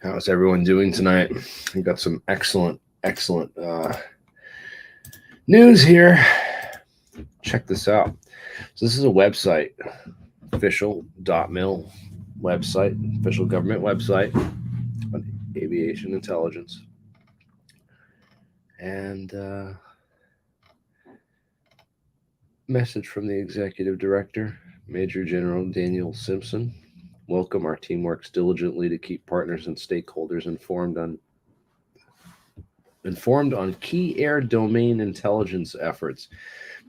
How's everyone doing tonight? We've got some excellent news here. Check this out. So this is a website, official.mil website, official government website on aviation intelligence. And message from the executive director, Major General Daniel Simpson. Welcome. Our team works diligently to keep partners and stakeholders informed on key air domain intelligence efforts.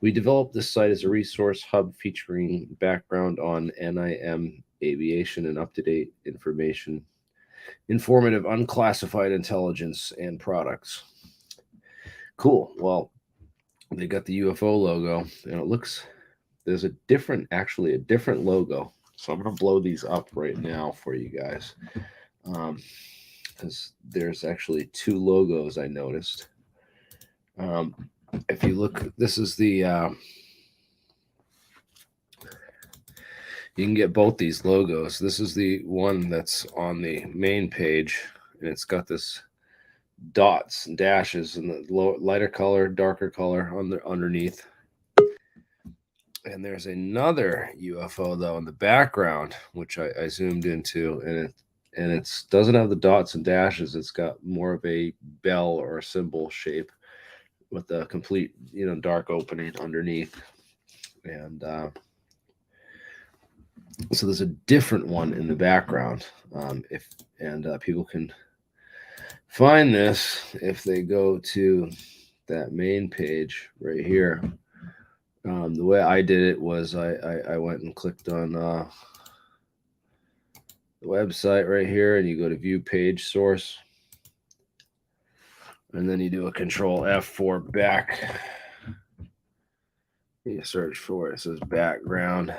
We developed this site as a resource hub featuring background on NIM-Aviation and up-to-date information, informative unclassified intelligence and products. Cool. Well, they got the UFO logo, and it looks, there's a different logo. So I'm going to blow these up right now for you guys. Because there's actually two logos I noticed. If you look, this is the, you can get both these logos. This is the one that's on the main page, and it's got this dots and dashes and the lighter color, darker color underneath. And there's another UFO though in the background, which I zoomed into, and it doesn't have the dots and dashes. It's got more of a bell or symbol shape with a complete, dark opening underneath. And so there's a different one in the background. People can find this if they go to that main page right here. The way I did it was I went and clicked on the website right here, and you go to view page source, and then you do a control F for back. You search for it. It says background.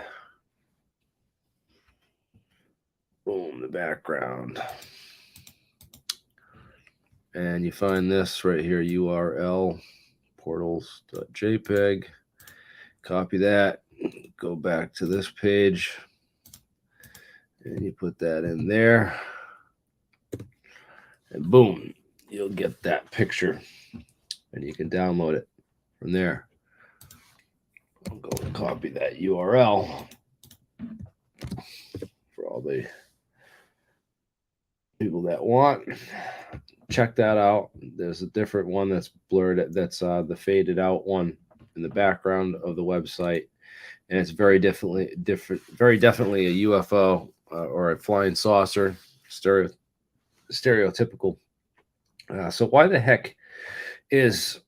Boom, the background. And you find this right here, URL portals.jpg. Copy that, go back to this page, and you put that in there, and boom, you'll get that picture, and you can download it from there. I'll go and copy that URL for all the people that want. Check that out. There's a different one that's blurred. That's the faded out one in the background of the website, and it's very definitely a UFO or a flying saucer, stereotypical. So why the heck is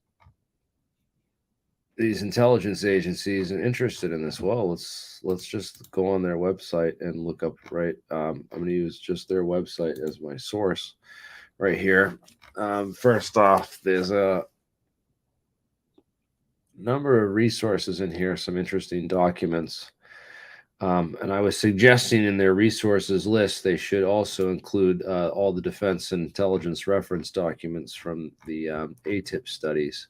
these intelligence agencies interested in this? Well, let's just go on their website and look up. Right, I'm going to use just their website as my source right here. First off, there's a number of resources in here, some interesting documents. And I was suggesting in their resources list, they should also include all the defense and intelligence reference documents from the ATIP studies,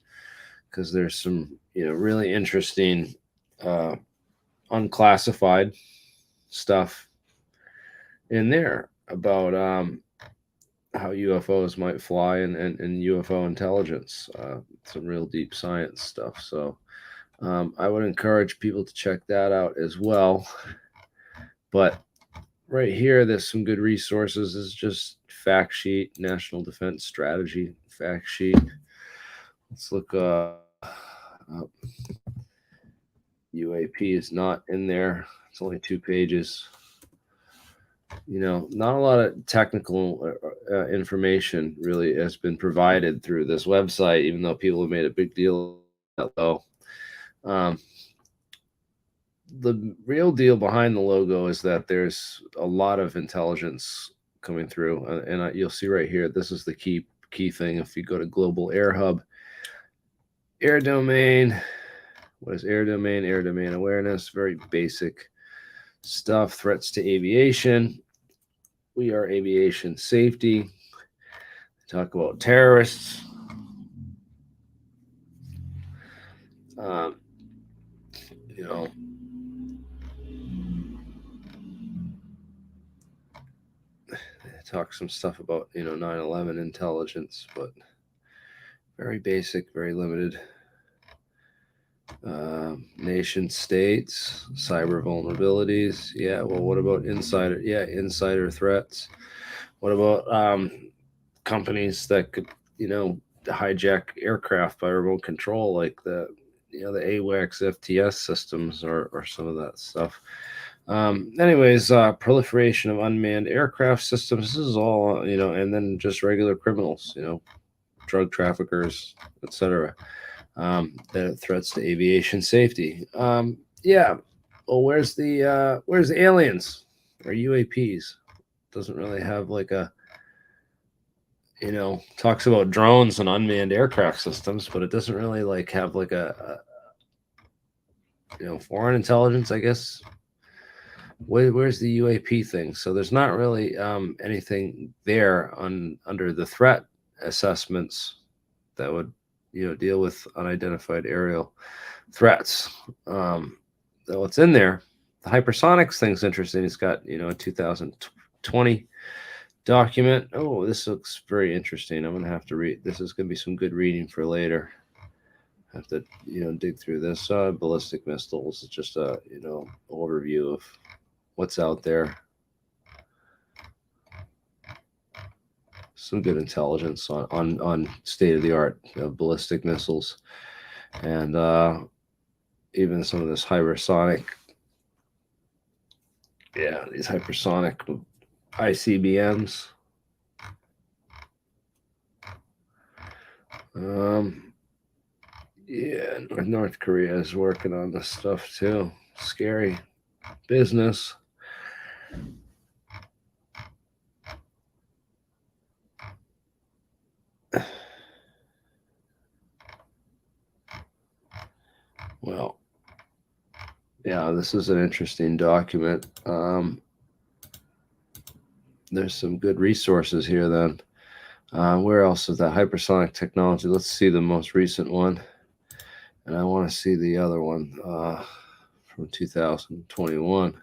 because there's some, really interesting unclassified stuff in there about how UFOs might fly and UFO intelligence, some real deep science stuff. So I would encourage people to check that out as well. But right here, there's some good resources. This is just fact sheet, National Defense Strategy fact sheet. Let's look up. UAP is not in there. It's only 2 pages. Not a lot of technical information really has been provided through this website, even though people have made a big deal of it, though. The real deal behind the logo is that there's a lot of intelligence coming through, and you'll see right here, this is the key thing. If you go to Global Air Hub, air domain, what is air domain? Air domain awareness, very basic stuff. Threats to aviation. We are aviation safety. Talk about terrorists. talk some stuff about 9/11 intelligence, but very basic, very limited. Nation states, cyber vulnerabilities. Yeah, well, what about insider? Yeah, insider threats. What about companies that could, hijack aircraft by remote control, like the AWACS FTS systems or some of that stuff. Anyways, proliferation of unmanned aircraft systems. This is all, and then just regular criminals, drug traffickers, etc. The threats to aviation safety. Yeah. Well, where's the aliens or UAPs? Doesn't really have like a, talks about drones and unmanned aircraft systems, but it doesn't really like have like a foreign intelligence, I guess. Where's the UAP thing? So there's not really anything there under the threat assessments that would deal with unidentified aerial threats. What's in there? The hypersonics thing's interesting. It's got a 2020 document. Oh, this looks very interesting. I'm gonna have to read. This is gonna be some good reading for later. I have to dig through this. Ballistic missiles. It's just a overview of what's out there. Some good intelligence on state of the art ballistic missiles, and even some of this hypersonic. Yeah, these hypersonic ICBMs. Yeah, North Korea is working on this stuff too. Scary business. Well, yeah, this is an interesting document. There's some good resources here then. Where else is that hypersonic technology? Let's see the most recent one. And I want to see the other one from 2021.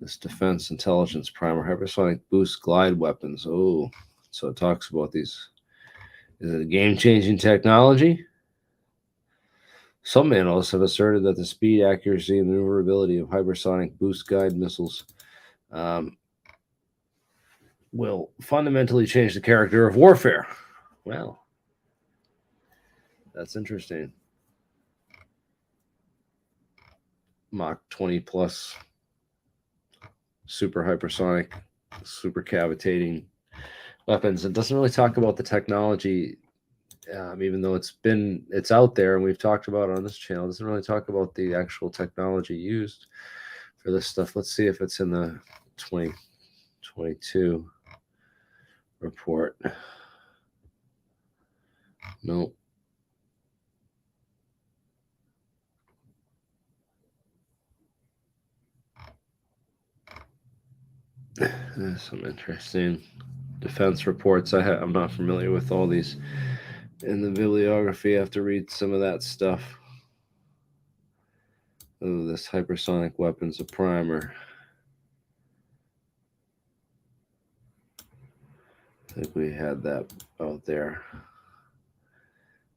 This Defense Intelligence Primer, hypersonic boost glide weapons. Oh, so it talks about these. Is it a game-changing technology? Some analysts have asserted that the speed, accuracy, and maneuverability of hypersonic boost guide missiles will fundamentally change the character of warfare. Well, that's interesting. Mach 20 plus super hypersonic, super cavitating weapons. It doesn't really talk about the technology, even though it's out there and we've talked about it on this channel. It doesn't really talk about the actual technology used for this stuff. Let's see if it's in the 2022 report. Nope. There's some interesting defense reports. I'm not familiar with all these in the bibliography. I have to read some of that stuff. Oh, this hypersonic weapons, a primer. I think we had that out there.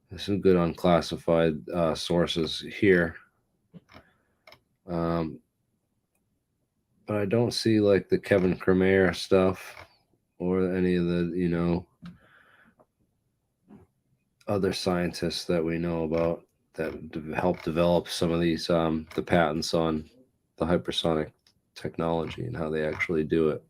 There's some good unclassified sources here. But I don't see like the Kevin Kramer stuff or any of the, other scientists that we know about that helped develop some of these, the patents on the hypersonic technology and how they actually do it.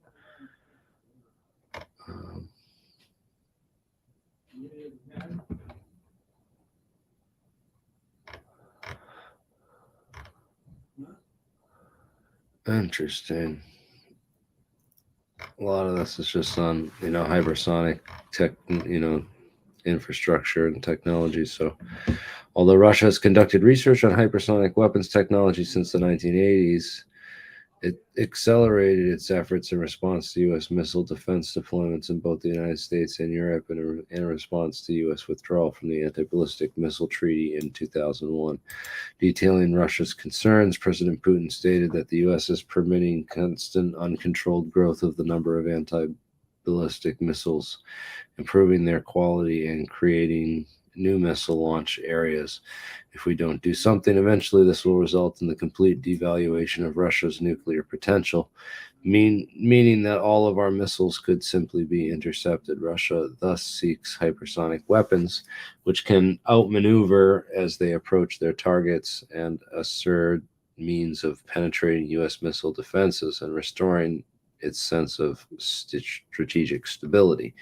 Interesting. A lot of this is just on, hypersonic tech, infrastructure and technology. So, although Russia has conducted research on hypersonic weapons technology since the 1980s, it accelerated its efforts in response to U.S. missile defense deployments in both the United States and Europe and in response to U.S. withdrawal from the Anti-Ballistic Missile Treaty in 2001. Detailing Russia's concerns, President Putin stated that the U.S. is permitting constant, uncontrolled growth of the number of anti-ballistic ballistic missiles, improving their quality and creating new missile launch areas. If we don't do something, eventually this will result in the complete devaluation of Russia's nuclear potential, meaning that all of our missiles could simply be intercepted. Russia thus seeks hypersonic weapons, which can outmaneuver as they approach their targets and assert means of penetrating U.S. missile defenses and restoring its sense of strategic stability.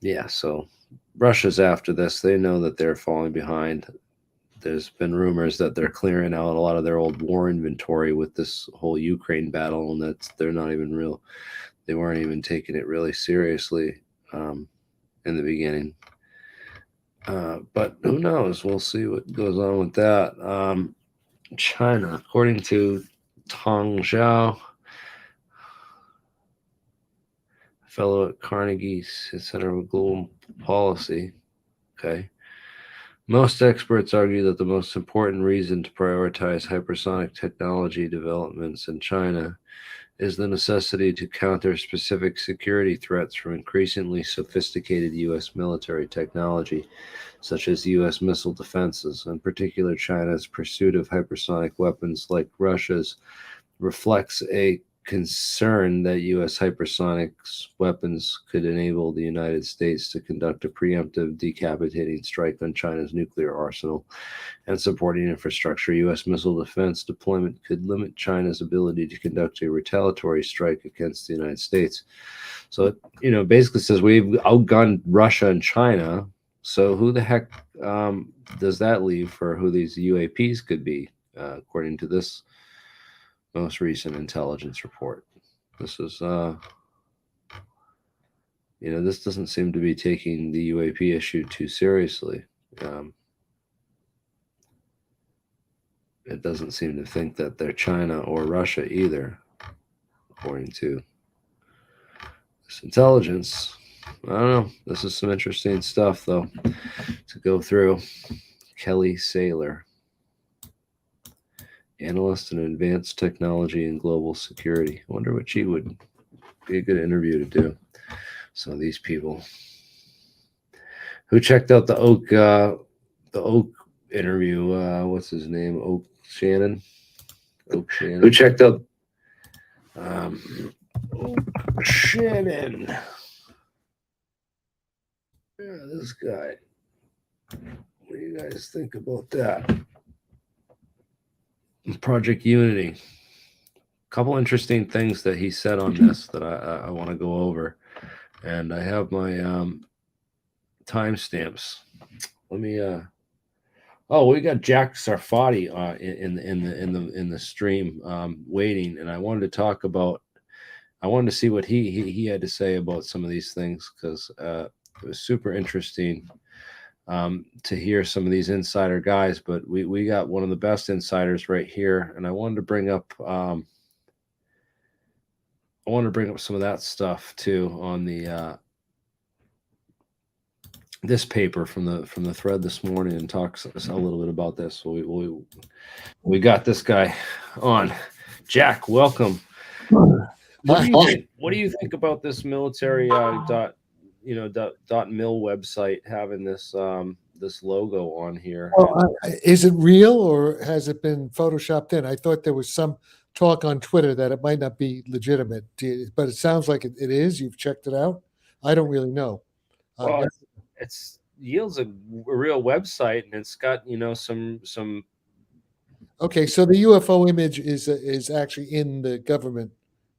Yeah, so Russia's after this. They know that they're falling behind. There's been rumors that they're clearing out a lot of their old war inventory with this whole Ukraine battle, and that they're not even real. They weren't even taking it really seriously in the beginning. But who knows? We'll see what goes on with that. China, according to Tong Zhao, fellow at Carnegie Center of Global Policy. Okay. Most experts argue that the most important reason to prioritize hypersonic technology developments in China is the necessity to counter specific security threats from increasingly sophisticated U.S. military technology, such as U.S. missile defenses. In particular, China's pursuit of hypersonic weapons, like Russia's, reflects a concern that U.S. hypersonic weapons could enable the United States to conduct a preemptive, decapitating strike on China's nuclear arsenal and supporting infrastructure. U.S. missile defense deployment could limit China's ability to conduct a retaliatory strike against the United States. So, it basically says we've outgunned Russia and China. So who the heck does that leave for who these UAPs could be, according to this most recent intelligence report? This is this doesn't seem to be taking the UAP issue too seriously. It doesn't seem to think that they're China or Russia either, according to this intelligence. I don't know. This is some interesting stuff, though, to go through. Kelly Saylor, analyst in advanced technology and global security. I wonder what she would be a good interview to do. Some of these people who checked out the Oak interview. What's his name? Oak Shannon. Who checked out Oak Shannon? Yeah, this guy. What do you guys think about that? Project Unity. A couple interesting things that he said on this that I want to go over, and I have my timestamps. Let me. Oh, we got Jack Sarfati in the stream waiting, and I wanted to talk about. I wanted to see what he had to say about some of these things, because it was super interesting to hear some of these insider guys. But we got one of the best insiders right here, and I wanted to bring up some of that stuff too on the this paper from the thread this morning, and talks a little bit about this. So we got this guy on. Jack, welcome. What do you think about this military dot mil website having this this logo on here? Well, is it real, or has it been photoshopped in? I thought there was some talk on Twitter that it might not be legitimate, but it sounds like it is. You've checked it out. I don't really know. Well, it's yields a real website, and it's got some. Okay, so the UFO image is actually in the government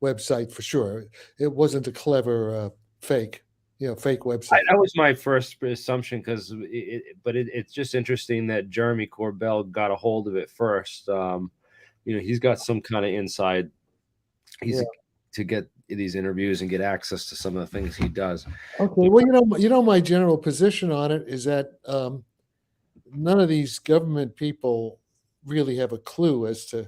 website for sure. It wasn't a clever fake website. That was my first assumption, because it's just interesting that Jeremy Corbell got a hold of it first. He's got some kind of inside. To get these interviews and get access to some of the things he does. Okay, well, my general position on it is that none of these government people really have a clue as to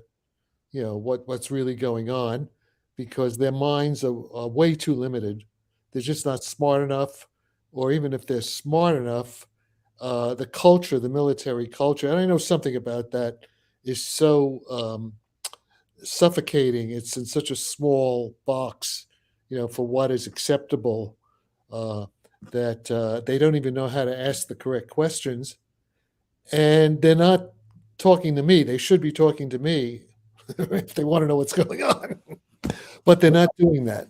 what's really going on, because their minds are way too limited. They're just not smart enough, or even if they're smart enough, the culture, the military culture, and I know something about that, is so suffocating. It's in such a small box. for what is acceptable, that they don't even know how to ask the correct questions, and they're not talking to me. They should be talking to me if they want to know what's going on, but they're not doing that.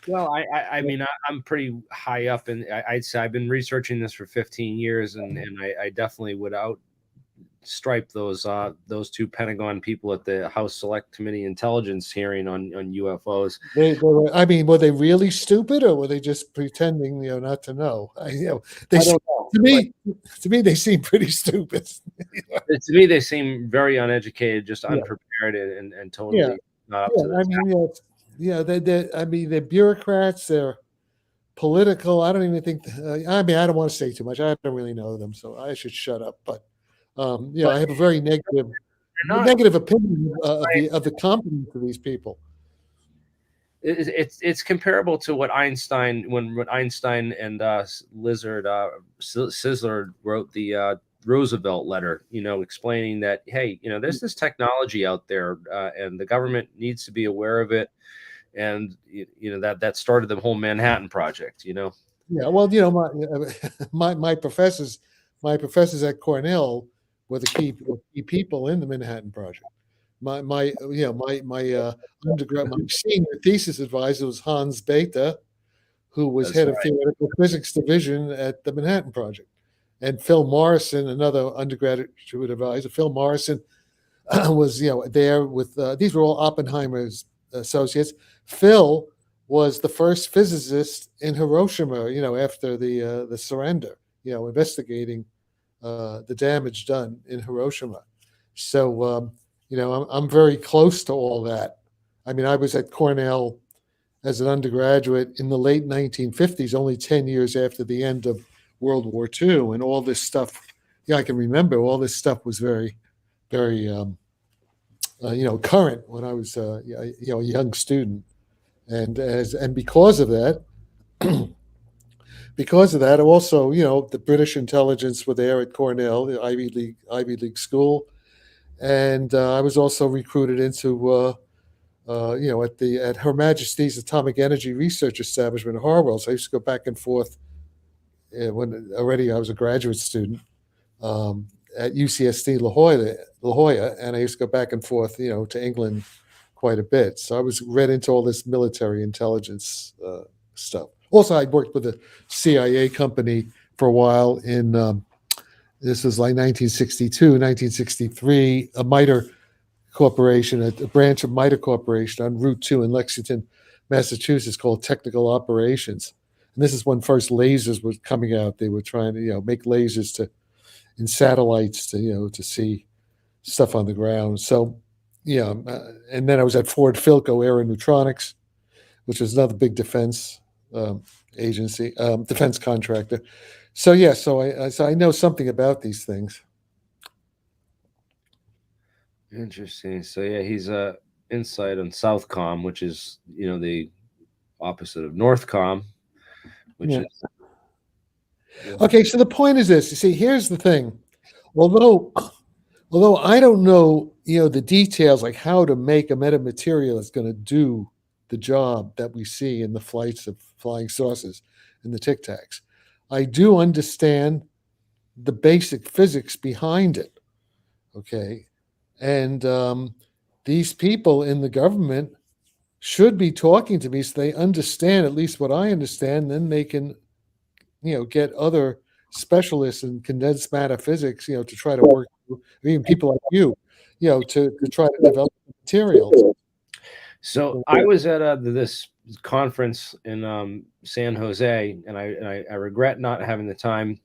Well, I mean, I'm pretty high up, and I'd say I've been researching this for 15 years, and I definitely would outstripe those two Pentagon people at the House Select Committee Intelligence hearing on UFOs. I mean, were they really stupid, or were they just pretending, not to know? They I don't know. to me, they seem pretty stupid. To me, they seem very uneducated, just unprepared, and totally not up to the task. I mean, they're bureaucrats. They're political. I don't even think. I mean, I don't want to say too much. I don't really know them, so I should shut up. But I have a very negative opinion of the competence of these people. It's comparable to what Einstein and Sizzler wrote the Roosevelt letter, explaining that, hey, there's this technology out there, and the government needs to be aware of it, and that started the whole Manhattan Project. Yeah, well, my professors at Cornell were the key people in the Manhattan Project. My undergrad, my senior thesis advisor was Hans Bethe, who was head of theoretical physics division at the Manhattan Project, and Phil Morrison, another undergraduate advisor. Phil Morrison was there with these were all Oppenheimer's associates. Phil was the first physicist in Hiroshima, after the surrender, investigating the damage done in Hiroshima. So I'm very close to all that. I mean, I was at Cornell as an undergraduate in the late 1950s, only 10 years after the end of World War II, and all this stuff. I can remember all this stuff was very, very, current when I was, a young student, and because of that, also, the British intelligence were there at Cornell, the Ivy League school. And I was also recruited into, at Her Majesty's Atomic Energy Research Establishment in Harwell. So I used to go back and forth when already I was a graduate student at UCSD La Jolla, and I used to go back and forth, to England quite a bit. So I was read into all this military intelligence stuff. Also, I worked with a CIA company for a while in. This was like 1962, 1963, a MITRE corporation, a branch of MITRE Corporation on Route 2 in Lexington, Massachusetts, called Technical Operations. And this is when first lasers were coming out. They were trying to, make lasers in satellites to see stuff on the ground. So, and then I was at Ford Philco Aeroneutronics, which is another big defense agency, defense contractor. So so I know something about these things. Interesting. So he's insight on Southcom, which is the opposite of Northcom, which is. Okay, so the point is this. You see, here's the thing. Although I don't know, the details, like how to make a metamaterial that's going to do the job that we see in the flights of flying saucers and the Tic Tacs, I do understand the basic physics behind it. Okay. And these people in the government should be talking to me so they understand at least what I understand. Then they can, get other specialists in condensed matter physics, to try to work, even people like you, to try to develop materials. So I was at this conference in San Jose, and I regret not having the time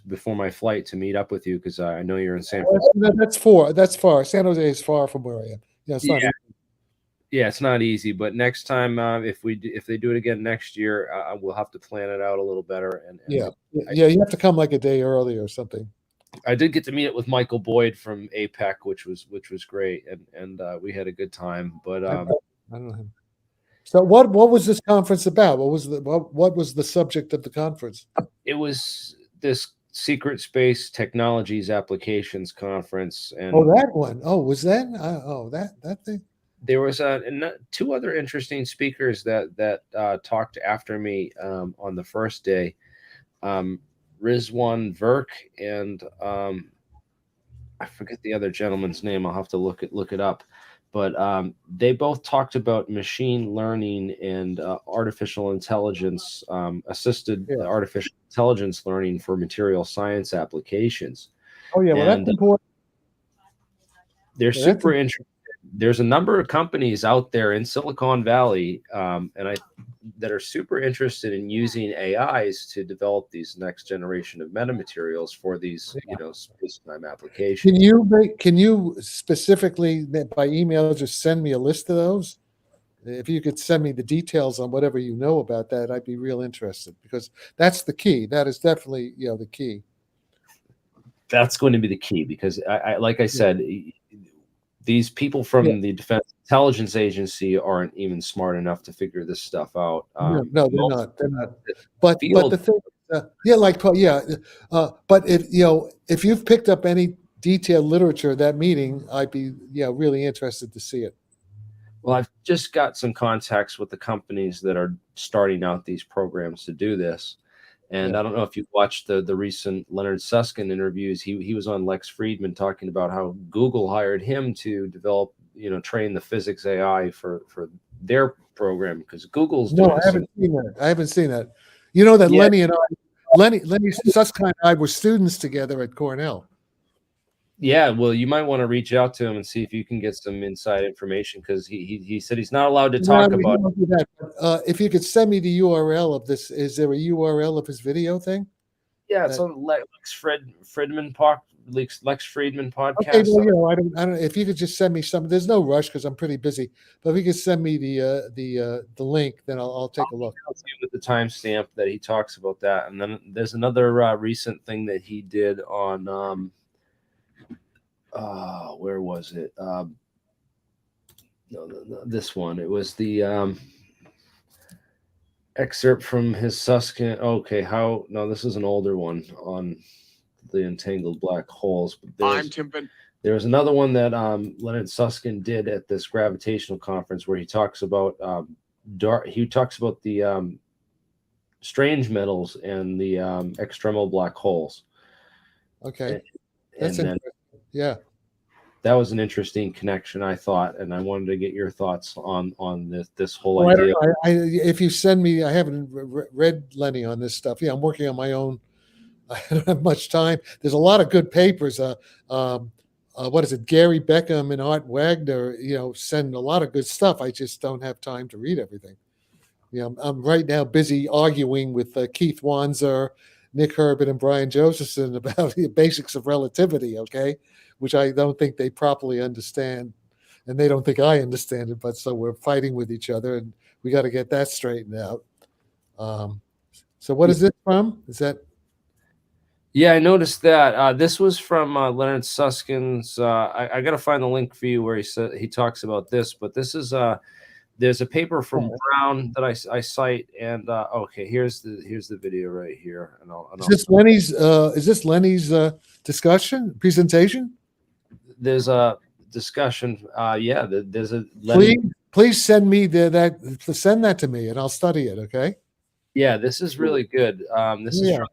before my flight to meet up with you, because I know you're in San Francisco. That's far. San Jose is far from where I am. It's not easy. Yeah, it's not easy. But next time, if they do it again next year, we'll have to plan it out a little better. And you have to come like a day early or something. I did get to meet with Michael Boyd from APEC, which was great, and we had a good time. But I don't know him. So what was this conference about? What was the subject of the conference? It was this Secret Space Technologies Applications Conference. And that one. Oh, was that? That thing? there was two other interesting speakers that talked after me on the first day. Rizwan Verk and I forget the other gentleman's name. I'll have to look it up. But they both talked about machine learning and artificial intelligence, assisted Yeah. artificial intelligence learning for material science applications. Oh yeah. Well, that's And important. they're Yeah, that's super interested. There's a number of companies out there in Silicon Valley, that are super interested in using AIs to develop these next generation of metamaterials for these, space-time applications. Can you specifically by email just send me a list of those? If you could send me the details on whatever you know about that, I'd be real interested because that's the key. That is definitely the key. That's going to be the key because like I said, these people from the Defense Intelligence Agency aren't even smart enough to figure this stuff out. No, they're not. They're not. But field, the thing, but if you've picked up any detailed literature of that meeting, I'd be really interested to see it. Well, I've just got some contacts with the companies that are starting out these programs to do this. And I don't know if you watched the recent Leonard Susskind interviews. He was on Lex Friedman talking about how Google hired him to develop, train the physics AI for their program because Google's doing. No, I haven't seen that. I haven't seen that. You know that Lenny Susskind and I were students together at Cornell. Yeah, well, you might want to reach out to him and see if you can get some inside information because he said he's not allowed to talk about that. If you could send me the URL of this, is there a URL of his video thing? Yeah, it's on Lex Friedman podcast. Okay, well, I don't. If you could just send me some. There's no rush because I'm pretty busy. But if you could send me the link, then I'll take a look. I'll see with the timestamp that he talks about that, and then there's another recent thing that he did on. Where was it? No, this one. It was the excerpt from his Susskind. Okay, this is an older one on the entangled black holes. But there was another one that Leonard Susskind did at this gravitational conference where he talks about the strange metals and the extremal black holes. Okay, that's interesting. Yeah, that was an interesting connection, I thought, and I wanted to get your thoughts on this whole idea. If you send me, I haven't read Lenny on this stuff. Yeah, I'm working on my own. I don't have much time. There's a lot of good papers. What is it? Gary Beckham and Art Wagner, send a lot of good stuff. I just don't have time to read everything. I'm right now busy arguing with Keith Wanzer, Nick Herbert, and Brian Josephson about the basics of relativity, okay, which I don't think they properly understand, and they don't think I understand it, but so we're fighting with each other, and we got to get that straightened out. So what is this from? Is that? Yeah, I noticed that. This was from Leonard Suskind's. I got to find the link for you where he talks about this, but this is there's a paper from Brown that I cite, and okay, here's the video right here. And is this Lenny's discussion presentation? There's a discussion. Yeah, there's a. Please send me send that to me, and I'll study it. Okay. Yeah, this is really good. This is from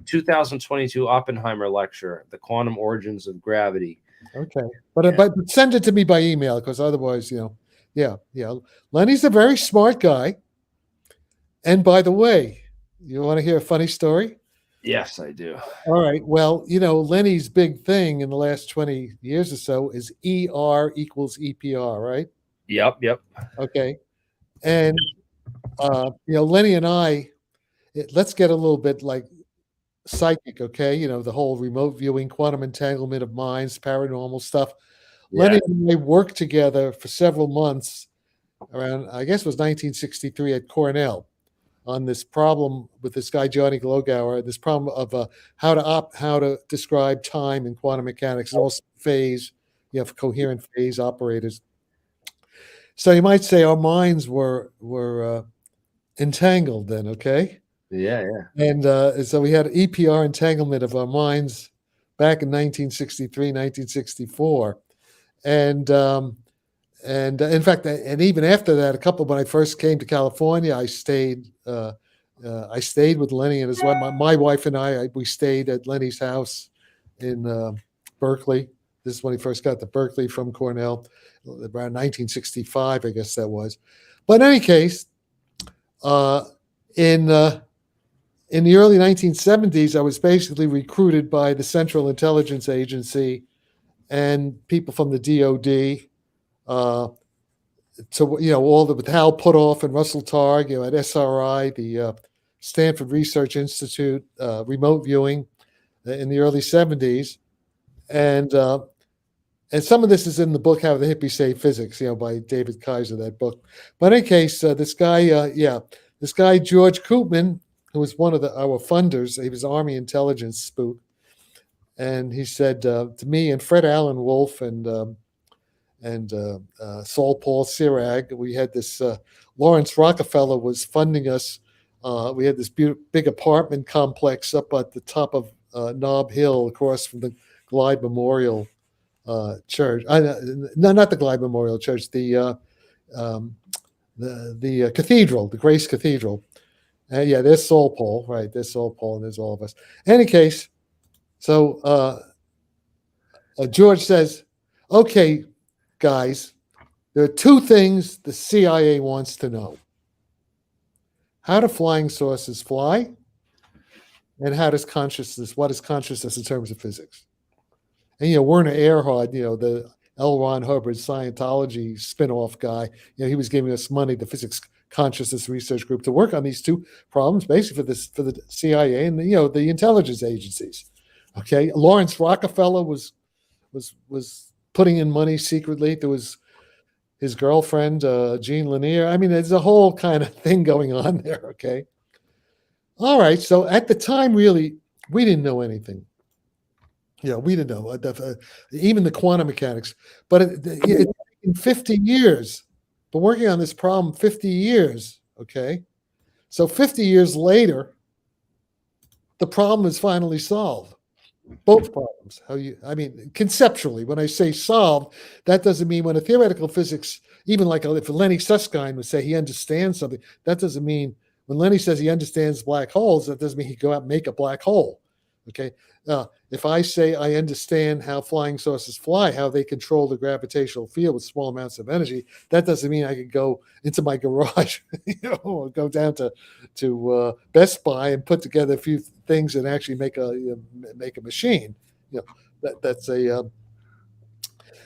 2022 Oppenheimer lecture, "The Quantum Origins of Gravity." Okay, but send it to me by email because otherwise, Yeah. Lenny's a very smart guy. And by the way, you want to hear a funny story? Yes, I do. All right. Well, Lenny's big thing in the last 20 years or so is ER equals EPR, right? Yep. Okay. And, Lenny and I, let's get a little bit like psychic, okay? The whole remote viewing, quantum entanglement of minds, paranormal stuff. Yeah. Lenny and I worked together for several months around, I guess it was 1963 at Cornell on this problem with this guy, Johnny Glogauer, this problem of how to describe time in quantum mechanics and also phase, for coherent phase operators. So you might say our minds were entangled then, okay? Yeah. And so we had EPR entanglement of our minds back in 1963, 1964. And And in fact, and even after that, when I first came to California, I stayed with Lenny and his wife. My wife and we stayed at Lenny's house in Berkeley. This is when he first got to Berkeley from Cornell, around 1965, I guess that was. But in any case, in the early 1970s, I was basically recruited by the Central Intelligence Agency and people from the DoD. So all with Hal Puthoff and Russell Targ, at SRI, the Stanford Research Institute, remote viewing in the early 70s, and some of this is in the book "How the Hippies Saved Physics," by David Kaiser, that book. But in any case, this guy George Koopman, who was one of our funders, he was Army intelligence spook, and he said to me and Fred Allen Wolf and Saul Paul Sirag, we had this, Lawrence Rockefeller was funding us. We had this big apartment complex up at the top of Nob Hill across from the Glide Memorial Church. No, not the Glide Memorial Church, the cathedral, the Grace Cathedral. There's Saul Paul, right? There's Saul Paul and there's all of us. In any case, so George says, okay, guys, there are two things the CIA wants to know: how do flying saucers fly, and what is consciousness in terms of physics? And Werner Erhard, the L. Ron Hubbard Scientology spinoff guy, he was giving us money, the Physics Consciousness Research Group, to work on these two problems, basically for the CIA and the intelligence agencies. Okay, Lawrence Rockefeller was putting in money secretly. There was his girlfriend, Jean Lanier. I mean, there's a whole kind of thing going on there, okay? All right, so at the time, really, we didn't know anything. We didn't know, even the quantum mechanics. But in 50 years, but working on this problem 50 years, okay? So 50 years later, the problem is finally solved. Both problems. Conceptually, when I say solved, that doesn't mean when a theoretical physics, even like if Lenny Susskind would say he understands something, that doesn't mean when Lenny says he understands black holes, that doesn't mean he go out and make a black hole. Okay. If I say I understand how flying saucers fly, how they control the gravitational field with small amounts of energy, that doesn't mean I can go into my garage, or go down to Best Buy and put together a few things and actually make a machine. That's a.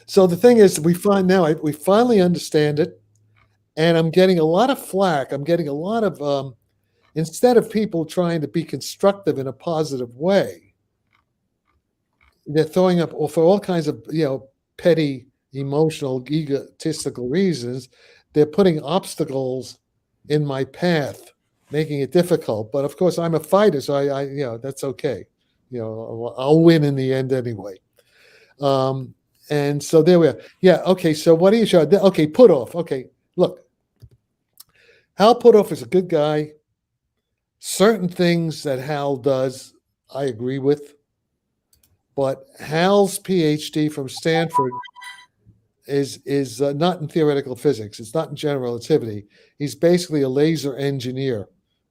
So the thing is, we finally understand it, and I'm getting a lot of flack. I'm getting a lot of instead of people trying to be constructive in a positive way, they're throwing up for all kinds of petty, emotional, egotistical reasons. They're putting obstacles in my path, making it difficult. But of course, I'm a fighter, so I that's okay. I'll win in the end anyway. And so there we are. Yeah. Okay. So what do you show? Okay. Puthoff. Okay. Look, Hal Puthoff is a good guy. Certain things that Hal does, I agree with. But Hal's PhD from Stanford is not in theoretical physics. It's not in general relativity. He's basically a laser engineer,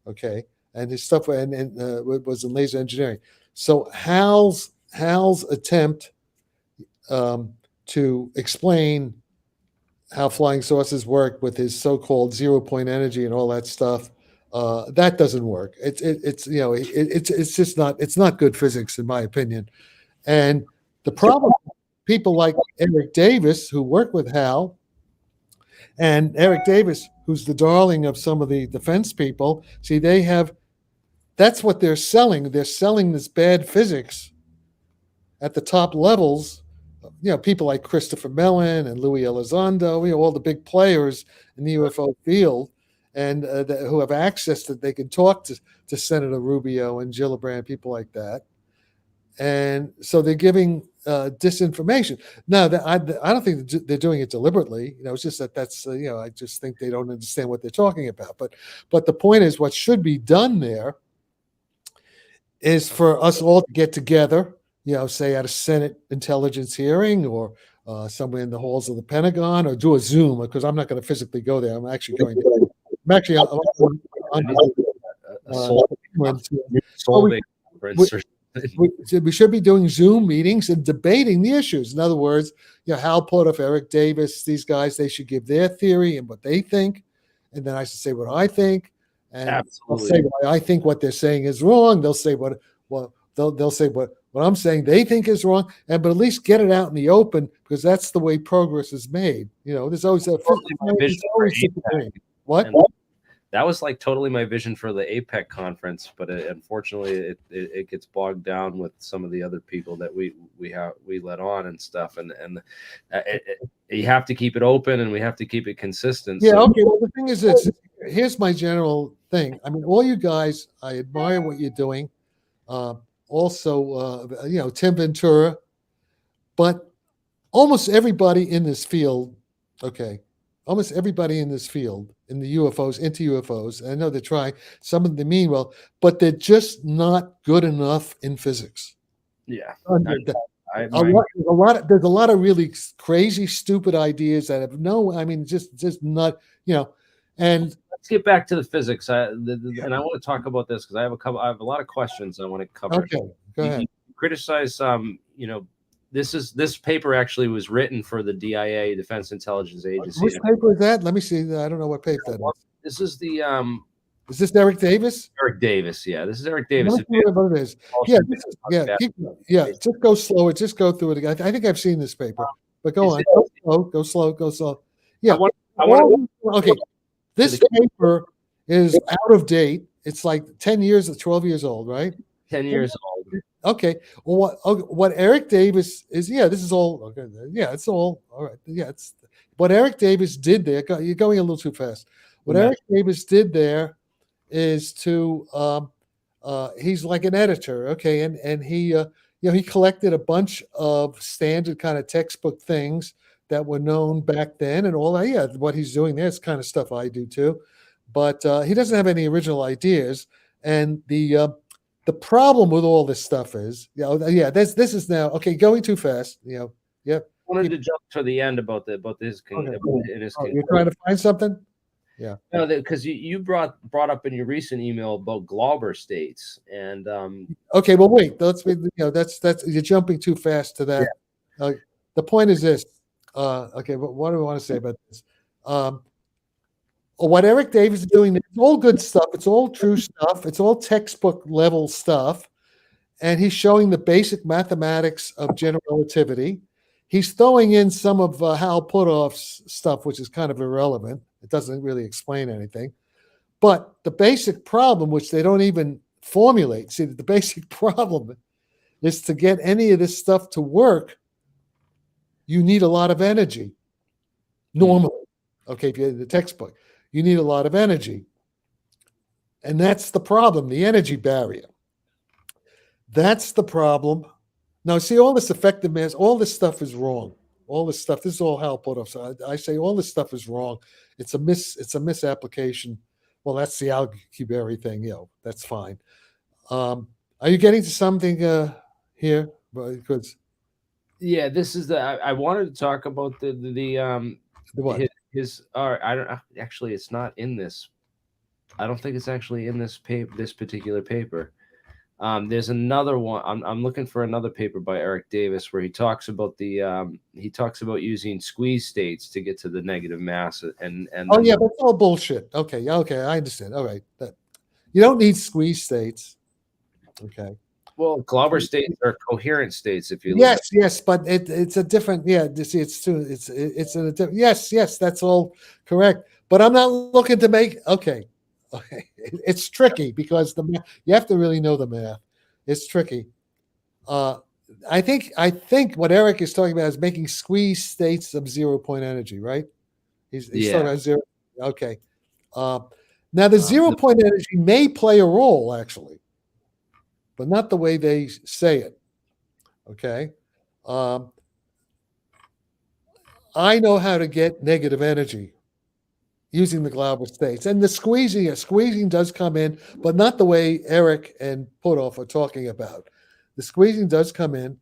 okay? And his stuff was in laser engineering. So Hal's attempt to explain how flying saucers work with his so-called zero-point energy and all that stuff, that doesn't work. It's just not good physics, in my opinion. And the problem, people like Eric Davis, who work with Hal, and Eric Davis, who's the darling of some of the defense people, see, that's what they're selling. They're selling this bad physics at the top levels. People like Christopher Mellon and Louis Elizondo, all the big players in the UFO field, and who have access that they can talk to Senator Rubio and Gillibrand, people like that. And so they're giving disinformation. Now, I don't think they're doing it deliberately. It's just that's I just think they don't understand what they're talking about. But the point is, what should be done there is for us all to get together, say at a Senate intelligence hearing or somewhere in the halls of the Pentagon, or do a Zoom, because I'm not going to physically go there. I'm actually going to. I'm actually on, A soul, well, soul conference or something. we should be doing Zoom meetings and debating the issues. In other words, Hal Porter, Eric Davis, these guys, they should give their theory and what they think, and then I should say what I think, and Absolutely. I'll say why I think what they're saying is wrong. They'll say they'll say what I'm saying they think is wrong, but at least get it out in the open, because that's the way progress is made. There's always a what. That was like totally my vision for the APEC conference, but unfortunately, it gets bogged down with some of the other people that we let on and stuff, and you have to keep it open, and we have to keep it consistent. Yeah. So. Okay. Well, the thing is this. Here's my general thing. I mean, all you guys, I admire what you're doing. Also, Tim Ventura, but almost everybody in this field. Okay. Almost everybody in this field, in the UFOs, into UFOs, I know they're trying, some of them mean well, but they're just not good enough in physics. Yeah. There's a lot of really crazy, stupid ideas that have just not, and let's get back to the physics. And I want to talk about this because I have a lot of questions I want to cover. Okay, go ahead. You criticize, this paper actually was written for the DIA, Defense Intelligence Agency. Which paper is that? Let me see. I don't know what paper that is. This is the Is this Eric Davis? Eric Davis, yeah. This is Eric Davis. What it is. Yeah. Just go slower. Just go through it again. I think I've seen this paper, but go on. Go slow. Yeah. Okay. This paper is out of date. It's like 10 years or 12 years old, right? 10 years old. Okay. Well, what Eric Davis is, this is all. Okay. Yeah, it's all right. Yeah, it's what Eric Davis did there. You're going a little too fast. What Eric Davis did there is to he's like an editor, okay, and he he collected a bunch of standard kind of textbook things that were known back then and all that. Yeah, what he's doing there is kind of stuff I do too, but he doesn't have any original ideas. And the problem with all this stuff is, this is now okay. Going too fast, I wanted to jump to the end about his. Okay. You're trying to find something. Yeah. No, because you brought up in your recent email about Glauber states and. Okay, well, wait. That's you're jumping too fast to that. Yeah. The point is this. Okay, but what do I want to say about this? What Eric Davis is doing, it's all good stuff. It's all true stuff. It's all textbook level stuff, and he's showing the basic mathematics of general relativity. He's throwing in some of Hal Puthoff's stuff, which is kind of irrelevant. It doesn't really explain anything. But the basic problem, which they don't even formulate, see, the basic problem is to get any of this stuff to work, you need a lot of energy. Normally, okay, if you're in the textbook, you need a lot of energy. And that's the problem, the energy barrier. That's the problem. Now, see, all this effective mass, all this stuff is wrong. All this stuff, this is all Hal Puthoff. So I say all this stuff is wrong. It's a misapplication. Well, that's the Alcubierre thing, that's fine. Are you getting to something here? Because this is I wanted to talk about the what? His I don't actually, it's not in this. I don't think it's actually in this particular paper. There's another one. I'm looking for another paper by Eric Davis where he talks about using squeeze states to get to the negative mass and that's all bullshit. Okay, I understand. All right, you don't need squeeze states. Okay. Well, Glauber states are coherent states. If you yes, but it's a different. Yeah, see, it's a different. Yes, that's all correct. But I'm not looking to make. Okay. It's tricky because you have to really know the math. It's tricky. I think what Eric is talking about is making squeeze states of 0-point energy, right? He's talking about zero. Okay. Now the 0-point energy may play a role actually, but not the way they say it. Okay. I know how to get negative energy using the Glauber states. And the squeezing does come in, but not the way Eric and Puthoff are talking about. The squeezing does come in.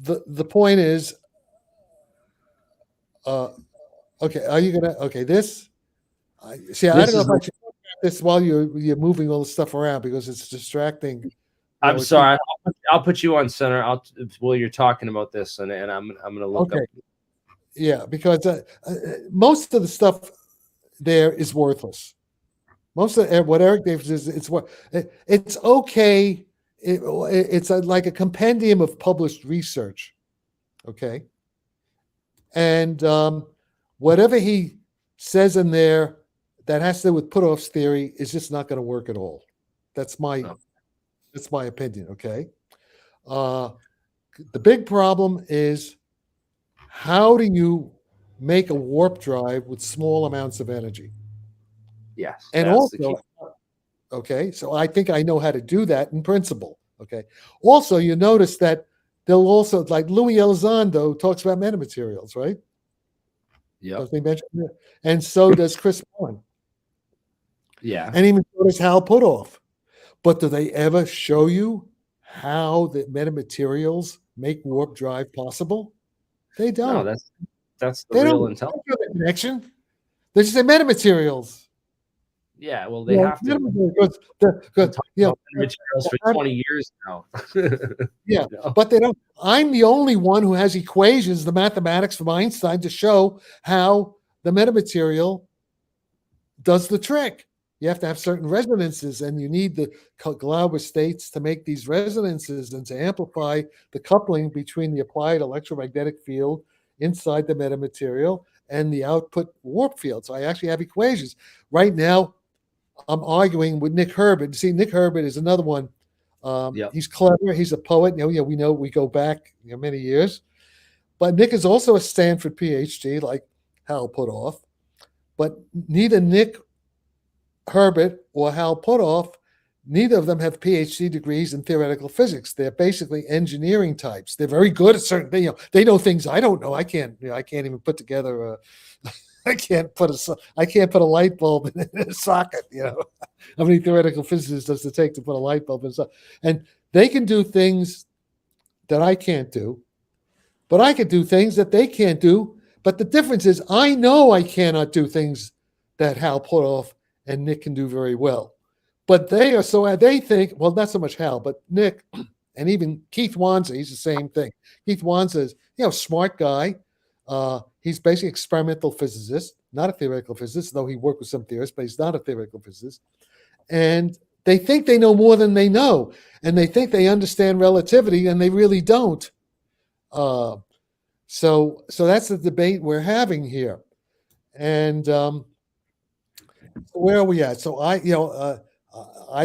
the point is, okay, are you gonna this? See, I This don't know is. if I should talk about this while you're moving all the stuff around because it's distracting. I'm It's being, sorry. I'll put you on center. While you're talking about this, and I'm gonna look okay, up. yeah, because most of the stuff there is worthless. Most of what Eric Davis is, it's okay. It's like a compendium of published research, okay, and whatever he says in there that has to do with put-offs theory is just not going to work at all. That's my Oh. that's my opinion. Okay, the big problem is how do you make a warp drive with small amounts of energy, Yes, and that's the key. also. Okay, so I think I know how to do that in principle. Okay, also you notice that they'll also like Louis Elizondo talks about metamaterials, right? Yep. Don't they mention it? And so does Chris Bowen, Yeah. and even so does Hal Puthoff. But do they ever show you how the metamaterials make warp drive possible? They No, don't. that's the They real don't intelligence. show the connection. They just say metamaterials. Yeah. Well, they have to. Because Been talking you about materials for 20 years now. yeah, You know? but they don't. I'm the only one who has equations, the mathematics from Einstein, to show how the metamaterial does the trick. You have to have certain resonances, and you need the Glauber states to make these resonances and to amplify the coupling between the applied electromagnetic field inside the metamaterial and the output warp field. So I actually have equations. Right now, I'm arguing with Nick Herbert. See, Nick Herbert is another one. Yep. He's clever. He's a poet. We know we go back many years. But Nick is also a Stanford PhD, like Hal Puthoff. But neither Nick Herbert or Hal Puthoff, neither of them have PhD degrees in theoretical physics. They're basically engineering types. They're very good at certain things. They know things I don't know. I can't even put together a. I can't put a light bulb in a socket. How many theoretical physicists does it take to put a light bulb in a socket? And they can do things that I can't do, but I can do things that they can't do. But the difference is I know I cannot do things that Hal Puthoff and Nick can do very well. But they think, well, not so much Hal, but Nick and even Keith Wanza, he's the same thing. Keith Wanza is, smart guy. He's basically an experimental physicist, not a theoretical physicist, though he worked with some theorists, but he's not a theoretical physicist. And they think they know more than they know, and they think they understand relativity, and they really don't. So that's the debate we're having here. And where are we at? So I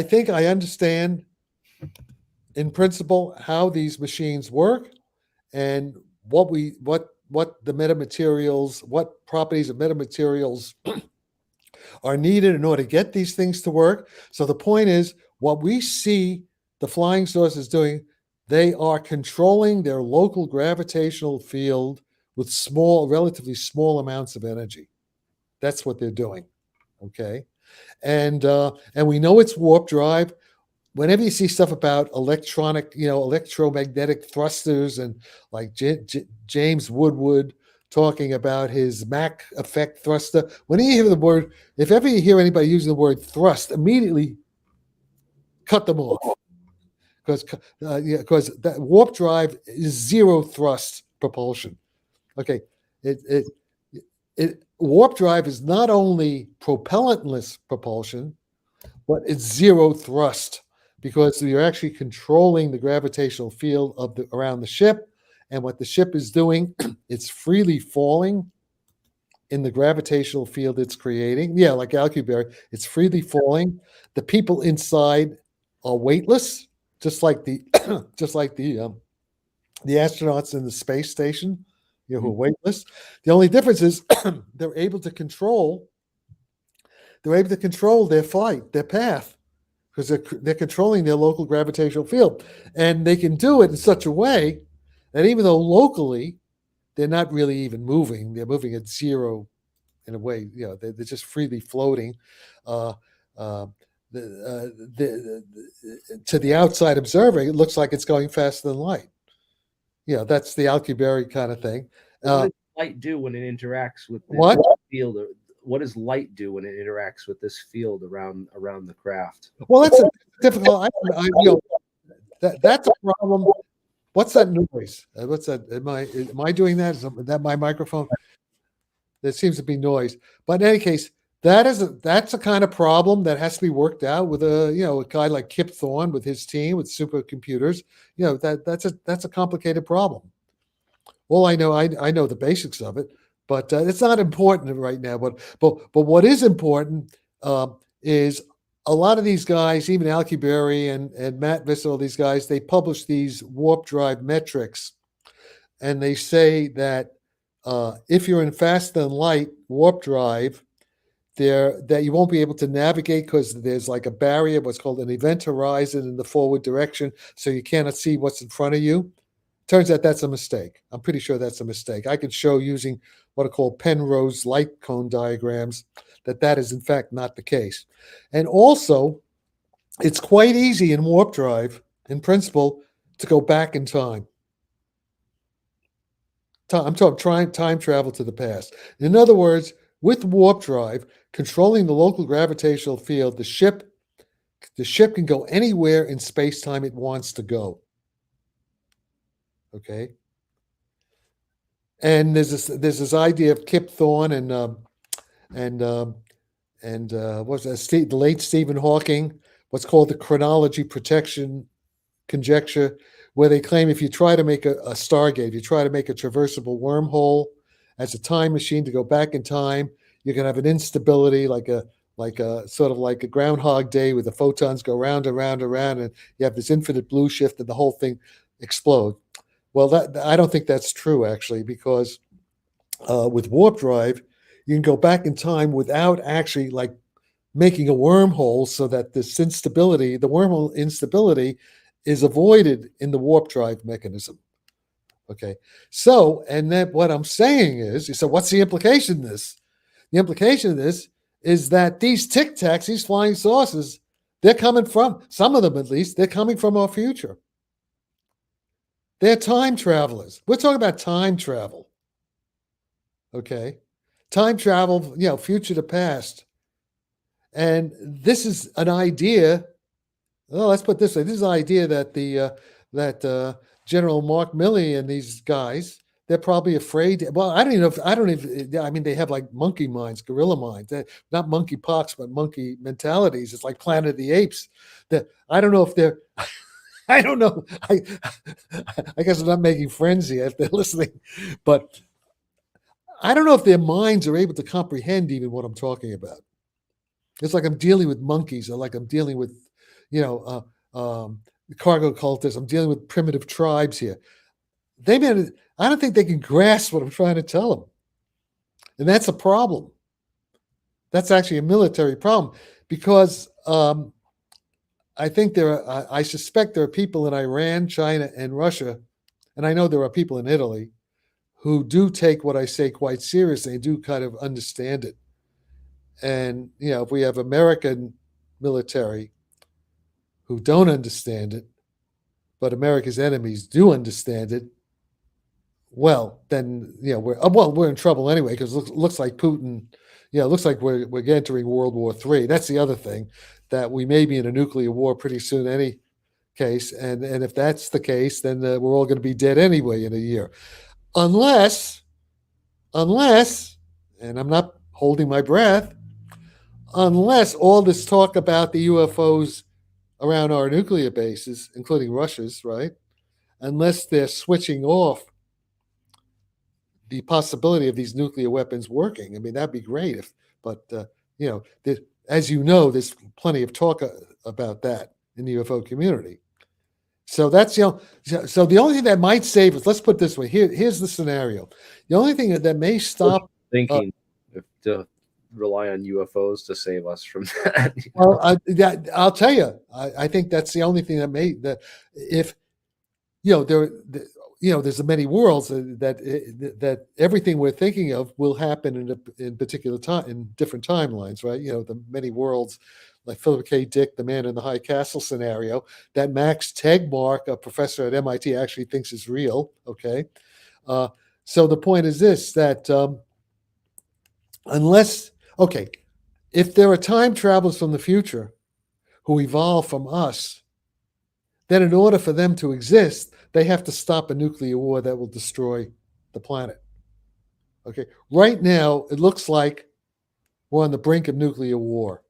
think I understand in principle how these machines work and what the metamaterials, what properties of metamaterials are needed in order to get these things to work. So the point is, what we see the flying saucers doing, they are controlling their local gravitational field with relatively small amounts of energy. That's what they're doing. Okay. And we know it's warp drive. Whenever you see stuff about electromagnetic thrusters, and like James Woodward talking about his Mach effect thruster, when you hear the word, if ever you hear anybody using the word thrust, immediately cut them off, because that warp drive is zero thrust propulsion. Okay, warp drive is not only propellantless propulsion, but it's zero thrust, because you're actually controlling the gravitational field around the ship. And what the ship is doing, it's freely falling in the gravitational field it's creating. Yeah, like Alcubierre, it's freely falling. The people inside are weightless, just like the astronauts in the space station, who are weightless. The only difference is they're able to control their flight, their path, because they're controlling their local gravitational field. And they can do it in such a way that even though locally they're not really even moving, they're moving at zero in a way, they're just freely floating. To the outside observer, it looks like it's going faster than light. that's the Alcubierre kind of thing. What does light do when it interacts with this What? field? What does light do when it interacts with this field around the craft? Well, that's a difficult. That's a problem. What's that noise? What's that? Am I doing that? Is that my microphone? There seems to be noise. But in any case, that's a kind of problem that has to be worked out with a guy like Kip Thorne with his team with supercomputers. That's a complicated problem. All I know, I know the basics of it, but it's not important right now. But what is important is a lot of these guys, even Alcubierre and Matt Visser, all these guys, they publish these warp drive metrics, and they say that if you're in faster than light warp drive, that you won't be able to navigate because there's like a barrier, what's called an event horizon in the forward direction, so you cannot see what's in front of you. Turns out that's a mistake. I'm pretty sure that's a mistake. I could show using what are called Penrose light cone diagrams that is in fact not the case. And also, it's quite easy in warp drive, in principle, to go back in time. I'm talking time travel to the past. In other words, with warp drive, controlling the local gravitational field, the ship can go anywhere in space-time it wants to go. Okay. And there's this idea of Kip Thorne and what's that? The late Stephen Hawking, what's called the chronology protection conjecture, where they claim if you try to make a Stargate, you try to make a traversable wormhole as a time machine to go back in time, you're going to have an instability like a sort of like a Groundhog Day where the photons go round and round and round, and you have this infinite blue shift and the whole thing explode. Well, I don't think that's true, actually, because with warp drive, you can go back in time without actually like making a wormhole, so that this instability, the wormhole instability, is avoided in the warp drive mechanism. Okay, so, and then what I'm saying is, so what's the implication of this? The implication of this is that these Tic Tacs, these flying saucers, they're coming from, some of them at least, they're coming from our future. They're time travelers. We're talking about time travel. Okay. Time travel, future to past. And this is an idea. Well, let's put it this way. This is an idea that that General Mark Milley and these guys, they're probably afraid. Well, I mean, they have like monkey minds, gorilla minds. They're not monkey pox, but monkey mentalities. It's like Planet of the Apes. I don't know if they're I don't know. I guess I'm not making friends here if they're listening, but I don't know if their minds are able to comprehend even what I'm talking about. It's like I'm dealing with monkeys, or like I'm dealing with, cargo cultists. I'm dealing with primitive tribes here. I don't think they can grasp what I'm trying to tell them, and that's a problem. That's actually a military problem, because I suspect there are people in Iran, China, and Russia, and I know there are people in Italy who do take what I say quite seriously and do kind of understand it. And, if we have American military who don't understand it, but America's enemies do understand it, well, then, we're in trouble anyway, because it looks like Putin, it looks like we're entering World War III. That's the other thing, that we may be in a nuclear war pretty soon, any case. And if that's the case, then we're all going to be dead anyway in a year. Unless, and I'm not holding my breath, unless all this talk about the UFOs around our nuclear bases, including Russia's, right? Unless they're switching off the possibility of these nuclear weapons working. I mean, that'd be great as there's plenty of talk about that in the UFO community. So that's, so the only thing that might save us, let's put it this way, here's the scenario. The only thing that may stop thinking to rely on UFOs to save us from that. Well, I'll tell you, I think that's the only thing that there's many worlds that everything we're thinking of will happen in particular time in different timelines, right? The many worlds, like Philip K. Dick, the man in the high castle scenario, that Max Tegmark, a professor at MIT, actually thinks is real. Okay, so the point is this: that unless, okay, if there are time travelers from the future who evolve from us, then in order for them to exist, they have to stop a nuclear war that will destroy the planet. Okay. Right now, it looks like we're on the brink of nuclear war.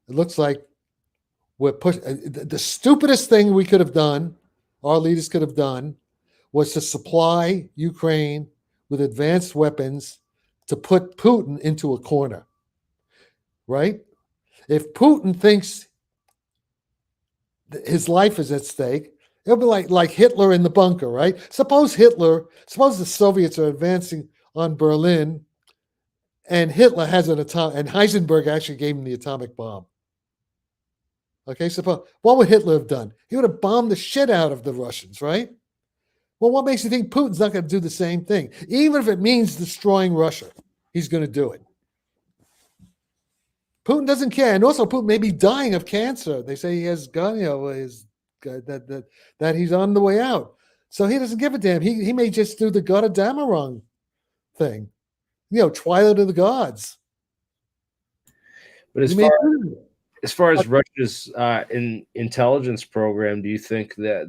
It looks like we're pushing. The stupidest thing we could have done, our leaders could have done, was to supply Ukraine with advanced weapons to put Putin into a corner. Right? If Putin thinks his life is at stake, it'll be like Hitler in the bunker, right? Suppose the Soviets are advancing on Berlin, and Hitler has an atomic, and Heisenberg actually gave him the atomic bomb. Okay, suppose, what would Hitler have done? He would have bombed the shit out of the Russians, right? Well, what makes you think Putin's not going to do the same thing? Even if it means destroying Russia, he's going to do it. Putin doesn't care, and also Putin may be dying of cancer. They say he has that he's on the way out, so he doesn't give a damn. He may just do the God of Damarung thing, Twilight of the Gods. But as far as Russia's intelligence program, do you think that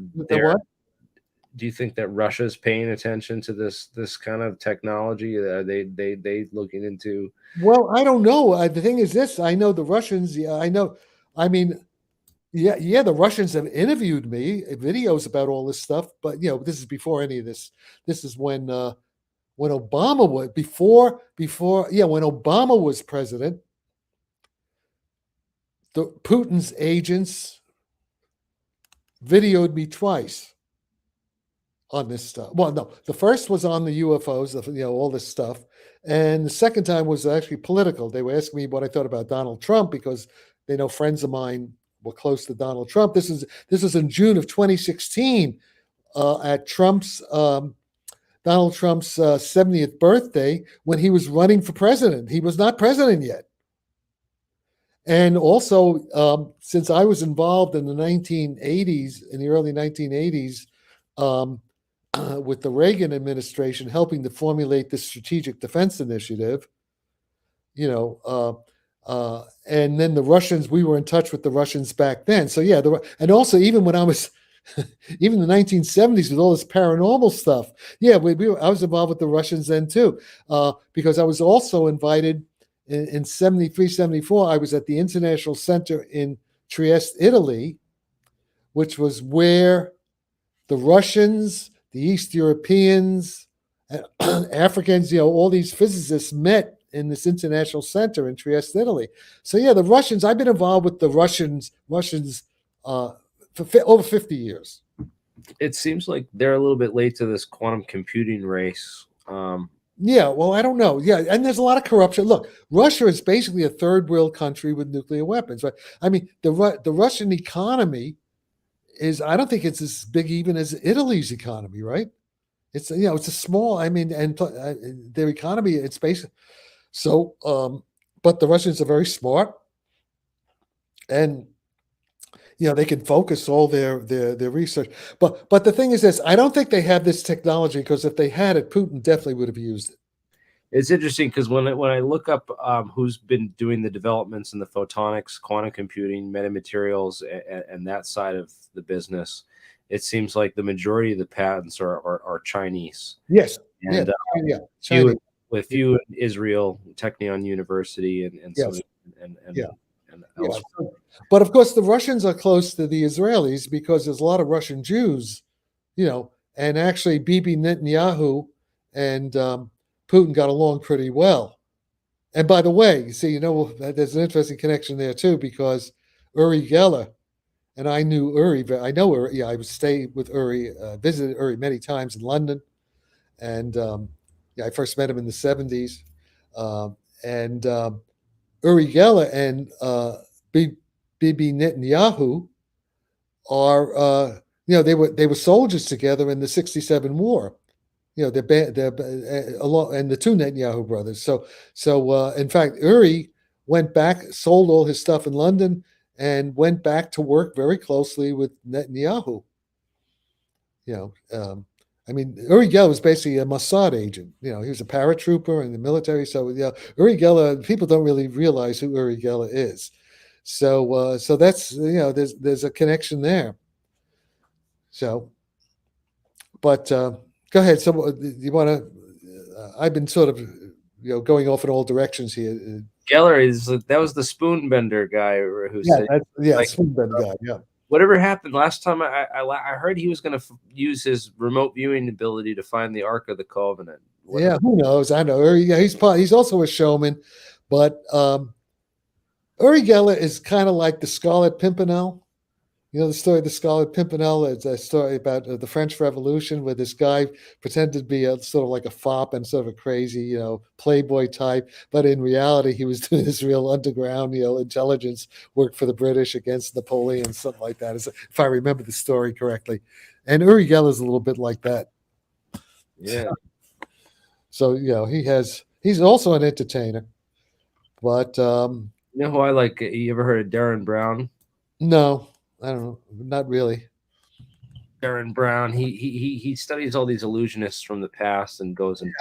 do you think that Russia's paying attention to this kind of technology? Are they looking into? Well, I don't know. The thing is this: I know the Russians. Yeah, I know. I mean, yeah. The Russians have interviewed me, videos about all this stuff. But this is before any of this. This is when Obama was when Obama was president. The Putin's agents videoed me twice on this stuff. Well, no, the first was on the UFOs, all this stuff, and the second time was actually political. They were asking me what I thought about Donald Trump because they know friends of mine were close to Donald Trump. This is in June of 2016 at Donald Trump's 70th birthday when he was running for president. He was not president yet. And also, since I was involved in the 1980s, in the early 1980s, with the Reagan administration helping to formulate the Strategic Defense Initiative, and then the Russians, we were in touch with the Russians back then. So yeah, and also even when I was, even the 1970s with all this paranormal stuff, yeah, I was involved with the Russians then too, because I was also invited in 73, 74, I was at the International Center in Trieste, Italy, which was where the Russians, the East Europeans, Africans, all these physicists met in this international center in Trieste, Italy. So yeah, the Russians, I've been involved with the Russians for over 50 years. It seems like they're a little bit late to this quantum computing race. Yeah, well, I don't know. Yeah, and there's a lot of corruption. Look, Russia is basically a third world country with nuclear weapons, right? I mean, the Russian economy I don't think it's as big even as Italy's economy, right? It's it's a small. I mean, and their economy, it's basically so. But the Russians are very smart, and they can focus all their research. But the thing is this: I don't think they have this technology because if they had it, Putin definitely would have used it. It's interesting because when I look up who's been doing the developments in the photonics, quantum computing, metamaterials, and that side of the business, it seems like the majority of the patents are Chinese. Yes. And China. With few in Israel, Technion University, and yes. and yeah. But of course, the Russians are close to the Israelis because there's a lot of Russian Jews, and actually Bibi Netanyahu and Putin got along pretty well. And by the way, you see, there's an interesting connection there too, because Uri Geller, and I knew Uri, I know Uri, I would stay with Uri, visited Uri many times in London. And I first met him in the 70s. And Uri Geller and Bibi Netanyahu are they were soldiers together in the '67 war. They're along, and the two Netanyahu brothers. So in fact, Uri went back, sold all his stuff in London, and went back to work very closely with Netanyahu. I mean, Uri Geller was basically a Mossad agent. He was a paratrooper in the military. So Uri Geller, people don't really realize who Uri Geller is. So that's there's a connection there. So, but go ahead. So you want to? I've been sort of going off in all directions here. Geller that was the spoon bender guy who said spoon bender guy. Yeah. Whatever happened last time, I heard he was going to use his remote viewing ability to find the Ark of the Covenant. Yeah, who knows? I know. He's also a showman, but Uri Geller is kind of like the Scarlet Pimpernel. The story of the Scarlet Pimpernel is a story about the French Revolution, where this guy pretended to be sort of like a fop and sort of a crazy, playboy type, but in reality, he was doing this real underground, intelligence work for the British against Napoleon, something like that, if I remember the story correctly. And Uri Geller is a little bit like that. Yeah. So he's also an entertainer, but you know who I like? You ever heard of Darren Brown? No. I don't know, not really. Darren Brown, he studies all these illusionists from the past and goes and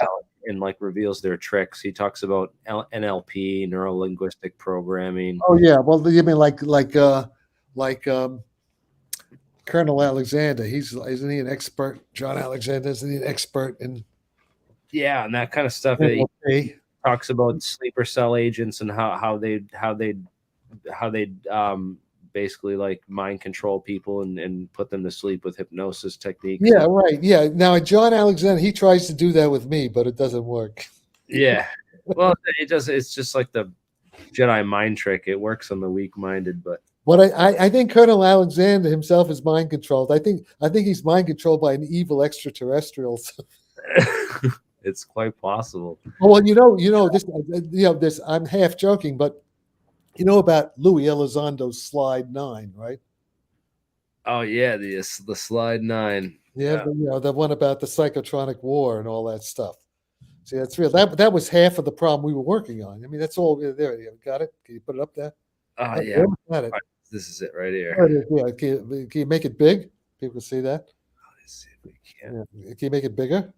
reveals their tricks. He talks about NLP, neuro linguistic programming. Oh yeah, well you mean like Colonel Alexander? Isn't he an expert? John Alexander, isn't he an expert in? Yeah, and that kind of stuff. He talks about sleeper cell agents and how they basically like mind control people and put them to sleep with hypnosis techniques. Yeah, right. Yeah. Now, John Alexander, he tries to do that with me, but it doesn't work. Yeah. Well, it does. It's just like the Jedi mind trick. It works on the weak-minded, but. But I think Colonel Alexander himself is mind controlled. I think he's mind controlled by an evil extraterrestrial. It's quite possible. Well, this. I'm half joking, but. You know about Louis Elizondo's Slide 9, right? Oh yeah, the Slide 9. Yeah, the one about the Psychotronic war and all that stuff. See, that's real. That was half of the problem we were working on. I mean, that's all there. You got it? Can you put it up there? Oh yeah, got it. This is it right here. Yeah, can you make it big? People can see that. Let's see if we can. Yeah. Can you make it bigger?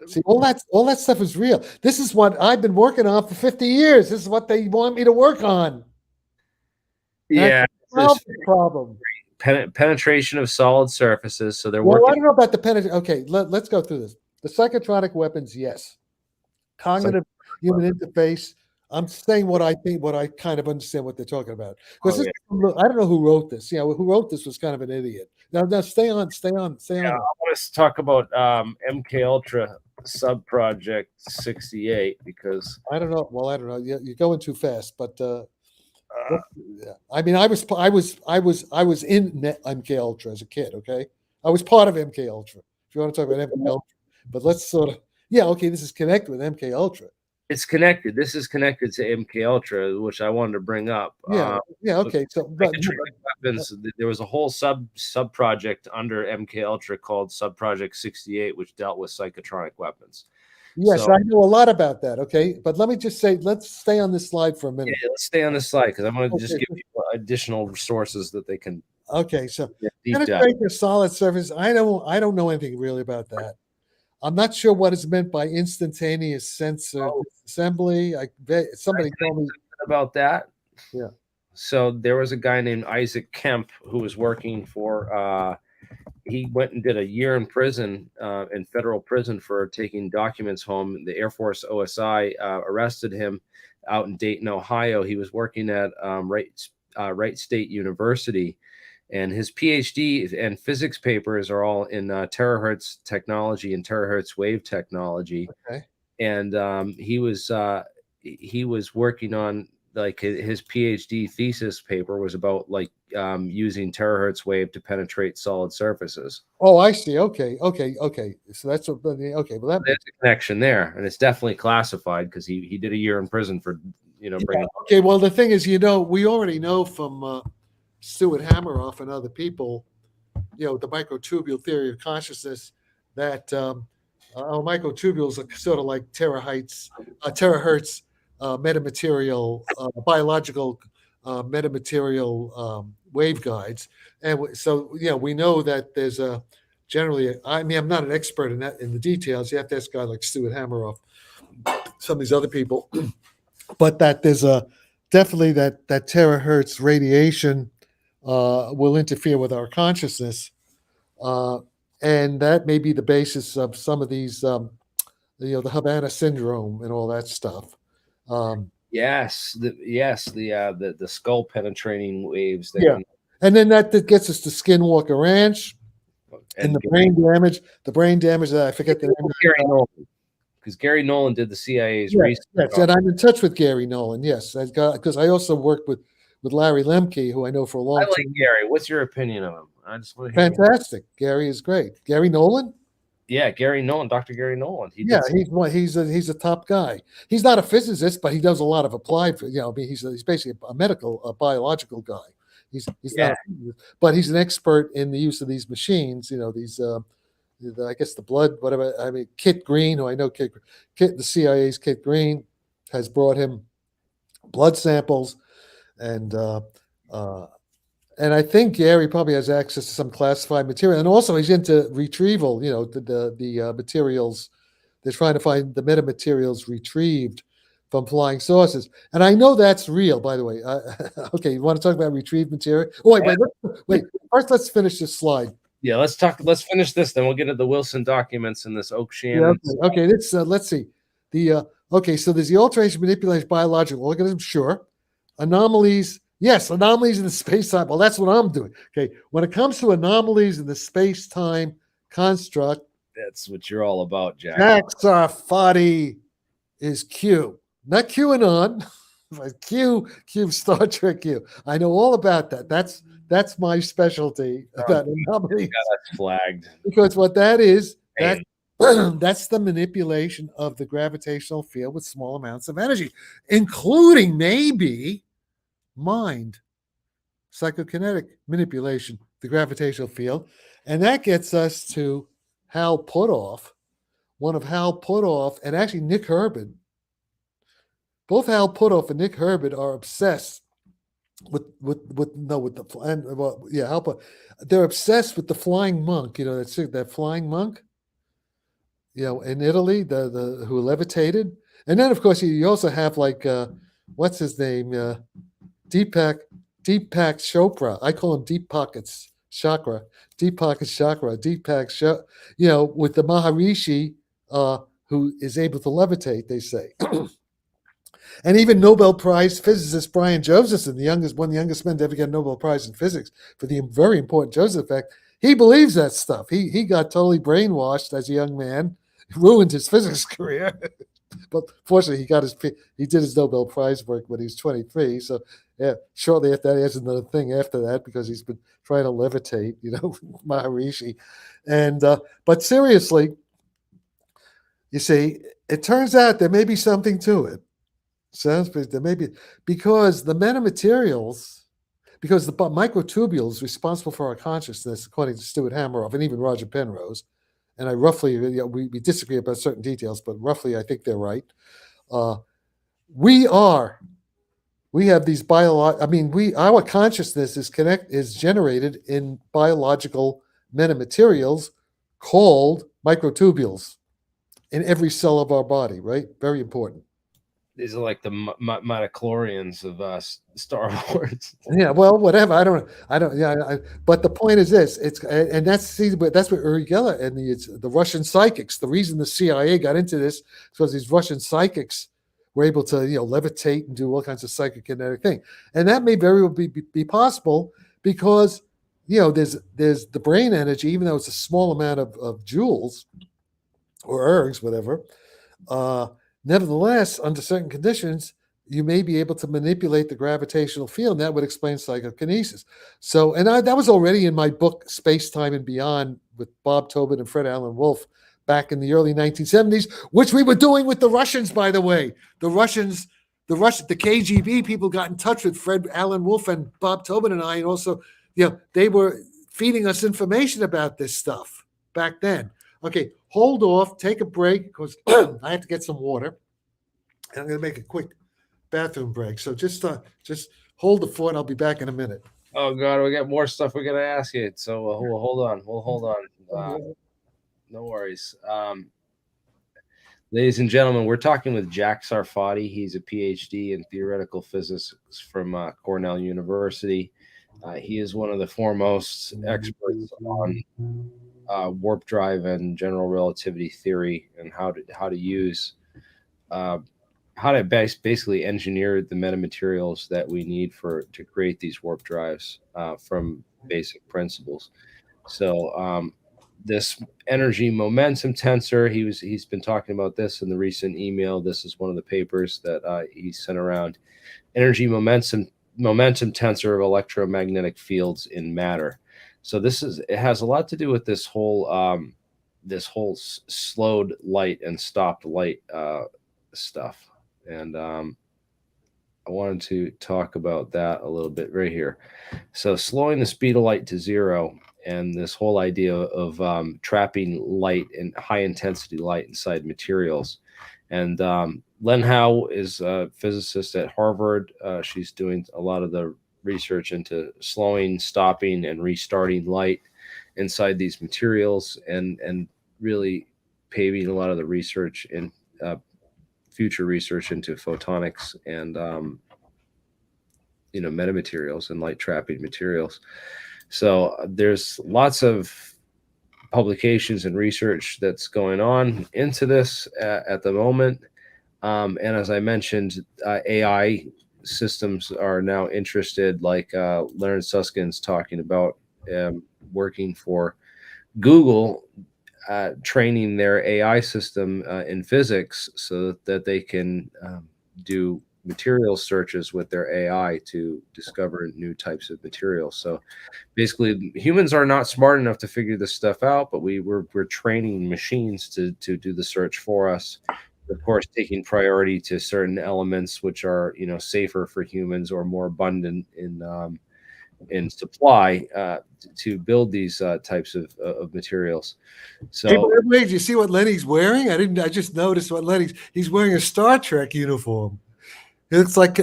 See, all that stuff is real. This is what I've been working on for 50 years. This is what they want me to work on. Yeah, that's the problem. Penetration of solid surfaces. So they're working. I don't know about the penetration. Okay, let's go through this. The psychotronic weapons, yes. Cognitive human interface. I'm saying what I think, what I kind of understand what they're talking about. Because I don't know who wrote this. Who wrote this was kind of an idiot. Now stay on. Yeah, I want to talk about MK Ultra subproject 68 because I don't know. Well, I don't know. You're going too fast, but I mean, I was in MK Ultra as a kid. Okay, I was part of MK Ultra. If you want to talk about MK Ultra, but let's sort of okay. This is connected with MK Ultra. It's connected. This is connected to MK Ultra, which I wanted to bring up. Okay. So weapons, there was a whole sub project under MK Ultra called Subproject 68, which dealt with psychotronic weapons. Yes, I know a lot about that. Okay, but let me just say, let's stay on this slide for a minute. Yeah, let's stay on this slide because I'm going to just give people additional sources that they can. Okay, so penetrate the solid surface. I don't know anything really about that. I'm not sure what is meant by instantaneous sensor assembly. Somebody told me about that. Yeah. So there was a guy named Isaac Kemp who was working for. He went and did a year in prison, in federal prison for taking documents home. The Air Force OSI arrested him out in Dayton, Ohio. He was working at Wright State University. And his PhD and physics papers are all in terahertz technology and terahertz wave technology. Okay. And he was working on like his PhD thesis paper was about like using terahertz wave to penetrate solid surfaces. Oh, I see. Okay. So that's okay. Well, there's a connection there, and it's definitely classified because he did a year in prison for bringing. Okay. Well, the thing is, we already know from Stuart Hameroff and other people the microtubule theory of consciousness, that our microtubules are sort of like terahertz metamaterial, biological metamaterial waveguides. And so, we know that there's a generally, I mean, I'm not an expert in that, in the details. You have to ask a guy like Stuart Hameroff, some of these other people, but that there's a definitely that terahertz radiation will interfere with our consciousness, and that may be the basis of some of these, the Havana syndrome and all that stuff. Yes, the skull penetrating waves. Yeah, and then that gets us to Skinwalker Ranch and the brain damage. The brain damage that I forget the name of Gary Nolan, because Gary Nolan did the CIA's research. Yes, and I'm in touch with Gary Nolan. Yes, because I also worked with Larry Lemke, who I know for a long time. I like Gary. What's your opinion of him? I just want to hear fantastic. Gary is great. Gary Nolan. Yeah, Gary Nolan, Dr. Gary Nolan. He's a top guy. He's not a physicist, but he does a lot of applied. He's basically a medical, biological guy. He's not, but he's an expert in the use of these machines. These. I guess the blood, whatever. I mean, Kit Green, who I know, the CIA's Kit Green, has brought him blood samples, and I think Gary probably has access to some classified material, and also he's into retrieval. The materials. They're trying to find the metamaterials retrieved from flying saucers, and I know that's real. By the way, okay, you want to talk about retrieved material? Oh, wait. First, let's finish this slide. Yeah, let's finish this, then we'll get into the Wilson documents and this Oak Shannon. Yeah, okay. Let's see. So there's the alteration, manipulation, biological organisms. Sure. Anomalies. Yes, anomalies in the space-time. Well, that's what I'm doing. Okay. When it comes to anomalies in the space-time construct, that's what you're all about, Jack. Sarfati is Q. Not QAnon, but Q Star Trek Q. I know all about that. That's my specialty about anomalies. That's flagged. Because what that is, that's the manipulation of the gravitational field with small amounts of energy, including maybe mind, psychokinetic manipulation, the gravitational field. And that gets us to Hal Puthoff, one of Hal Puthoff and actually Nick Herbert. Both Hal Puthoff and Nick Herbert are obsessed they're obsessed with the flying monk. That flying monk, in Italy, the who levitated. And then, of course, you also have what's his name, Deepak Chopra. I call him Deep Pockets Chakra. With the Maharishi, who is able to levitate, they say. And even Nobel Prize physicist Brian Josephson, one of the youngest men to ever get a Nobel Prize in physics for the very important Joseph effect, he believes that stuff. He got totally brainwashed as a young man, ruined his physics career. But fortunately, he did his Nobel Prize work when he was 23. So shortly after that, he has another thing after that because he's been trying to levitate, Maharishi. And but seriously, you see, it turns out there may be something to it. There may be, because the metamaterials, because the microtubules responsible for our consciousness, according to Stuart Hameroff and even Roger Penrose, and I roughly, we disagree about certain details, but roughly I think they're right. We have these our consciousness is generated in biological metamaterials called microtubules in every cell of our body, right? Very important. These are like the midichlorians of Star Wars. Yeah, well, whatever. I don't. Yeah, but the point is this: that's what Uri Geller and the Russian psychics. The reason the CIA got into this is because these Russian psychics were able to levitate and do all kinds of psychokinetic thing, and that may very well be possible because there's the brain energy, even though it's a small amount of joules or ergs, whatever. Nevertheless, under certain conditions, you may be able to manipulate the gravitational field, and that would explain psychokinesis. So, and that was already in my book, Space, Time, and Beyond, with Bob Tobin and Fred Alan Wolf back in the early 1970s, which we were doing with the Russians, by the way. The KGB people got in touch with Fred Alan Wolf and Bob Tobin and I, and also, they were feeding us information about this stuff back then. Okay, hold off, take a break because I have to get some water. And I'm going to make a quick bathroom break. So just hold the fort. I'll be back in a minute. Oh God, we got more stuff we're gonna ask you. So we'll hold on. We'll hold on. No worries. Ladies and gentlemen, we're talking with Jack Sarfati. He's a PhD in theoretical physics from Cornell University. He is one of the foremost experts on warp drive and general relativity theory, and how to use how to basically engineer the metamaterials that we need to create these warp drives from basic principles. So this energy momentum tensor, he's been talking about this in the recent email. This is one of the papers that he sent around. Energy momentum tensor of electromagnetic fields in matter. So it has a lot to do with this whole slowed light and stopped light stuff. And I wanted to talk about that a little bit right here. So slowing the speed of light to zero, and this whole idea of trapping light and high intensity light inside materials. And Len Howe is a physicist at Harvard. She's doing a lot of the research into slowing, stopping, and restarting light inside these materials, and really paving a lot of the research in future research into photonics and metamaterials and light trapping materials. So there's lots of publications and research that's going on into this at the moment. And as I mentioned, AI systems are now interested, like Leonard Susskind's talking about working for Google, training their AI system in physics so that they can do material searches with their AI to discover new types of materials. So basically, humans are not smart enough to figure this stuff out, but we're training machines to do the search for us. Of course, taking priority to certain elements which are safer for humans or more abundant in supply to build these types of materials. So, hey, by the way, do you see what Lenny's wearing? I just noticed what he's wearing a Star Trek uniform. He looks like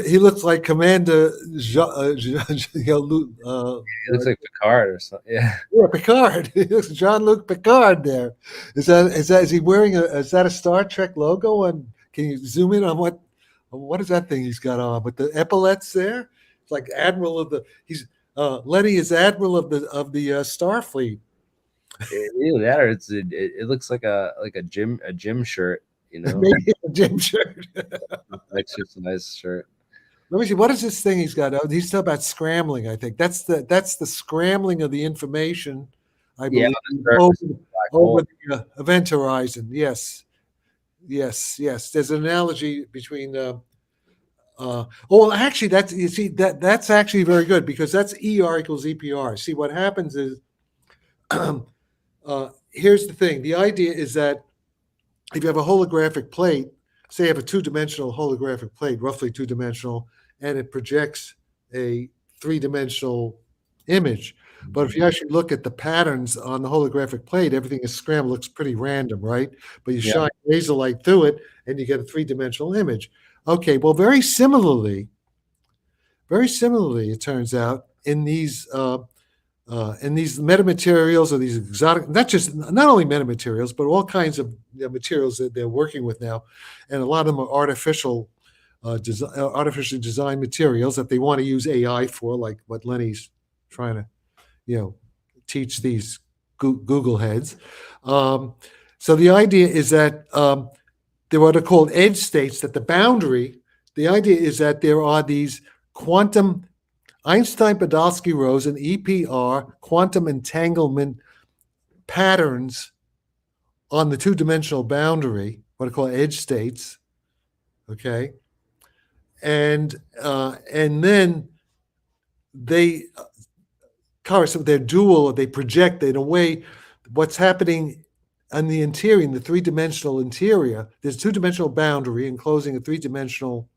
Commander he looks like Picard or something. Yeah, Picard. He looks Jean-Luc Picard there. Is he wearing is that a Star Trek logo? And can you zoom in on what is that thing he's got on with the epaulets there? It's like Admiral of the Lenny is Admiral of the Starfleet. Either that or it looks like a gym shirt, Maybe a gym shirt. Exercise shirt. Let me see. What is this thing he's got? He's talking about scrambling. I think that's the scrambling of the information. I believe over the event horizon. Yes. There's an analogy between. Actually, that's actually very good because that's ER equals EPR. See, what happens is, here's the thing. The idea is that if you have a holographic plate, say you have a two-dimensional holographic plate, roughly two-dimensional, and it projects a three-dimensional image. But if you actually look at the patterns on the holographic plate, everything is scrambled, looks pretty random, right? But you shine laser light through it, and you get a three-dimensional image. Okay, well, very similarly, it turns out, in these metamaterials or these exotic, not only metamaterials, but all kinds of materials that they're working with now, and a lot of them are artificially designed materials that they want to use AI for, like what Lenny's trying to, teach these Google heads. So the idea is that they're what are called edge states. That the idea is that there are these quantum Einstein-Podolsky-Rosen EPR quantum entanglement patterns on the two-dimensional boundary, what are called edge states, okay, and then they correspond. They're dual. They project in a way what's happening on the interior, in the three-dimensional interior. There's a two-dimensional boundary enclosing a three-dimensional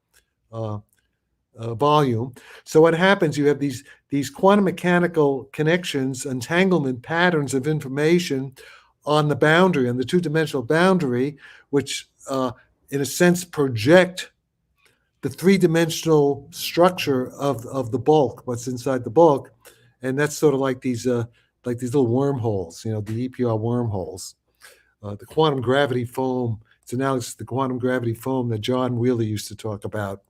volume. So what happens? You have these quantum mechanical connections, entanglement patterns of information on the boundary, on the two-dimensional boundary, which in a sense project the three-dimensional structure of the bulk, what's inside the bulk, and that's sort of like these little wormholes, the EPR wormholes. The quantum gravity foam, it's analogous to the quantum gravity foam that John Wheeler used to talk about.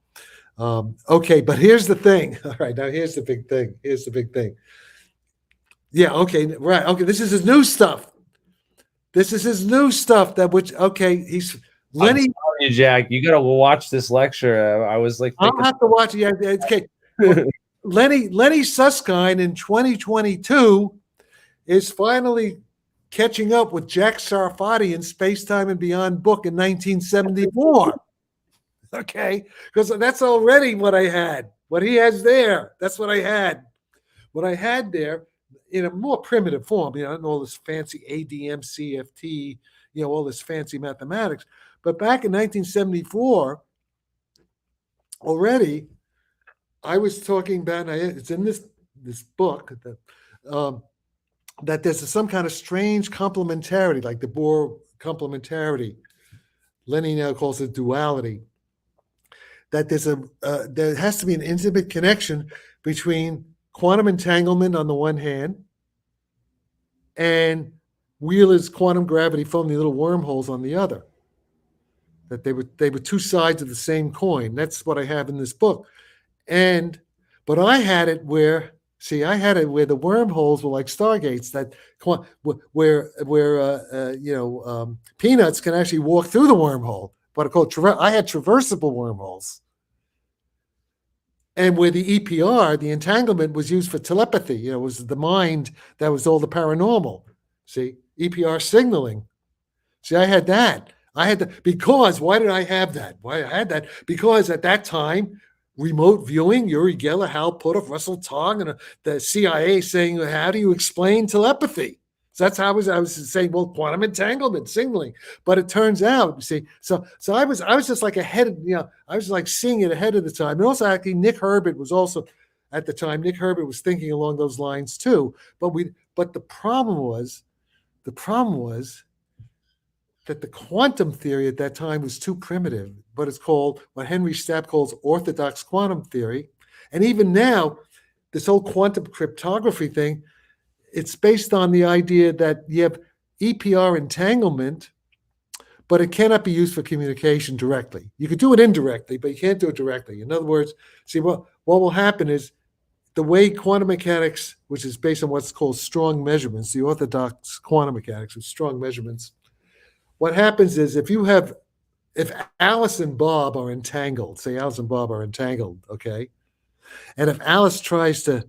Okay, but here's the thing. All right, now here's the big thing. Yeah, okay, right. Okay, this is his new stuff. He's Lenny. I'm telling you, Jack, you got to watch this lecture. I was like, I'll have to watch it. Yeah, okay. Lenny Susskind in 2022 is finally catching up with Jack Sarfati in Space, Time, and Beyond book in 1974. Okay, because that's already what I had. What he has there, that's what I had. What I had there in a more primitive form, not all this fancy ADM, CFT, all this fancy mathematics. But back in 1974, already, I was talking about, it's in this book, that there's some kind of strange complementarity, like the Bohr complementarity. Lenny now calls it duality. That there has to be an intimate connection between quantum entanglement on the one hand and Wheeler's quantum gravity foam, the little wormholes on the other. That they were two sides of the same coin. That's what I have in this book. But I had it where the wormholes were like stargates, that where peanuts can actually walk through the wormhole. What I call I had traversable wormholes. And where the EPR, the entanglement, was used for telepathy, it was the mind that was all the paranormal. See, EPR signaling. See, I had that. Because why did I have that? Why I had that? Because at that time, remote viewing, Uri Geller, Hal Puthoff, Russell Tong, and the CIA saying, how do you explain telepathy? So that's how I was saying, well, quantum entanglement, signaling. But it turns out, you see, so I was just like ahead, I was like seeing it ahead of the time. And also, actually, Nick Herbert was also, at the time, Nick Herbert was thinking along those lines too. But the problem was that the quantum theory at that time was too primitive. But it's called, what Henry Stapp calls orthodox quantum theory. And even now, this whole quantum cryptography thing, it's based on the idea that you have EPR entanglement, but it cannot be used for communication directly. You could do it indirectly, but you can't do it directly. In other words, see, what will happen is the way quantum mechanics, which is based on what's called strong measurements, the orthodox quantum mechanics with strong measurements, what happens is if Alice and Bob are entangled, say Alice and Bob are entangled, okay? And if Alice tries to,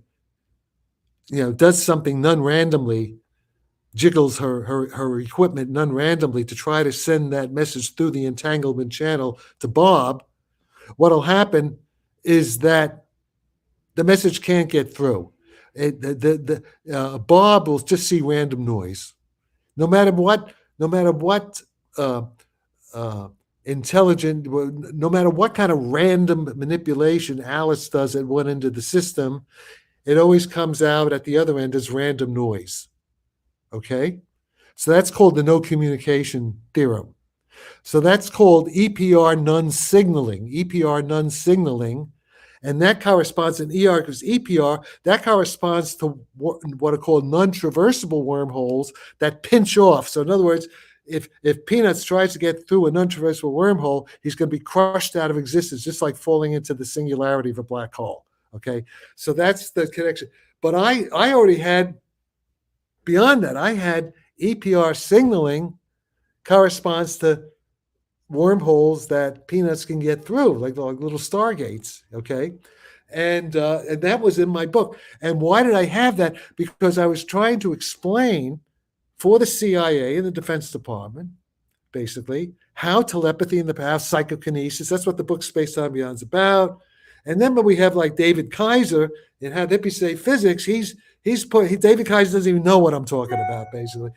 does something non-randomly, jiggles her equipment non-randomly to try to send that message through the entanglement channel to Bob, what'll happen is that the message can't get through. Bob will just see random noise. No matter what intelligent, no matter what kind of random manipulation Alice does at one end of the system, it always comes out at the other end as random noise. Okay? So that's called the no communication theorem. So that's called EPR non-signaling. And that corresponds in ER, because EPR, that corresponds to what are called non-traversable wormholes that pinch off. So in other words, if Peanuts tries to get through a non-traversable wormhole, he's going to be crushed out of existence, just like falling into the singularity of a black hole. Okay, so that's the connection. But I already had, beyond that, I had EPR signaling corresponds to wormholes that Peanuts can get through, like little stargates. Okay, and that was in my book. And why did I have that? Because I was trying to explain for the CIA and the Defense Department, basically, how telepathy in the past, psychokinesis, that's what the book Space, Time, Beyond is about. And then when we have like David Kaiser in How Hippie Say Physics, he's David Kaiser doesn't even know what I'm talking about, basically.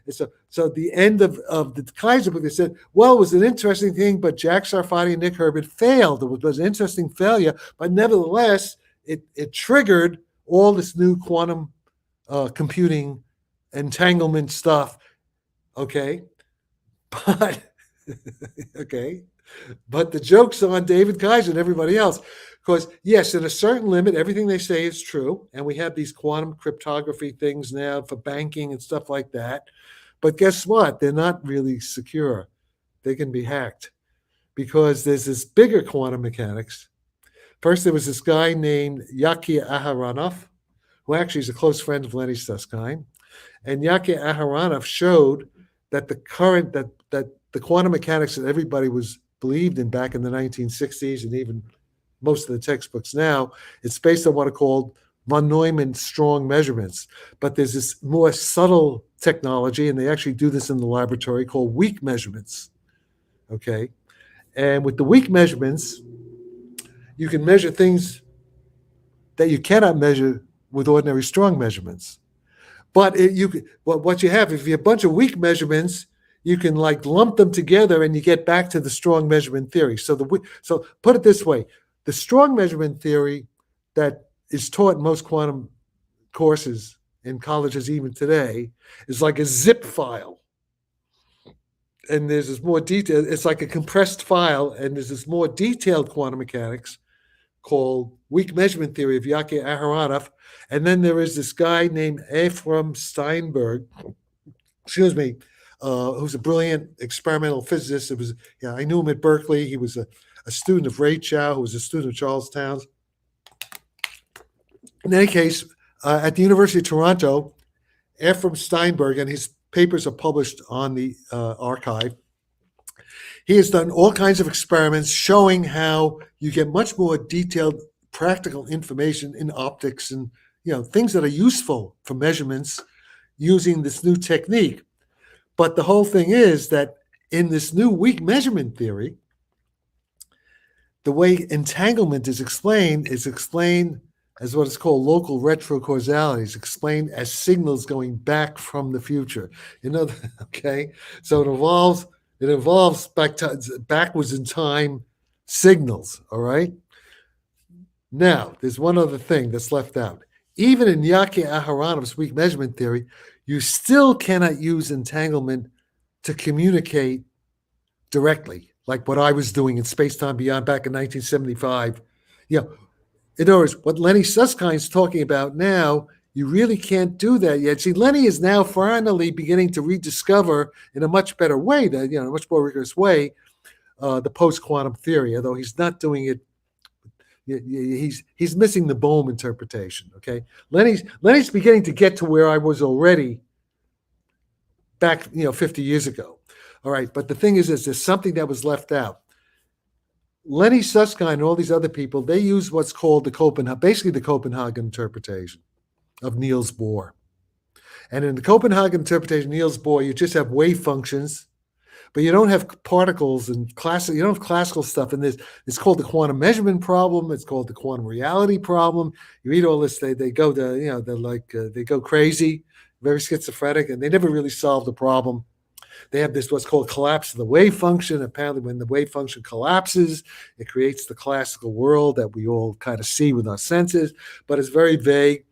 So at the end of the Kaiser book, they said, well, it was an interesting thing, but Jack Sarfati and Nick Herbert failed. It was an interesting failure, but nevertheless, it triggered all this new quantum computing entanglement stuff. Okay. But okay. But the joke's on David Kaiser and everybody else. Because, yes, in a certain limit, everything they say is true. And we have these quantum cryptography things now for banking and stuff like that. But guess what? They're not really secure. They can be hacked because there's this bigger quantum mechanics. First, there was this guy named Yaki Aharonov, who actually is a close friend of Lenny Susskind. And Yaki Aharonov showed that the current, that the quantum mechanics that everybody was believed in back in the 1960s and even most of the textbooks now, it's based on what are called von Neumann strong measurements. But there's this more subtle technology, and they actually do this in the laboratory, called weak measurements. Okay. And with the weak measurements, you can measure things that you cannot measure with ordinary strong measurements. But what you have, if you have a bunch of weak measurements, you can like lump them together and you get back to the strong measurement theory. So put it this way, the strong measurement theory that is taught in most quantum courses in colleges even today is like a zip file. And there's this more detail. It's like a compressed file, and there's this more detailed quantum mechanics called weak measurement theory of Yaki Aharonov. And then there is this guy named Ephraim Steinberg, who's a brilliant experimental physicist. I knew him at Berkeley. He was a student of Ray Chow, who was a student of Charles Towns. In any case, at the University of Toronto, Ephraim Steinberg, and his papers are published on the archive, he has done all kinds of experiments showing how you get much more detailed practical information in optics and things that are useful for measurements using this new technique. But the whole thing is that in this new weak measurement theory, the way entanglement is explained as what is called local retrocausality. It's explained as signals going back from the future. Okay? So it involves backwards in time signals, all right? Now, there's one other thing that's left out. Even in Yaki Aharonov's weak measurement theory, you still cannot use entanglement to communicate directly, like what I was doing in Space-Time Beyond back in 1975. In other words, what Lenny Susskind's talking about now, you really can't do that yet. See, Lenny is now finally beginning to rediscover in a much better way, a much more rigorous way, the post-quantum theory, although he's not doing it. He's missing the Bohm interpretation. Okay, Lenny's beginning to get to where I was already back 50 years ago. All right, but the thing is there's something that was left out. Lenny Susskind and all these other people, they use what's called the Copenhagen interpretation of Niels Bohr. And in the Copenhagen interpretation of Niels Bohr, you just have wave functions, but you don't have particles and you don't have classical stuff in this. It's called the quantum measurement problem. It's called the quantum reality problem. You read all this, they go they go crazy, very schizophrenic, and they never really solve the problem. They have this what's called collapse of the wave function. Apparently, when the wave function collapses, it creates the classical world that we all kind of see with our senses, but it's very vague.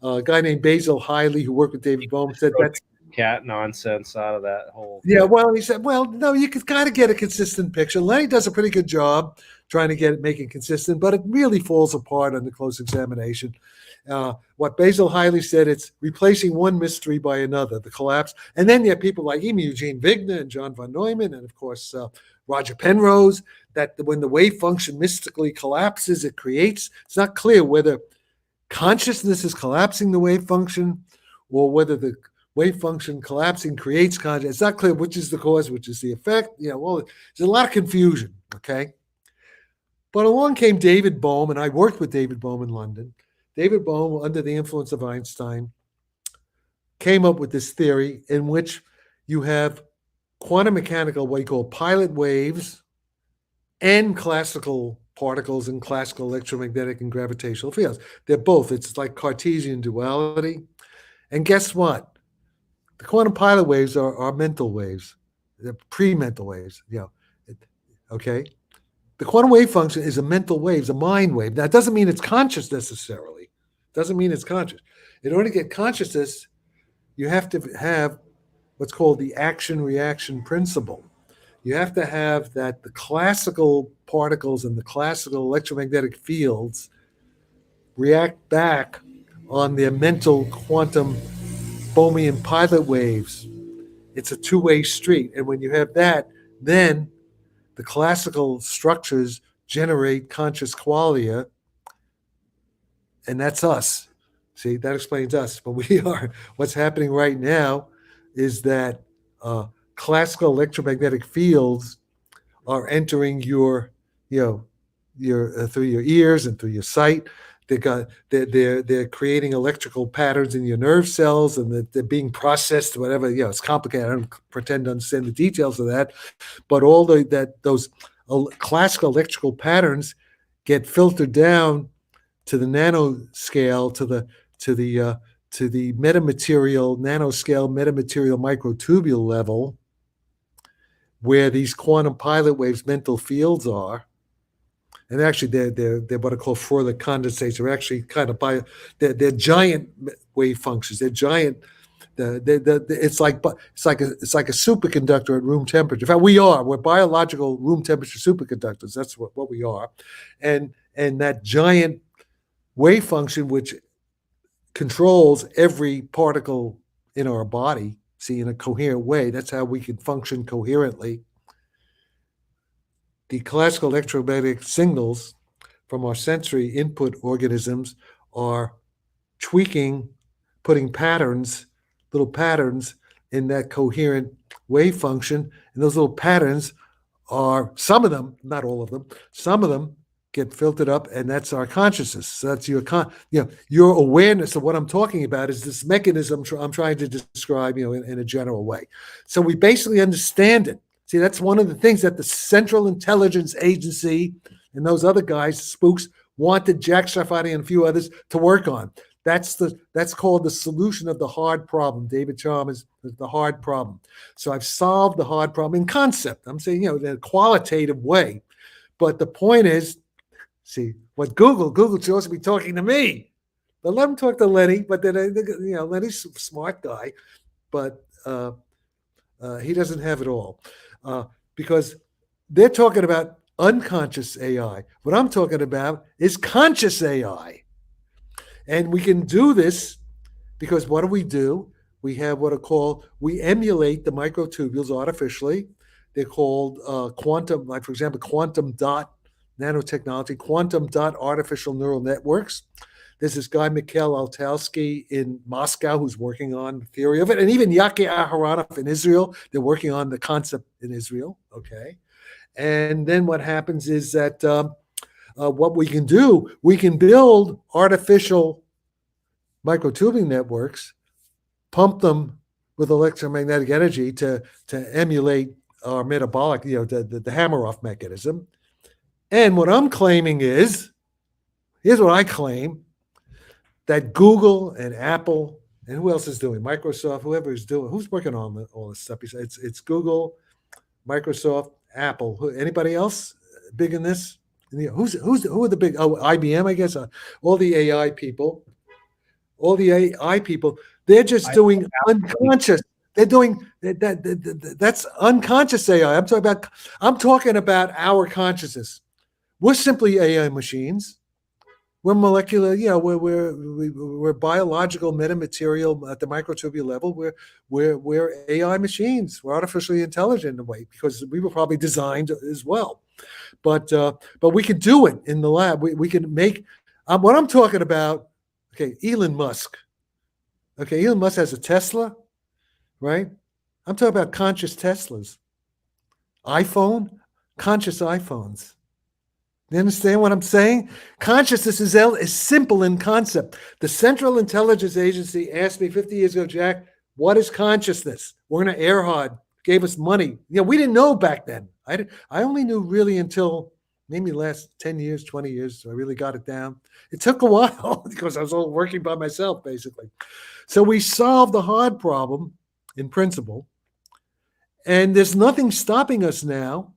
A guy named Basil Hiley, who worked with David Bohm, said that's cat nonsense out of that whole. Yeah, well, he said, no, you could kind of get a consistent picture. Lenny does a pretty good job trying to make it consistent, but it really falls apart under close examination. What Basil Hiley said, it's replacing one mystery by another, the collapse. And then you have people like Eugene Wigner and John von Neumann, and of course, Roger Penrose, that when the wave function mystically collapses, it's not clear whether consciousness is collapsing the wave function or whether the wave function collapsing creates consciousness. It's not clear which is the cause, which is the effect. There's a lot of confusion, okay? But along came David Bohm, and I worked with David Bohm in London. David Bohm, under the influence of Einstein, came up with this theory in which you have quantum mechanical, what you call pilot waves, and classical particles in classical electromagnetic and gravitational fields. They're both. It's like Cartesian duality. And guess what? The quantum pilot waves are mental waves. They're pre-mental waves. Okay? The quantum wave function is a mental wave, it's a mind wave. That doesn't mean it's conscious necessarily. Doesn't mean it's conscious. In order to get consciousness, you have to have what's called the action-reaction principle. You have to have that the classical particles and the classical electromagnetic fields react back on their mental quantum Bohmian pilot waves. It's a two-way street. And when you have that, then the classical structures generate conscious qualia, and that's us. See, that explains us. But what's happening right now is that classical electromagnetic fields are entering your through your ears and through your sight. They're creating electrical patterns in your nerve cells, and they're being processed. Whatever, it's complicated. I don't pretend to understand the details of that, but all those classical electrical patterns get filtered down to the nanoscale, to the metamaterial, nanoscale metamaterial microtubule level, where these quantum pilot waves mental fields are. And actually, they're what are called Fourier condensates. They're actually kind of they're giant wave functions. They're giant. It's like a superconductor at room temperature. In fact, we're biological room temperature superconductors. That's what we are, and that giant wave function which controls every particle in our body. See, in a coherent way. That's how we can function coherently. The classical electromagnetic signals from our sensory input organisms are tweaking, putting little patterns in that coherent wave function. And those little patterns are, some of them, not all of them, some of them get filtered up, and that's our consciousness. So that's your awareness of what I'm talking about is this mechanism I'm trying to describe, in a general way. So we basically understand it. See, that's one of the things that the Central Intelligence Agency and those other guys, spooks, wanted Jack Sarfati and a few others to work on. That's called the solution of the hard problem. David Chalmers, the hard problem. So I've solved the hard problem in concept. I'm saying, in a qualitative way. But the point is, see, what Google's supposed to be talking to me. But let him talk to Lenny. But then, Lenny's a smart guy, but he doesn't have it all. Because they're talking about unconscious AI. What I'm talking about is conscious AI. And we can do this because what do? We have we emulate the microtubules artificially. They're called quantum, like for example, quantum dot nanotechnology, quantum dot artificial neural networks. There's this guy, Mikhail Altalsky in Moscow, who's working on the theory of it. And even Yaki Aharonov in Israel, they're working on the concept in Israel, okay? And then what happens is that what we can do, we can build artificial microtubing networks, pump them with electromagnetic energy to emulate our metabolic, the Hameroff mechanism. And what I'm claiming is, here's what I claim, that Google and Apple and who else is doing? Microsoft, whoever is doing, who's working on all this stuff? It's Google, Microsoft, Apple. Anybody else big in this? Who are the big? Oh, IBM, I guess. All the AI people, they're just doing unconscious. They're doing that's unconscious AI. I'm talking about our consciousness. We're simply AI machines. We're molecular, we're biological metamaterial at the microtubule level. We're AI machines. We're artificially intelligent in a way because we were probably designed as well. But we can do it in the lab. We can make what I'm talking about. Okay, Elon Musk. Okay, Elon Musk has a Tesla, right? I'm talking about conscious Teslas. iPhone, conscious iPhones. You understand what I'm saying? Consciousness is simple in concept. The Central Intelligence Agency asked me 50 years ago, Jack, what is consciousness? Werner Erhard gave us money. We didn't know back then. I only knew really until maybe the last 10 years, 20 years, so I really got it down. It took a while because I was all working by myself, basically. So we solved the hard problem in principle, and there's nothing stopping us now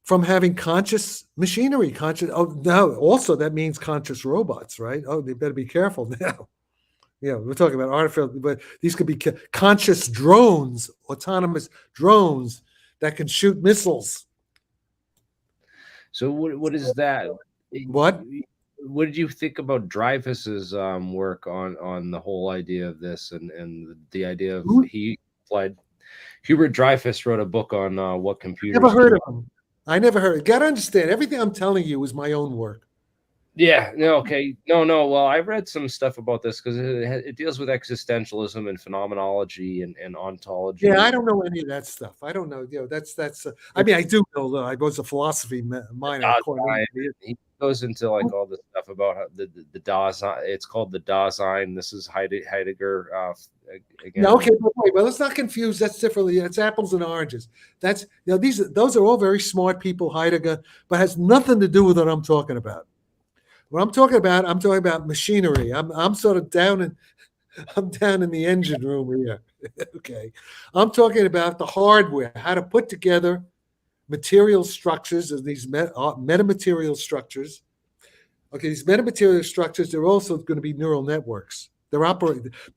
from having conscious machinery. Now, also that means conscious robots, right? Oh, they better be careful now. Yeah, we're talking about artificial, but these could be conscious drones, autonomous drones that can shoot missiles. So what is that? What? What did you think about Dreyfus's work on the whole idea of this and the idea of he applied? Hubert Dreyfus wrote a book on what computers. Never heard of him. I never heard. Got to understand, everything I'm telling you is my own work. Yeah. No. Okay. No. Well, I read some stuff about this because it deals with existentialism and phenomenology and ontology. Yeah, I don't know any of that stuff. I don't know. That's. I mean, I do know. I was a philosophy minor. He goes into like all this stuff about how the Dasein. It's called the Dasein. This is Heidegger. Again. No, okay, but wait. Well, let's not confuse. That's differently. It's apples and oranges. That's those are all very smart people, Heidegger, but has nothing to do with what I'm talking about. What I'm talking about machinery. I'm sort of down in the engine room here. Okay. I'm talking about the hardware, how to put together material structures and these metamaterial structures. Okay, these metamaterial structures, they're also going to be neural networks. The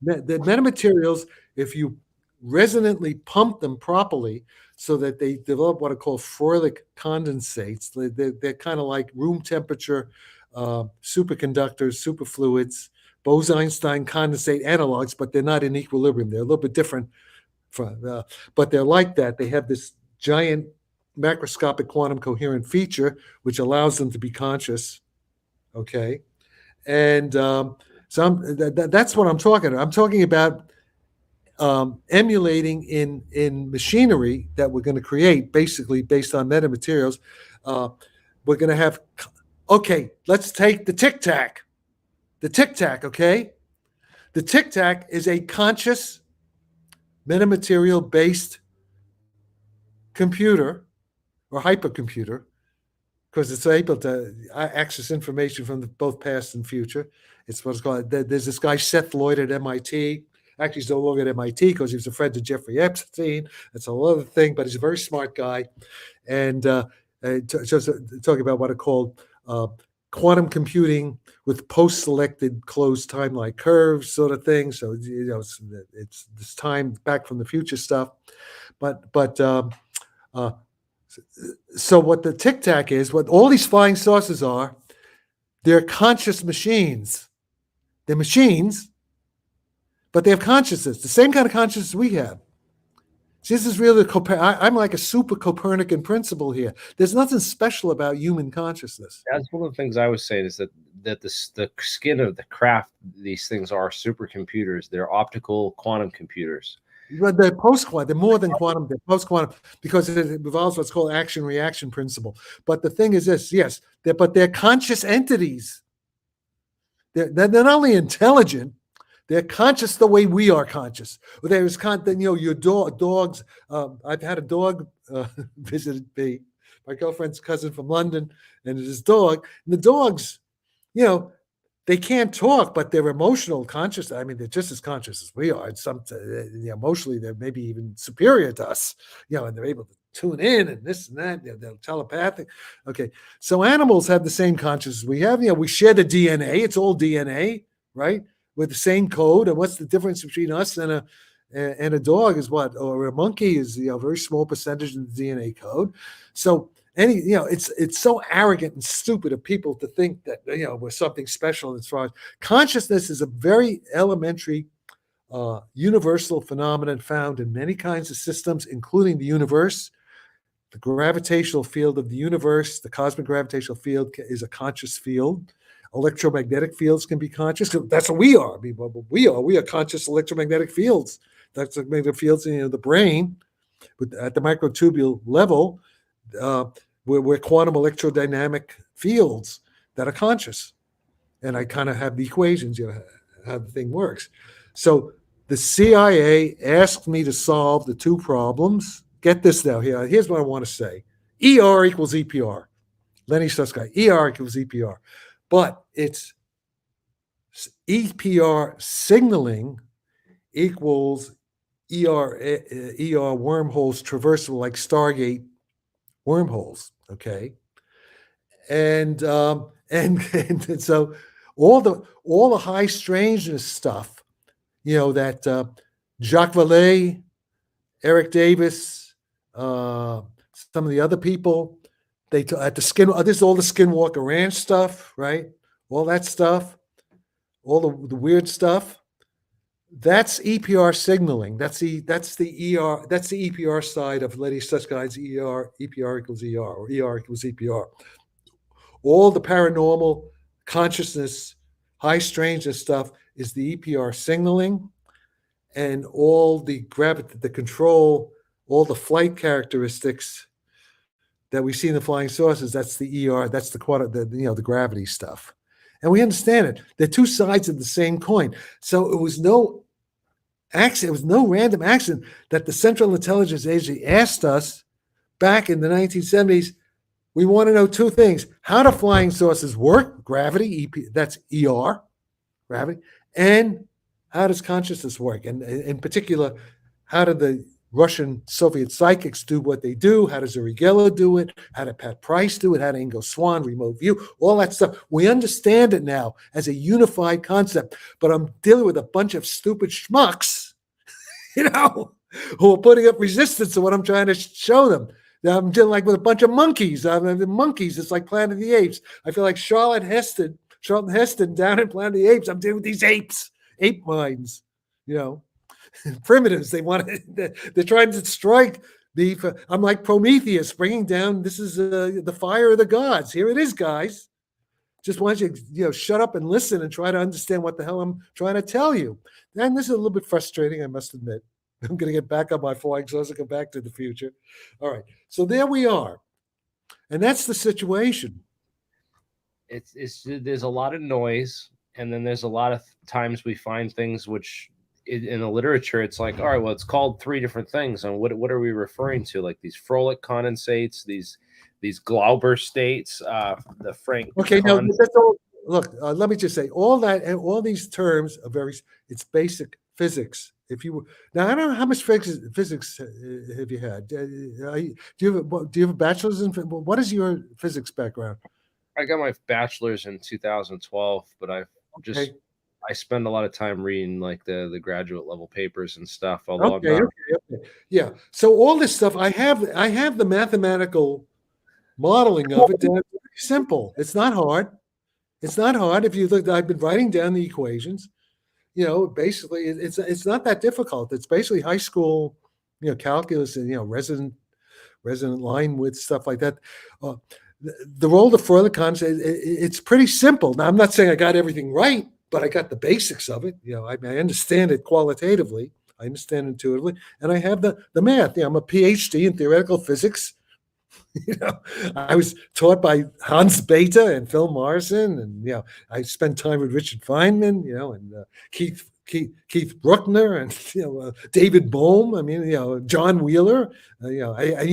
metamaterials, if you resonantly pump them properly so that they develop what are called Froelich condensates, they're kind of like room temperature superconductors, superfluids, Bose-Einstein condensate analogs, but they're not in equilibrium. They're a little bit different, but they're like that. They have this giant macroscopic quantum coherent feature, which allows them to be conscious. Okay, and that's what I'm talking about. I'm talking about emulating in machinery that we're going to create, basically based on metamaterials. We're going to have. Okay, let's take the Tic Tac. The Tic Tac, okay? The Tic Tac is a conscious metamaterial-based computer or hypercomputer because it's able to access information from both past and future. It's what's called, there's this guy, Seth Lloyd at MIT. Actually, he's no longer at MIT because he was a friend of Jeffrey Epstein. That's a whole other thing, but he's a very smart guy. And just talking about what are called quantum computing with post-selected closed timeline curves sort of thing. So, it's this time back from the future stuff. So what the Tic Tac is, what all these flying saucers are, they're conscious machines. They're machines, but they have consciousness, the same kind of consciousness we have. This is really, I'm like a super Copernican principle here. There's nothing special about human consciousness. That's one of the things I was saying is that the skin of the craft, these things are supercomputers. They're optical quantum computers. But they're post-quantum. They're more than quantum. They're post-quantum because it involves what's called action-reaction principle. But the thing is this, yes, they're conscious entities. They're not only intelligent, they're conscious the way we are conscious. There's your dogs. I've had a dog visit me, my girlfriend's cousin from London, and his dog. And the dogs, they can't talk, but they're emotional conscious. I mean, they're just as conscious as we are. Emotionally, they're maybe even superior to us. And they're able to tune in and this and that. They're telepathic. Okay, so animals have the same consciousness we have. We share the DNA. It's all DNA, right? With the same code. And what's the difference between us and a dog is what? Or a monkey is a very small percentage of the DNA code. So it's so arrogant and stupid of people to think that we're something special as far as consciousness is a very elementary universal phenomenon found in many kinds of systems, including the universe. The gravitational field of the universe, the cosmic gravitational field, is a conscious field. Electromagnetic fields can be conscious. That's what we are. I mean, we are conscious electromagnetic fields. That's magnetic fields in the brain, but at the microtubule level, we're quantum electrodynamic fields that are conscious. And I kind of have the equations, how the thing works. So the CIA asked me to solve the two problems. Get this now. Here's what I want to say. ER equals EPR. Lenny Susskind. ER equals EPR. But it's EPR signaling equals ER wormholes traversable like Stargate wormholes. Okay. And and so all the high strangeness stuff, that Jacques Vallée, Eric Davis, some of the other people, at the this is all the Skinwalker Ranch stuff, right? All that stuff, all the weird stuff. That's EPR signaling. That's the EPR side of Letty Susskind's EPR equals ER, or ER equals EPR. All the paranormal consciousness, high strangeness stuff is the EPR signaling, and all the control, all the flight characteristics that we see in the flying saucers, that's the ER, that's the gravity stuff. And we understand it. They're two sides of the same coin. So it was no accident, it was no random accident that the Central Intelligence Agency asked us back in the 1970s, we want to know two things: how do flying saucers work, gravity, that's ER, gravity, and how does consciousness work? And in particular, how do the Russian Soviet psychics do what they do? How does Uri Geller do it? How did Pat Price do it? How did Ingo Swann, remote view? All that stuff. We understand it now as a unified concept, but I'm dealing with a bunch of stupid schmucks, who are putting up resistance to what I'm trying to show them. I'm dealing with a bunch of monkeys. The monkeys, it's like Planet of the Apes. I feel like Charlton Heston down in Planet of the Apes. I'm dealing with these apes, ape minds, primitives. They're trying to strike I'm like Prometheus bringing down, this is the fire of the gods. Here it is, guys. Just want you to, shut up and listen and try to understand what the hell I'm trying to tell you. And this is a little bit frustrating, I must admit. I'm going to get back on my flying saucer, go back to the future. All right. So there we are. And that's the situation. There's a lot of noise. And then there's a lot of times we find things which in the literature, it's like, all right, well, it's called three different things. And what are we referring to? Like these Froelich condensates, these Glauber states, the Frank. Okay. No, that's all. Look, let me just say all that, and all these terms are it's basic physics. Now, I don't know how much physics have you had. Do you have a bachelor's in? What is your physics background? I got my bachelor's in 2012, but I spend a lot of time reading like the graduate level papers and stuff. Okay. Yeah. So all this stuff, I have the mathematical modeling of it. It's very simple. It's not hard. If you look, I've been writing down the equations. Basically, it's not that difficult. It's basically high school, calculus and resonant line width, stuff like that. The role of Froelich concept, it's pretty simple. Now, I'm not saying I got everything right, but I got the basics of it. I understand it qualitatively. I understand intuitively, and I have the math. I'm a PhD in theoretical physics. I was taught by Hans Bethe and Phil Morrison, and I spent time with Richard Feynman, and Keith Bruckner, and David Bohm. I mean, John Wheeler. I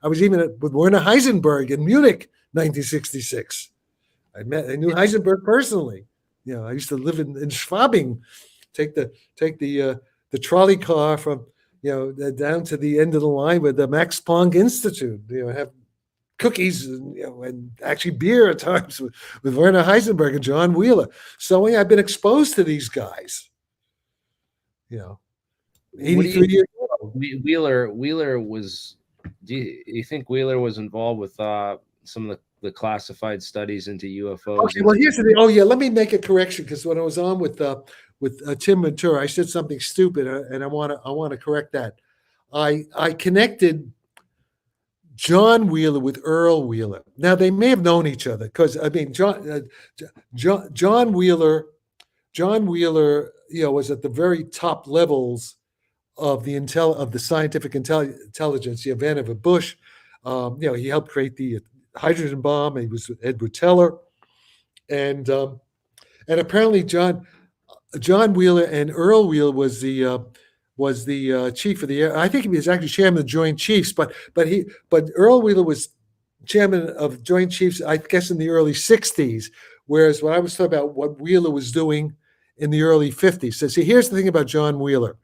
was even with Werner Heisenberg in Munich, 1966. I knew Heisenberg personally. I used to live in Schwabing, take the trolley car from down to the end of the line with the Max Planck Institute, have cookies and actually beer at times with Werner Heisenberg and John Wheeler. So I've been exposed to these guys. 83 years old. Wheeler was. Do you think Wheeler was involved with some of the classified studies into UFOs? Okay, well, here's the thing. Oh yeah, let me make a correction, because when I was on with Tim Ventura, I said something stupid, and I want to correct that. I connected John Wheeler with Earl Wheeler. Now they may have known each other, because John Wheeler, was at the very top levels of the scientific intelligence. Vannevar Bush, he helped create the hydrogen bomb. He was with Edward Teller, and apparently John Wheeler and Earl Wheeler was the chief of the air. I think he was actually chairman of the Joint Chiefs, but Earl Wheeler was chairman of Joint Chiefs, I guess, in the early 60s, whereas when I was talking about what Wheeler was doing in the early 50s. So, see, here's the thing about John Wheeler.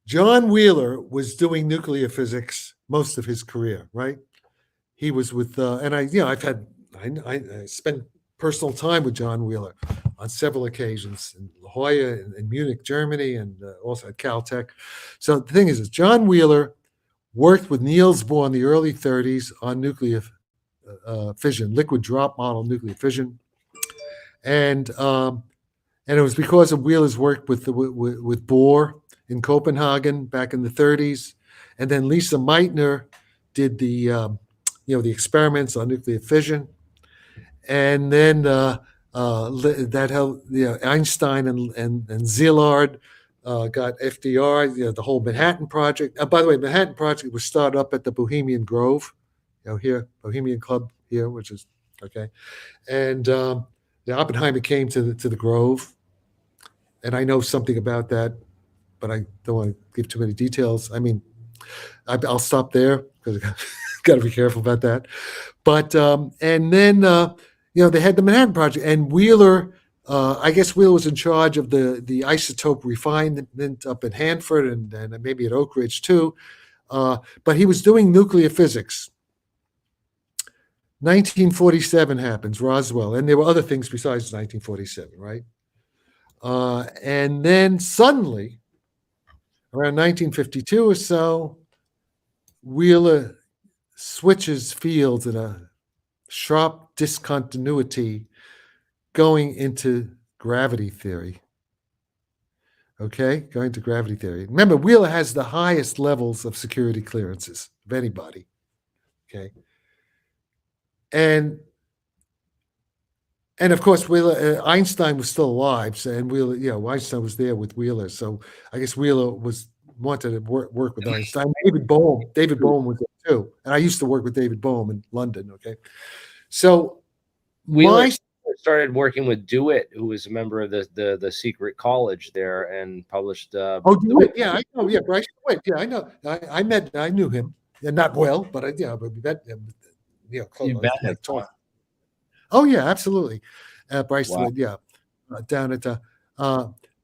John Wheeler was doing nuclear physics most of his career, right? He was with, and I spent personal time with John Wheeler on several occasions in La Jolla, in Munich, Germany, and also at Caltech. So the thing is John Wheeler worked with Niels Bohr in the early 30s on nuclear fission, liquid drop model nuclear fission, and it was because of Wheeler's work with Bohr in Copenhagen back in the 30s, and then Lisa Meitner did the the experiments on nuclear fission, and then that helped Einstein and Szilard got FDR, the whole Manhattan Project. By the way, Manhattan Project was started up at the Bohemian Grove, here, Bohemian Club here, which is okay. And Oppenheimer came to the Grove, and I know something about that, but I don't want to give too many details. I mean, I'll stop there because I got to be careful about that. But and then they had the Manhattan Project, and Wheeler. I guess Wheeler was in charge of the isotope refinement up at Hanford and maybe at Oak Ridge too. But he was doing nuclear physics. 1947 happens, Roswell, and there were other things besides 1947, right? And then suddenly, around 1952 or so, Wheeler switches fields in a sharp discontinuity going into gravity theory. Okay, going to gravity theory. Remember, Wheeler has the highest levels of security clearances of anybody. Okay. And of course, Wheeler, Einstein was still alive, and Wheeler, Einstein was there with Wheeler. So I guess Wheeler wanted to work with Einstein. David Bohm was there too, and I used to work with David Bohm in London. Okay, so Wheeler started working with DeWitt, who was a member of the secret college there, and published. DeWitt, yeah, I know, yeah, Bryce DeWitt, yeah, I know. I knew him, not well, but we met him, close. You met him. Oh yeah, absolutely, Bryce DeWitt, yeah, down at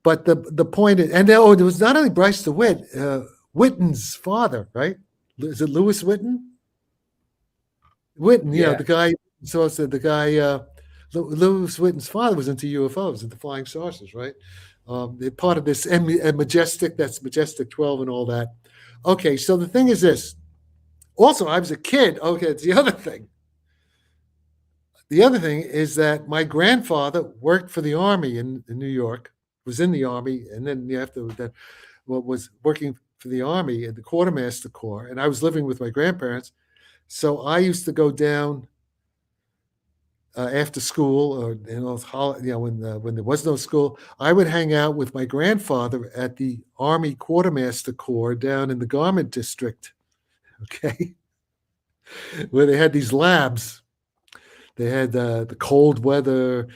but the point is, and there was not only Bryce DeWitt, Witten's father, right? Is it Lewis Witten? Witten, the guy. So I said the guy, Lewis Witten's father was into UFOs, into flying saucers, right? They're part of this Majestic 12 and all that. Okay, so the thing is this. Also, I was a kid. Okay, it's the other thing. The other thing is that my grandfather worked for the Army in New York, was in the Army, and then after that, was working for the Army at the Quartermaster Corps, and I was living with my grandparents. So I used to go down after school, or when there was no school, I would hang out with my grandfather at the Army Quartermaster Corps down in the Garment District, okay, where they had these labs. They had the cold weather,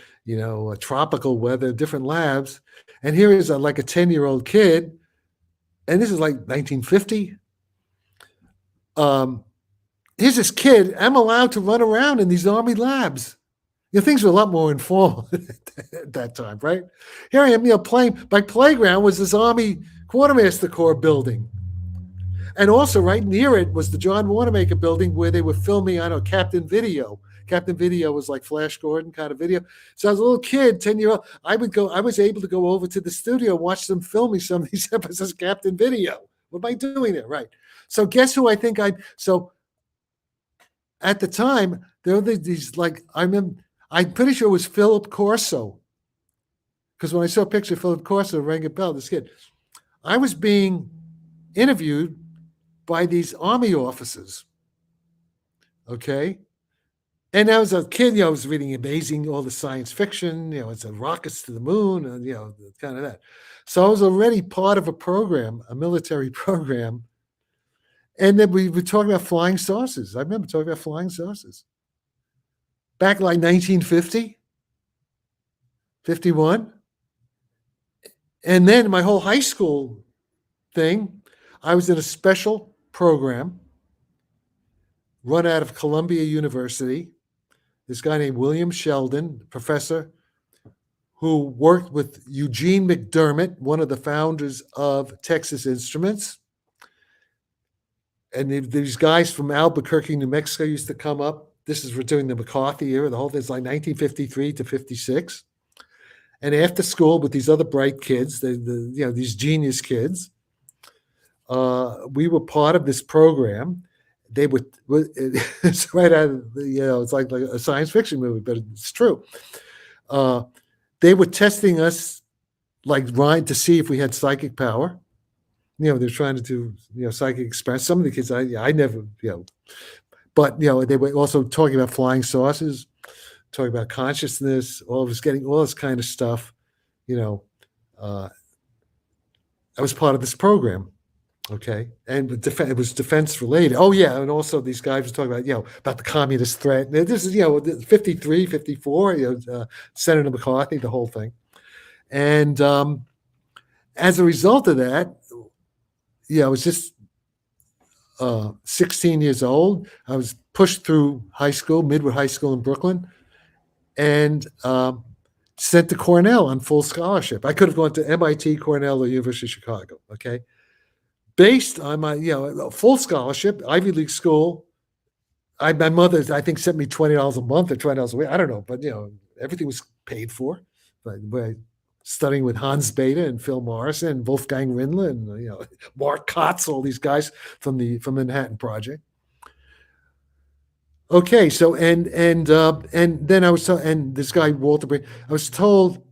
tropical weather, different labs. And here is like a 10-year-old kid, and this is like 1950. Here's this kid. I'm allowed to run around in these Army labs. Things were a lot more informal at that time, right? Here I am, playing. My playground was this Army Quartermaster Corps building. And also right near it was the John Wanamaker building where they were filming, Captain Video. Captain Video was like Flash Gordon kind of video. So as a little kid, 10-year-old, I was able to go over to the studio and watch them filming some of these episodes of Captain Video. What am I doing there? Right. So guess who I think so at the time, there were these, I'm pretty sure it was Philip Corso. Because when I saw a picture of Philip Corso, it rang a bell, this kid. I was being interviewed by these Army officers. Okay. And I was a kid, I was reading all the science fiction, it's rockets to the moon, and, kind of that. So I was already part of a program, a military program. And then we were talking about flying saucers. I remember talking about flying saucers. Back like 1950, 51. And then my whole high school thing, I was in a special program run out of Columbia University. This guy named William Sheldon, professor, who worked with Eugene McDermott, one of the founders of Texas Instruments. And these guys from Albuquerque, New Mexico used to come up. This is during the McCarthy era. The whole thing's like 1953 to 56. And after school, with these other bright kids, these genius kids, we were part of this program. They would, it's right out of it's like a science fiction movie, but it's true. They were testing us like Ryan to see if we had psychic power. They're trying to do, psychic experiments. Some of the kids, I never, but, they were also talking about flying saucers, talking about consciousness, all this kind of stuff. I was part of this program. Okay. And it was defense related. Oh, yeah. And also these guys were talking about the communist threat. This is, 53, 54, Senator McCarthy, the whole thing. And as a result of that, I was just 16 years old. I was pushed through high school, Midwood High School in Brooklyn, and sent to Cornell on full scholarship. I could have gone to MIT, Cornell, or University of Chicago. Okay. Based on my, full scholarship, Ivy League school. My mother, I think, sent me $20 a month or $20 a week. I don't know, but everything was paid for. But studying with Hans Bethe and Phil Morrison and Wolfgang Rindler and Mark Kotz, all these guys from the Manhattan Project. Okay, so and then I was and this guy Walter Brink, I was told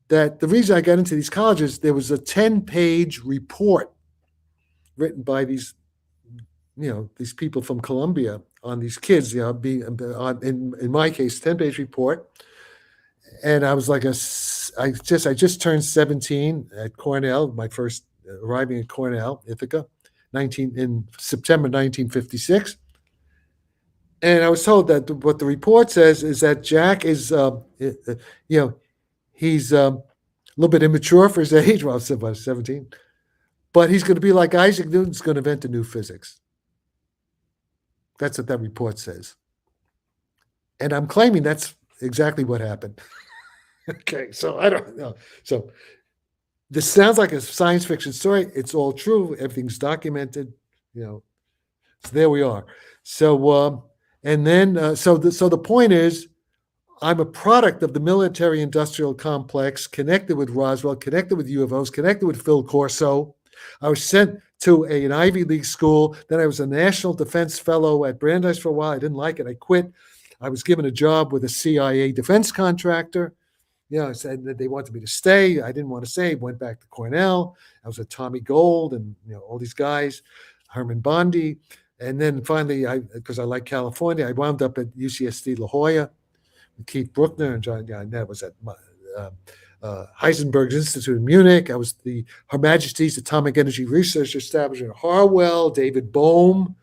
that the reason I got into these colleges, there was a 10-page report written by these people from Columbia on these kids, being in my case, 10-page report. And I was like I just turned 17 at Cornell, my first arriving at Cornell, Ithaca, in September 1956. And I was told that what the report says is that Jack is, he's a little bit immature for his age. Well, I was about 17. But he's going to be like Isaac Newton's going to invent a new physics. That's what that report says. And I'm claiming that's exactly what happened. Okay, so I don't know. So this sounds like a science fiction story. It's all true. Everything's documented. So there we are. So and then so the point is, I'm a product of the military-industrial complex, connected with Roswell, connected with UFOs, connected with Phil Corso. I was sent to an Ivy League school. Then I was a National Defense Fellow at Brandeis for a while. I didn't like it. I quit. I was given a job with a CIA defense contractor. I said that they wanted me to stay. I didn't want to stay. Went back to Cornell. I was with Tommy Gold and all these guys, Herman Bondi. And then finally, because I like California, I wound up at UCSD La Jolla with Keith Bruckner and John. That was at Heisenberg's Institute in Munich. I was Her Majesty's Atomic Energy Research Establishment at Harwell, David Bohm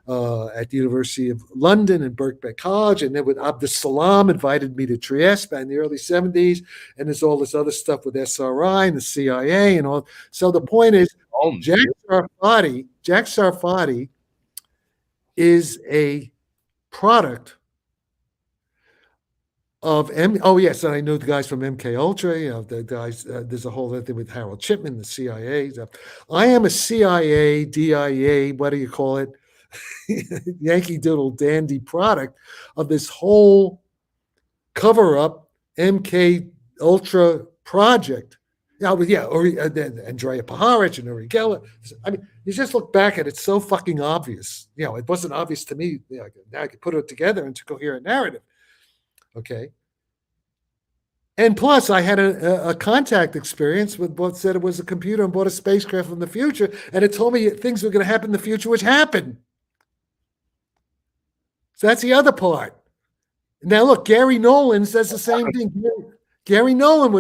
at the University of London and Birkbeck College. And then with Abdus Salam invited me to Trieste back in the early 70s. And there's all this other stuff with SRI and the CIA and all. So the point is, Jack Sarfati is a product of oh yes, and I know the guys from MK Ultra. The guys. There's a whole other thing with Harold Chipman, the CIA. I am a CIA, DIA, what do you call it, Yankee Doodle Dandy product of this whole cover-up MK Ultra project. Andrea Paharic and Uri Geller. I mean, you just look back at it, it's so fucking obvious. It wasn't obvious to me. Now I could put it together into a coherent narrative. Okay. And plus, I had a contact experience with what said it was a computer and bought a spacecraft from the future, and it told me things were going to happen in the future, which happened. So that's the other part. Now, look, Gary Nolan says the same thing. Gary Nolan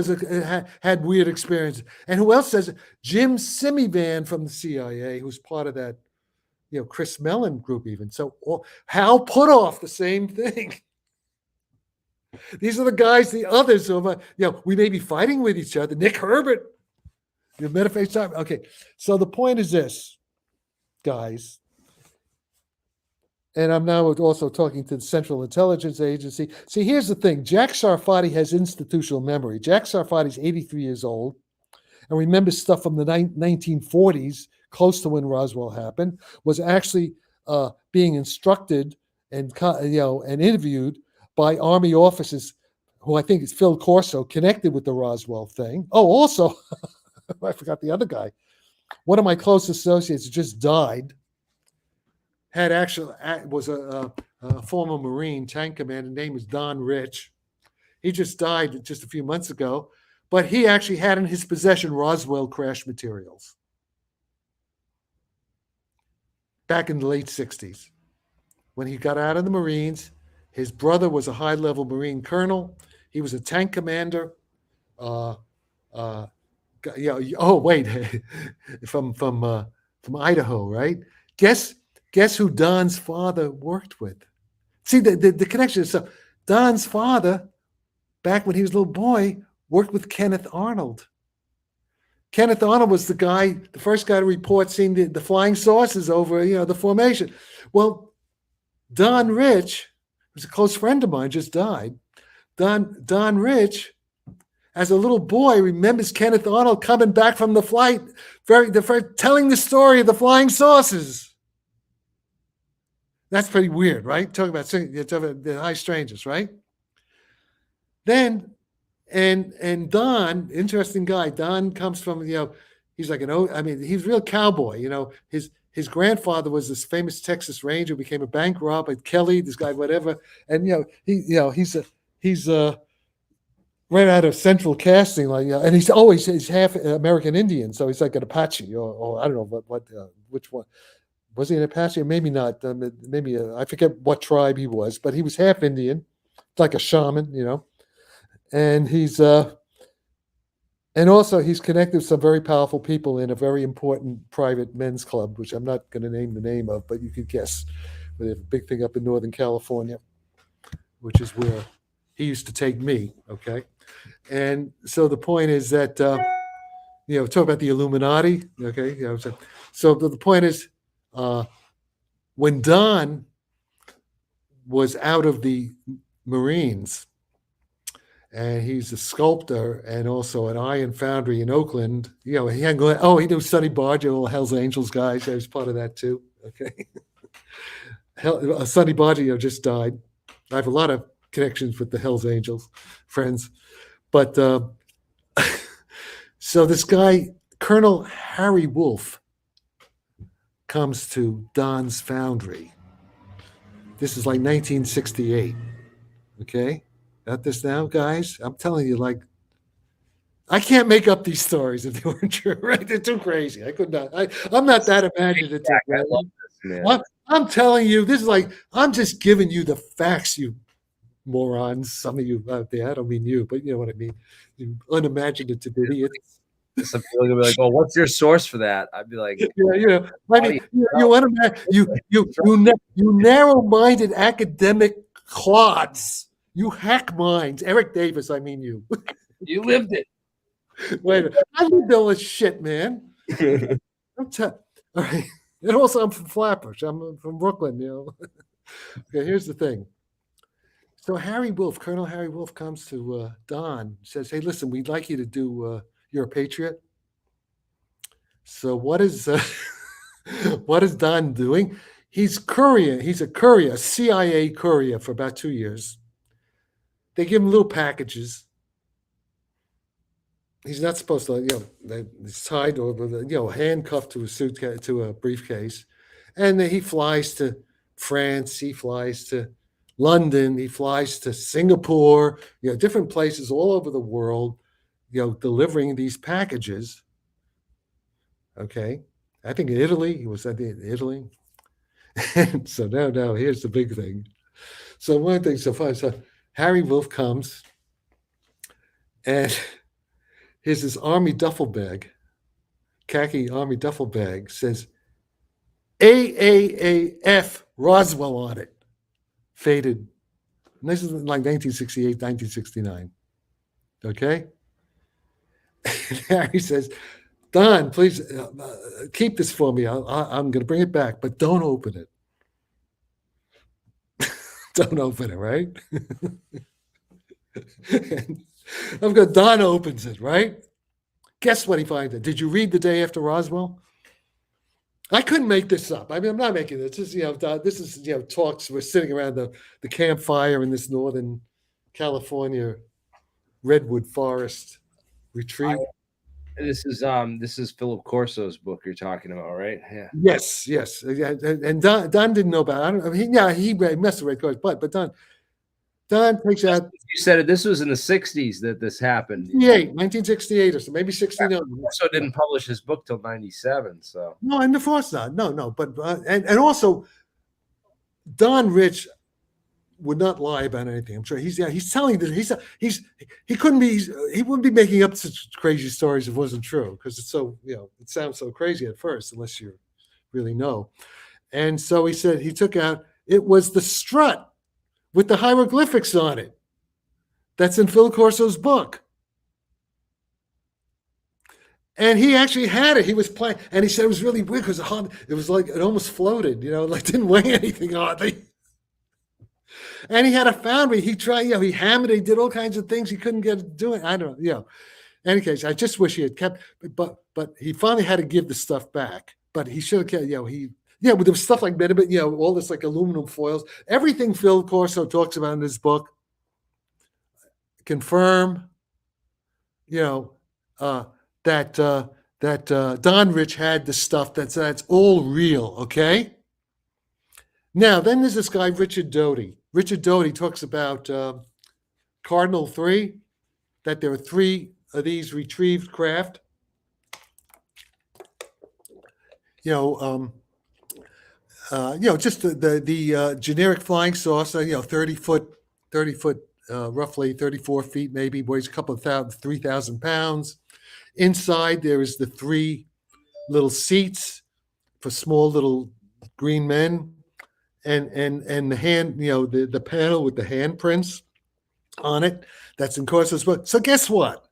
had weird experiences. And who else says it? Jim Simivan from the CIA, who's part of that, Chris Mellon group even. So Hal Puthoff, the same thing. These are the guys, the others who we may be fighting with each other. Nick Herbert. Metaphase time. Okay. So the point is this, guys. And I'm now also talking to the Central Intelligence Agency. See, here's the thing. Jack Sarfati has institutional memory. Jack Sarfati's 83 years old and remembers stuff from the 1940s, close to when Roswell happened, was actually being instructed and and interviewed by Army officers who I think is Phil Corso, connected with the Roswell thing. Oh, also, I forgot the other guy. One of my close associates just died. Was a former Marine tank commander. His name is Don Rich. He just died just a few months ago, but he actually had in his possession Roswell crash materials back in the late 60s. When he got out of the Marines, his brother was a high-level Marine colonel. He was a tank commander. Oh wait, from Idaho, right? Guess who Don's father worked with? See the connection. So Don's father, back when he was a little boy, worked with Kenneth Arnold. Kenneth Arnold was the first guy to report seeing the flying saucers over the formation. Well, Don Rich, who's a close friend of mine, just died. Don Rich, as a little boy, remembers Kenneth Arnold coming back from the flight, telling the story of the flying saucers. That's pretty weird, right? Talking about the high strangers, right? Then, and Don, interesting guy. Don comes from, he's like he's a real cowboy. His grandfather was this famous Texas Ranger, became a bank robber, Kelly, this guy, whatever. And he's right out of Central Casting, and he's half American Indian, so he's like an Apache, or I don't know which one. Was he an Apache? Or maybe not. Maybe I forget what tribe he was, but he was half Indian, like a shaman, And he's and also he's connected with some very powerful people in a very important private men's club, which I'm not going to name the name of, but you could guess. They have a big thing up in Northern California, which is where he used to take me. Okay, and so the point is that talk about the Illuminati. Okay, so the point is. When Don was out of the Marines, and he's a sculptor and also an iron foundry in Oakland, he knew Sonny Barger, little Hell's Angels guys. I was part of that too. Okay, Sonny Barger just died. I have a lot of connections with the Hell's Angels friends, but so this guy, Colonel Harry Wolf, comes to Don's foundry. This is like 1968. Okay? Got this now, guys? I'm telling you, I can't make up these stories if they weren't true, right? They're too crazy. I could not. I'm not that imaginative. I love this, man. I'm telling you, this is I'm just giving you the facts, you morons. Some of you out there, I don't mean you, but you know what I mean. You unimaginative idiots. Some people will be like, "Oh, what's your source for that?" I'd be like, "Yeah, you narrow-minded academic clods, you hack minds." Eric Davis, I mean you. You lived it. Wait a minute, I lived all this shit, man. All right, and also I'm from Flatbush. I'm from Brooklyn. Okay, here's the thing. So Colonel Harry Wolf, comes to Don, says, "Hey, listen, we'd like you to do." You're a patriot. So what is Don doing? He's a courier, CIA courier for about 2 years. They give him little packages. He's not supposed to, he's tied or handcuffed to a suitcase, to a briefcase, and then he flies to France. He flies to London. He flies to Singapore. Different places all over the world. Delivering these packages. Okay. I think in Italy, he was in Italy. And so now here's the big thing. So one thing, so Harry Wolf comes, and here's this army duffel bag, khaki army duffel bag, says AAAF Roswell on it, faded. And this is like 1968, 1969. Okay. And Harry says, "Don, please keep this for me. I'm going to bring it back, but don't open it." Don't open it, right? I've got Don opens it, right? Guess what he finds it? Did you read The Day After Roswell? I couldn't make this up. I mean, I'm not making this. This is talks. We're sitting around the campfire in this northern California redwood forest retreat. This is Philip Corso's book you're talking about, right? Yeah. Yes, yes. And Don didn't know about it. I mean, he messed with Red Course, but Don takes out. You said it. This was in the '60s that this happened. 1968 or so, maybe 69. So didn't publish his book till '97. So no, and of course not. No. But and also, Don Rich would not lie about anything. I'm sure he's telling that he couldn't be he wouldn't be making up such crazy stories if it wasn't true, because it's so it sounds so crazy at first unless you really know. And so he said he took out, it was the strut with the hieroglyphics on it. That's in Phil Corso's book. And he actually had it. He was playing, and he said it was really weird because it was like it almost floated, like didn't weigh anything oddly. And he had a foundry. He tried, he hammered it. He did all kinds of things. He couldn't get it doing. I don't know. In any case, I just wish he had kept. But he finally had to give the stuff back. But he should have kept. But there was stuff like all this like aluminum foils. Everything Phil Corso talks about in his book. Confirm. That Don Rich had the stuff that's all real. Okay. Now, then there's this guy, Richard Doty. Richard Doty talks about Cardinal 3, that there are 3 of these retrieved craft. Just the generic flying saucer, 30 foot, roughly 34 feet, maybe, weighs a couple of 3,000 pounds. Inside, there is the 3 little seats for small little green men. And the hand, the panel with the handprints on it, that's in Corso's book. So guess what?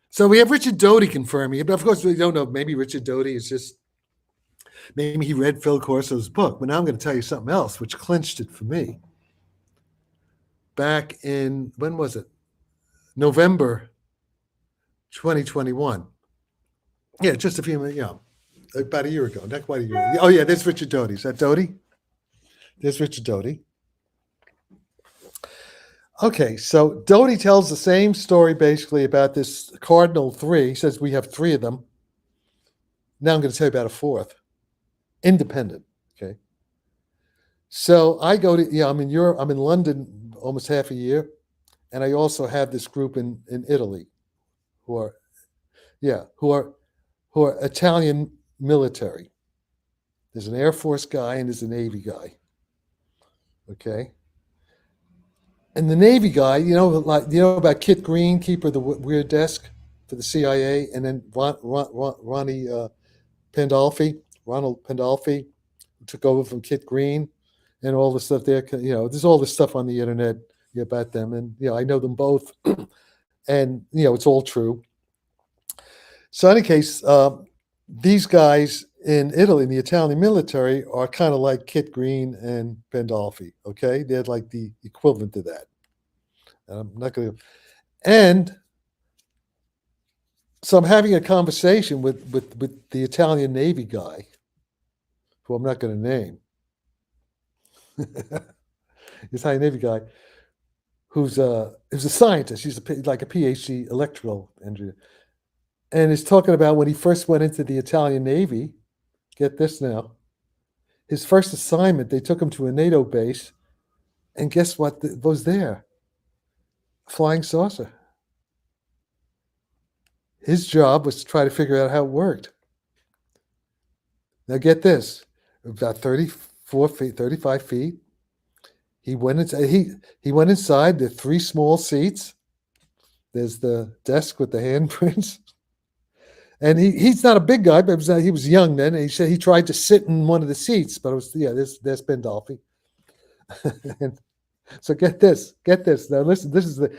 So we have Richard Doty confirming it, but of course we don't know. Maybe Richard Doty is just, maybe he read Phil Corso's book. But now I'm going to tell you something else, which clinched it for me. Back in, when was it? November 2021. Yeah, just a few minutes, about a year ago, not quite a year ago. Oh, yeah, there's Richard Doty. Is that Doty? There's Richard Doty. Okay, so Doty tells the same story basically about this Cardinal 3. He says we have 3 of them. Now I'm going to tell you about a 4th. Independent, okay? So I go to, I'm in Europe, I'm in London almost half a year, and I also have this group in Italy who are Italian military. There's an Air Force guy and there's a Navy guy. Okay. And the Navy guy, about Kit Green, keeper of the weird desk for the CIA, and then Ronald Pandolfi, who took over from Kit Green, and all the stuff there. There's all this stuff on the internet about them, and I know them both, and it's all true. So in any case, these guys in Italy, in the Italian military, are kind of like Kit Green and Pandolfi, okay? They're like the equivalent to that. And I'm not going to... And so I'm having a conversation with the Italian Navy guy, who I'm not going to name. The Italian Navy guy, who's a scientist. He's like a PhD electrical engineer. And he's talking about when he first went into the Italian Navy. Get this now. His first assignment, they took him to a NATO base, and guess what was there? A flying saucer. His job was to try to figure out how it worked. Now get this. About 34 feet, 35 feet. He went inside. There are 3 small seats. There's the desk with the handprints. And he's not a big guy, but he was young then. And he said he tried to sit in one of the seats, but it was, there's Pandolfi. And so get this. Now listen, this is the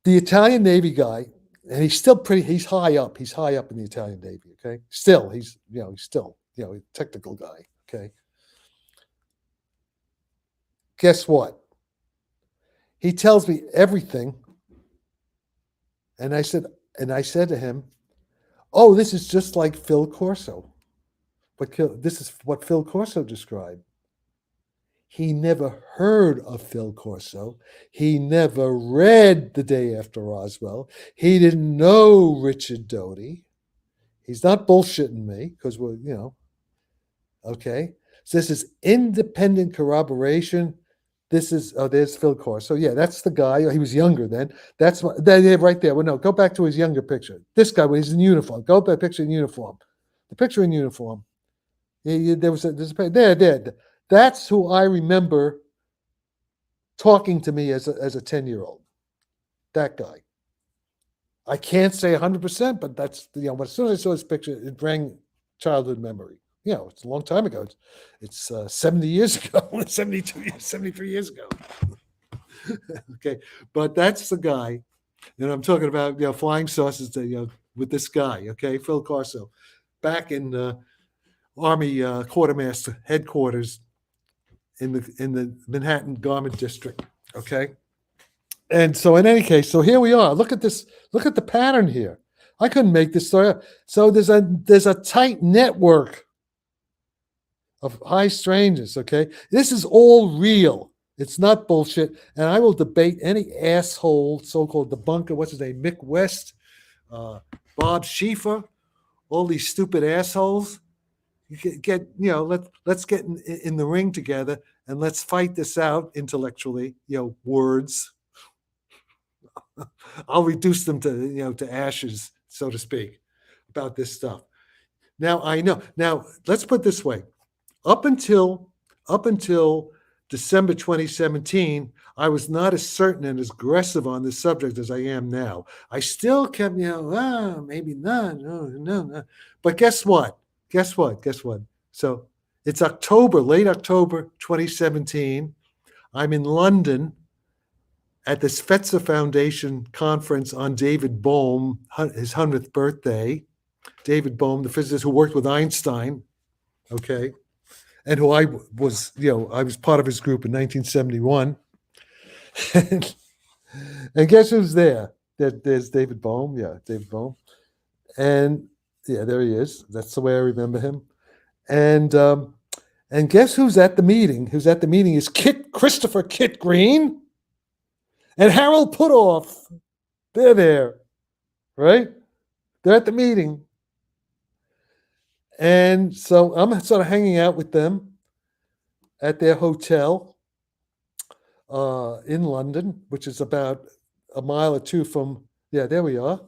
Italian Navy guy, and he's high up. He's high up in the Italian Navy, okay? Still, he's a technical guy, okay? guess what? He tells me everything. And I said to him, "Oh, this is just like Phil Corso. But this is what Phil Corso described." He never heard of Phil Corso. He never read The Day After Roswell. He didn't know Richard Doty. He's not bullshitting me because we're, okay. So this is independent corroboration. This is, there's Phil Corso. Yeah, that's the guy. He was younger then. That's right there. Well, no, go back to his younger picture. This guy when he's in uniform. Go back picture in uniform. The picture in uniform. There's a there. That's who I remember talking to me as a 10-year-old. That guy. I can't say 100%, but that's, as soon as I saw this picture, it rang childhood memory. It's a long time ago. It's 70 years ago, 72 years, 73 years ago. Okay, but that's the guy. And I'm talking about, flying saucers, with this guy, okay, Phil Corso, back in Army Quartermaster headquarters in the Manhattan Garment District, okay? And so in any case, so here we are. Look at this. Look at the pattern here. I couldn't make this story up. So there's a tight network of high strangeness, okay? This is all real. It's not bullshit. And I will debate any asshole, so-called debunker, what's his name, Mick West, Bob Schieffer, all these stupid assholes. You let's get in the ring together and let's fight this out intellectually, words. I'll reduce them to ashes, so to speak, about this stuff. Now I know. Now let's put it this way: up until December 2017, I was not as certain and as aggressive on this subject as I am now. I still kept, maybe not, no. But guess what? So it's late October 2017. I'm in London at this Fetzer Foundation conference on David Bohm, his 100th birthday. David Bohm, the physicist who worked with Einstein, okay, and who I was part of his group in 1971. And guess who's there? There's David Bohm. Yeah, David Bohm. And yeah, there he is. That's the way I remember him. And guess who's at the meeting? Who's at the meeting is Christopher Kit Green and Harold Putoff. They're there, right? They're at the meeting. And so I'm sort of hanging out with them at their hotel in London, which is about a mile or two from, there we are.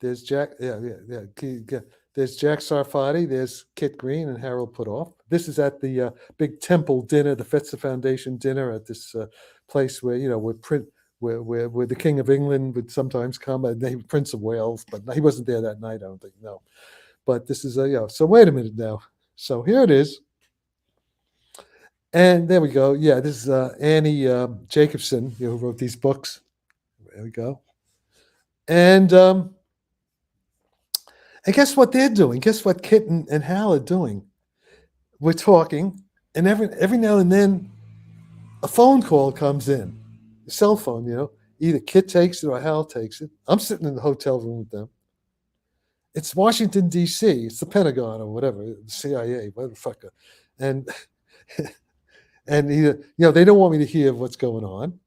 There's Jack, there's Jack Sarfati, there's Kit Green and Harold Putoff. This is at the big temple dinner, the Fetzer Foundation dinner at this place where, where the King of England would sometimes come, and the Prince of Wales, but he wasn't there that night, I don't think, no. But this is so wait a minute now. So here it is. And there we go. Yeah, this is Annie Jacobson, who wrote these books. There we go. And guess what they're doing? Guess what Kit and Hal are doing? We're talking, and every now and then a phone call comes in, a cell phone, either Kit takes it or Hal takes it. I'm sitting in the hotel room with them. It's Washington, D.C. It's the Pentagon or whatever, the CIA, motherfucker. And either, they don't want me to hear what's going on.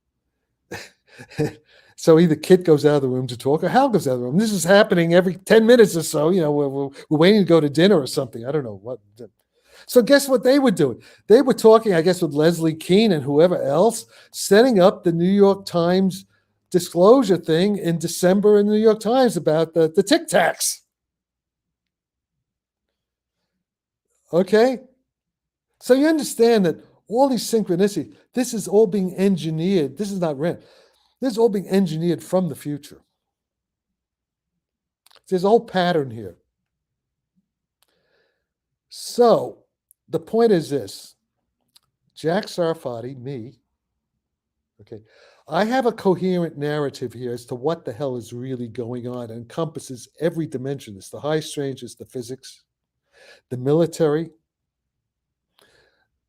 So either Kit goes out of the room to talk or Hal goes out of the room. This is happening every 10 minutes or so. We're waiting to go to dinner or something. I don't know what. So guess what they were doing? They were talking, I guess, with Leslie Kean and whoever else, setting up the New York Times disclosure thing in December in the New York Times about the Tic Tacs. Okay? So you understand that all these synchronicities, this is all being engineered. This is not random. This is all being engineered from the future. There's a whole pattern here. So the point is this. Jack Sarfati, me, okay, I have a coherent narrative here as to what the hell is really going on. It encompasses every dimension. It's the high strangeness, the physics, the military,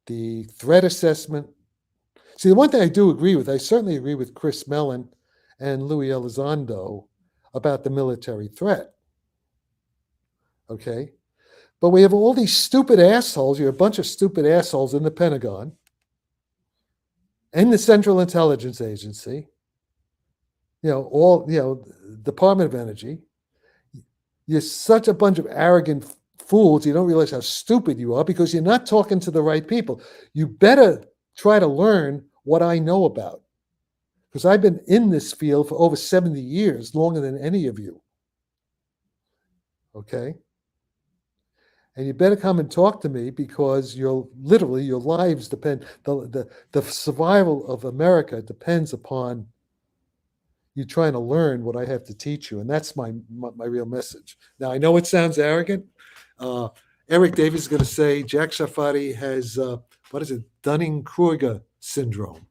the threat assessment, See, the one thing I do agree with, I certainly agree with Chris Mellon and Louis Elizondo about the military threat. Okay. But we have all these stupid assholes. You're a bunch of stupid assholes in the Pentagon and the Central Intelligence Agency, Department of Energy. You're such a bunch of arrogant fools. You don't realize how stupid you are because you're not talking to the right people. You better try to learn what I know about, because I've been in this field for over 70 years, longer than any of you. Okay? And you better come and talk to me, because your lives depend, the survival of America depends upon you trying to learn what I have to teach you. And that's my real message. Now, I know it sounds arrogant. Eric Davis is going to say Jack Sarfati has, Dunning-Kruger syndrome.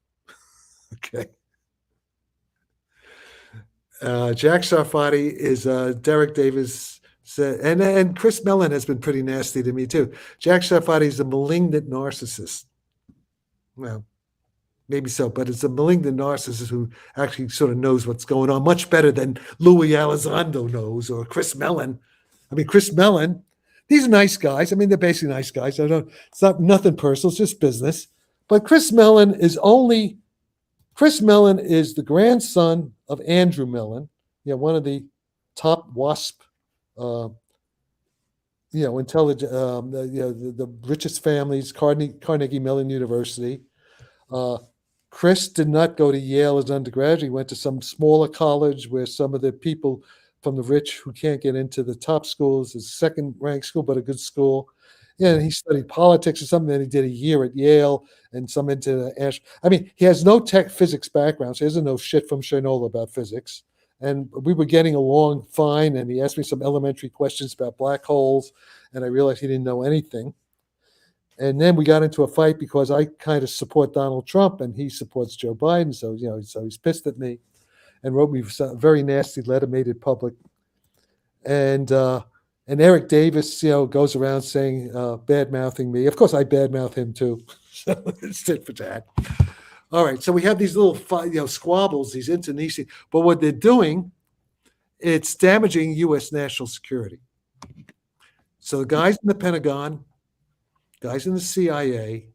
Okay. Jack Sarfati is Derek Davis said, and Chris Mellon has been pretty nasty to me too. Jack Sarfati is a malignant narcissist. Well, maybe so, but it's a malignant narcissist who actually sort of knows what's going on much better than Louis Elizondo knows, or Chris Mellon. I mean, Chris Mellon, these are nice guys. I mean, they're basically nice guys. It's not nothing personal, it's just business. But Chris Mellon is the grandson of Andrew Mellon, one of the top WASP, intelligent, the richest families, Carnegie Mellon University. Chris did not go to Yale as undergraduate. He went to some smaller college where some of the people from the rich who can't get into the top schools is second-ranked school, but a good school. And he studied politics or something. Then he did a year at Yale and some into Ash. I mean, he has no tech physics background, so he doesn't know shit from Chernobyl about physics. And we were getting along fine, and he asked me some elementary questions about black holes, and I realized he didn't know anything. And then we got into a fight because I kind of support Donald Trump and he supports Joe Biden. So, so he's pissed at me and wrote me a very nasty letter, made it public. And Eric Davis, goes around saying, bad-mouthing me. Of course, I bad-mouth him too. So it's tit for tat. All right. So we have these little, squabbles, these internecine. But what they're doing, it's damaging U.S. national security. So the guys in the Pentagon, guys in the CIA,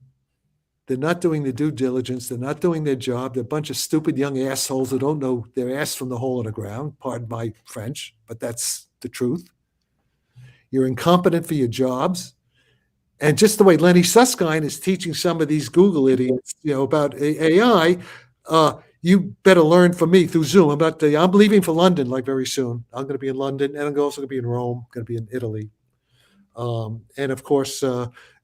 they're not doing the due diligence. They're not doing their job. They're a bunch of stupid young assholes who don't know their ass from the hole in the ground. Pardon my French, but that's the truth. You're incompetent for your jobs. And just the way Lenny Susskind is teaching some of these Google idiots, about AI, you better learn from me through Zoom. I'm leaving for London very soon. I'm going to be in London, and I'm also going to be in Rome. I'm going to be in Italy. And of course,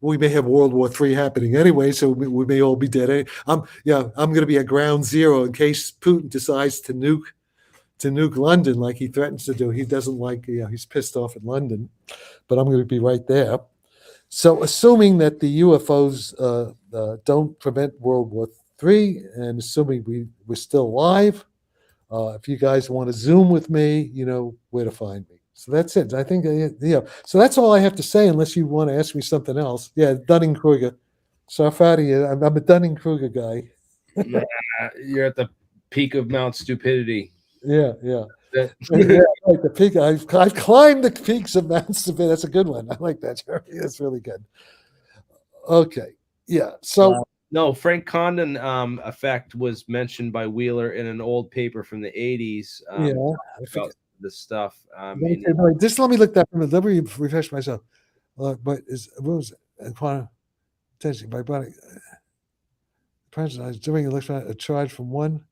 we may have World War III happening anyway, so we may all be dead. I'm going to be at ground zero in case Putin decides to nuke London like he threatens to do. He doesn't he's pissed off at London, but I'm going to be right there. So assuming that the UFOs don't prevent World War III, and assuming we're still alive, if you guys want to Zoom with me, you know where to find me. So that's it. I think, so that's all I have to say, unless you want to ask me something else. Yeah, Dunning-Kruger. Sarfati, I'm a Dunning-Kruger guy. You're at the peak of Mount Stupidity. Yeah. Yeah, like the peak. I've climbed the peaks of Mount Stupidity. That's a good one. I like that, Jerry. That's really good. Okay. Yeah. So no, Frank Condon effect was mentioned by Wheeler in an old paper from the 80s. About the stuff. Just let me look that. Let me refresh myself. But what was it? Quantum attention by body. I was doing a charge from one.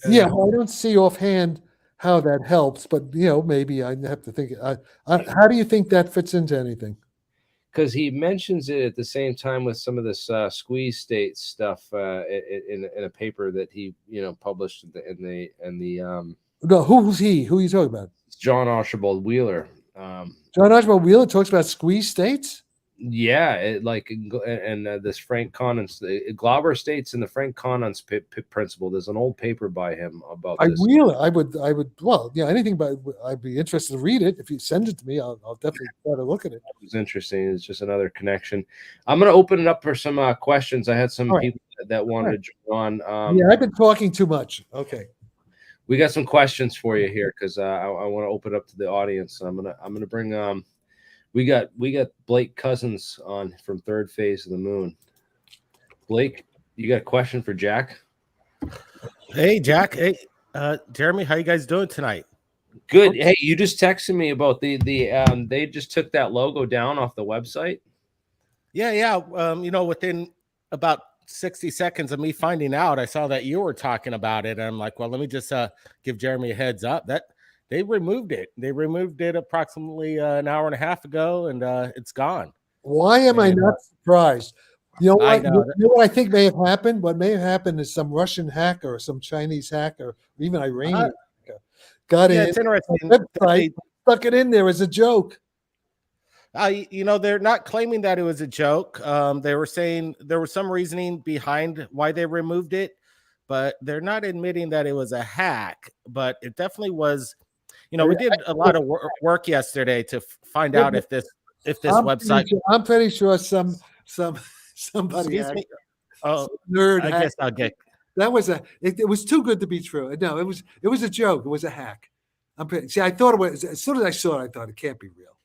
Yeah, well, I don't see offhand how that helps, but maybe I have to think. How do you think that fits into anything? Because he mentions it at the same time with some of this squeeze state stuff in a paper that he published in the. No, who's he? Who are you talking about? John Archibald Wheeler. John Archibald Wheeler talks about squeeze states. Yeah, this Frank Conant's Glauber states in the Frank Conant's principle. There's an old paper by him about this. I would, well, yeah, anything, but I'd be interested to read it. If you send it to me, I'll definitely try to look at it. It was interesting. It's just another connection. I'm going to open it up for some questions. I had some people that wanted to join on. Yeah, I've been talking too much. Okay. We got some questions for you here because I want to open it up to the audience. I'm gonna bring we got Blake Cousins on from Third Phase of the Moon. Blake, you got a question for Jack? Hey, Jack. Hey, Jeremy, how you guys doing tonight? Good. Hey, you just texted me about they just took that logo down off the website. Yeah. Within about 60 seconds of me finding out, I saw that you were talking about it. And I'm like, well, let me just give Jeremy a heads up that they removed it. They removed it approximately an hour and a half ago, and it's gone. Why am I not surprised? You know what? know you know what I think may have happened? What may have happened is some Russian hacker or some Chinese hacker, or even Iranian hacker got in. It's interesting. Website, stuck it in there as a joke. They're not claiming that it was a joke. They were saying there was some reasoning behind why they removed it, but they're not admitting that it was a hack. But it definitely was. We did a lot of work yesterday to find out if this website. I'm pretty sure somebody. Excuse me? Oh, nerd. I guess I'll get. That was it was too good to be true. No, it was a joke. It was a hack. I thought it was. As soon as I saw it, I thought it can't be real.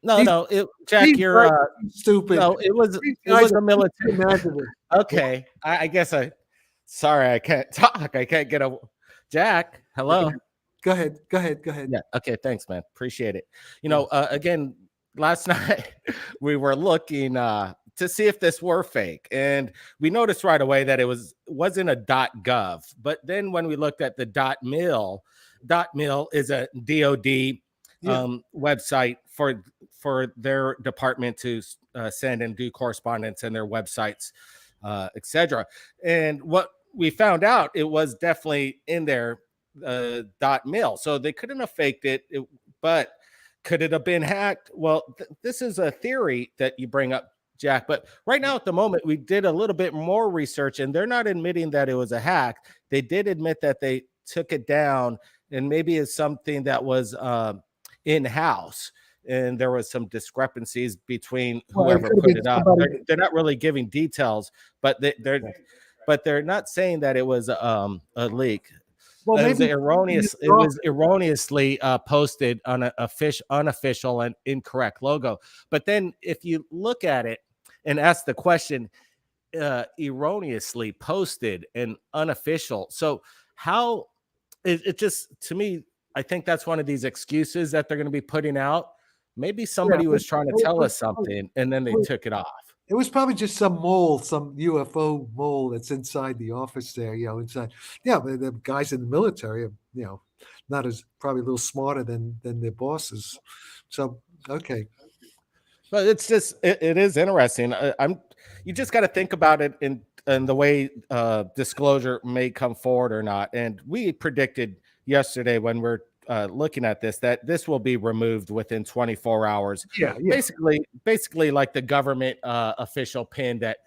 No, Jack, you're stupid. No, it was a military. Okay, I guess sorry, I can't talk. I can't get a Jack. Hello. Go ahead. Yeah. Okay. Thanks, man. Appreciate it. Again, last night we were looking to see if this were fake, and we noticed right away that it wasn't a .gov. But then when we looked at the .mil is a DoD website for their department to send and do correspondence and their websites, etc. And what we found out, it was definitely in their .mil, so they couldn't have faked it, but could it have been hacked? Well, this is a theory that you bring up, Jack, but right now at the moment we did a little bit more research, and they're not admitting that it was a hack. They did admit that they took it down, and maybe it's something that was in-house, and there was some discrepancies between whoever put it up. They're not really giving details, but they're not saying that it was a leak. Well, it was erroneously posted on an unofficial and incorrect logo. But then if you look at it and ask the question, erroneously posted and unofficial. So how it just, to me, I think that's one of these excuses that they're going to be putting out. Maybe somebody was trying to tell us something and then they took it off. It was probably just some mole, some UFO mole that's inside the office there, inside. Yeah, the guys in the military are, not as probably a little smarter than their bosses. So, okay. But it's just, it is interesting. You just got to think about it in the way disclosure may come forward or not. And we predicted yesterday when we're looking at this that this will be removed within 24 hours. Yeah. Basically like the government official pin that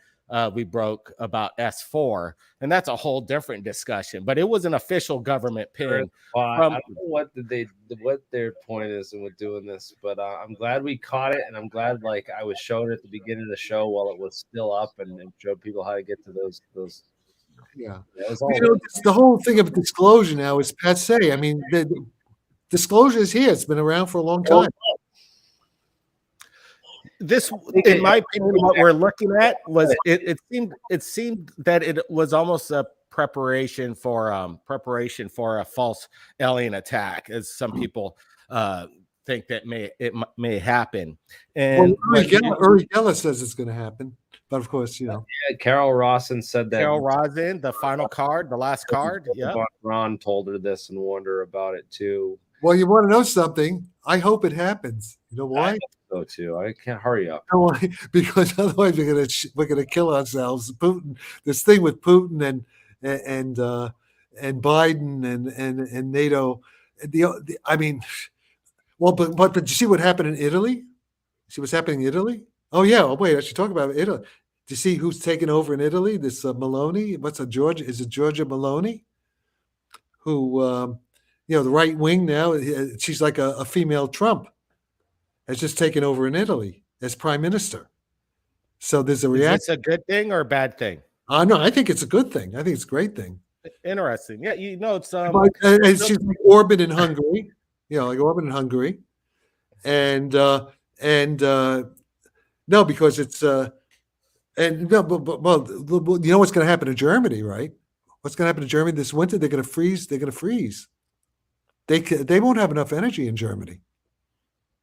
we broke about S4, and that's a whole different discussion. But it was an official government pin. I don't know what their point is with doing this, but I'm glad we caught it, and I'm glad I was shown at the beginning of the show while it was still up, and showed people how to get to those. Yeah, the whole thing of disclosure now is passe. I mean, the disclosure is here. It's been around for a long time. This, in my opinion, what we're looking at was it seemed that it was almost a preparation for a false alien attack, as some people think that may happen. And Uri Geller says it's going to happen, but of course, Carol Rosin said that. Carol Rosin, the final card, the last card. Yeah, Ron told her this and warned her about it too. Well, you want to know something? I hope it happens. You know why? I hope so too. I can't hurry up. You know why? Because otherwise we're gonna kill ourselves. Putin, this thing with Putin and Biden and NATO. I mean, well, but did you see what happened in Italy? See what's happening in Italy? Oh yeah. Oh, wait, I should talk about Italy. Do you see who's taken over in Italy? This Maloney. What's a Georgia? Is it Georgia Maloney? Who, the right wing now? She's like a female Trump. Has just taken over in Italy as prime minister. So there's a Is reaction. this a good thing or a bad thing? No, I think it's a good thing. I think it's a great thing. Interesting. Yeah, it's She's like Orban in Hungary. Like Orban in Hungary, and no, because it's and no, but you know what's going to happen in Germany, right? What's going to happen in Germany this winter? They're going to freeze. They're going to freeze. They won't have enough energy in Germany.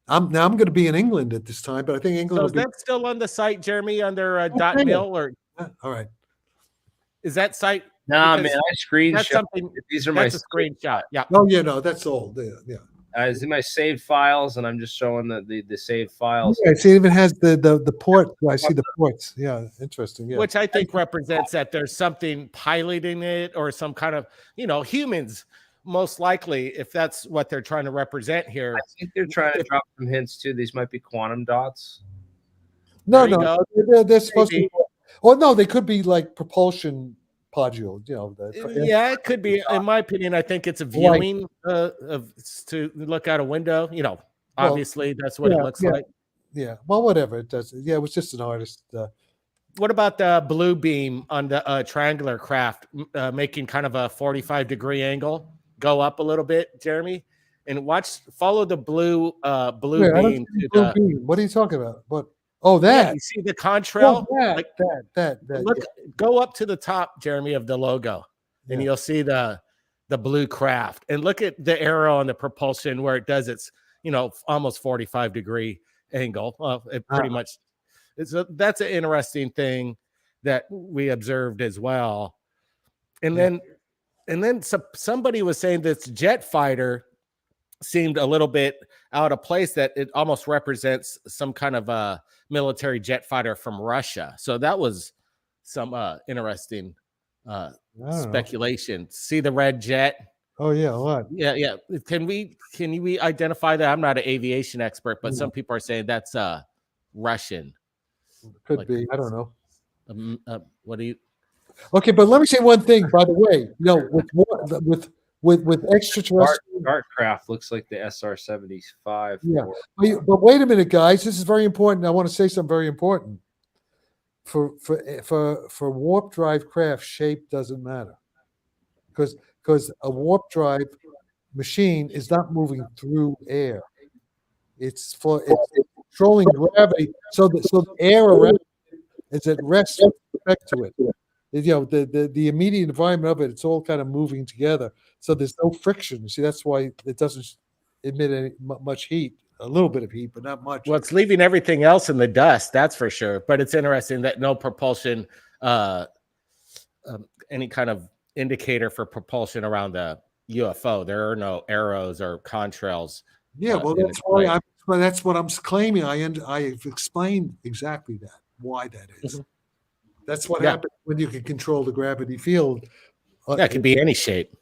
I'm going to be in England at this time, but I think England. So is that still on the site, Jeremy, under .mil or? All right. Is that site? Nah, man, I screenshot. That's something. These are that's my a screenshot. Yeah. Oh yeah, no, that's old. Yeah. Is in my saved files, and I'm just showing the saved files. Yeah, see, it even has the port. I see the ports. Yeah, interesting. Yeah, Which I think represents that there's something piloting it, or some kind of humans. Most likely, if that's what they're trying to represent here. I think they're trying to drop some hints too. These might be quantum dots. No, they're supposed to be. Oh no, they could be like propulsion podules. Yeah, it could be. In my opinion, I think it's a viewing to look out a window. Obviously that's what it looks like. Yeah. Well, whatever it does. Yeah, it was just an artist. What about the blue beam on the triangular craft, making kind of a 45-degree angle? Go up a little bit, Jeremy, and follow the blue beam. Beam. What are you talking about? What? Oh, that. Yeah, you see the contrail? That. Look, go up to the top, Jeremy, of the logo, and you'll see the blue craft. And look at the arrow on the propulsion where it does its, almost 45-degree angle. Well, it pretty much. That's an interesting thing that we observed as well. And then somebody was saying this jet fighter seemed a little bit out of place, that it almost represents some kind of a military jet fighter from Russia. So that was some interesting speculation. See the red jet? Oh yeah, what? Yeah. Can we identify that? I'm not an aviation expert, but some people are saying that's Russian. Could be. I don't know. What do you? Okay, but let me say one thing. By the way, with extraterrestrial Dart craft looks like the SR-75. Yeah, but wait a minute, guys. This is very important. I want to say something very important. For warp drive craft, shape doesn't matter, because a warp drive machine is not moving through air. It's controlling gravity, so the air around is at rest with respect to it. The immediate environment of it, it's all kind of moving together, so there's no friction. See, that's why it doesn't emit much heat. A little bit of heat, but not much. Well, it's leaving everything else in the dust, that's for sure. But it's interesting that no propulsion, any kind of indicator for propulsion around the UFO. There are no arrows or contrails. Yeah, well, that's what I'm claiming. I've explained exactly that, why that is. Mm-hmm. That's what happens when you can control the gravity field. That could be any shape.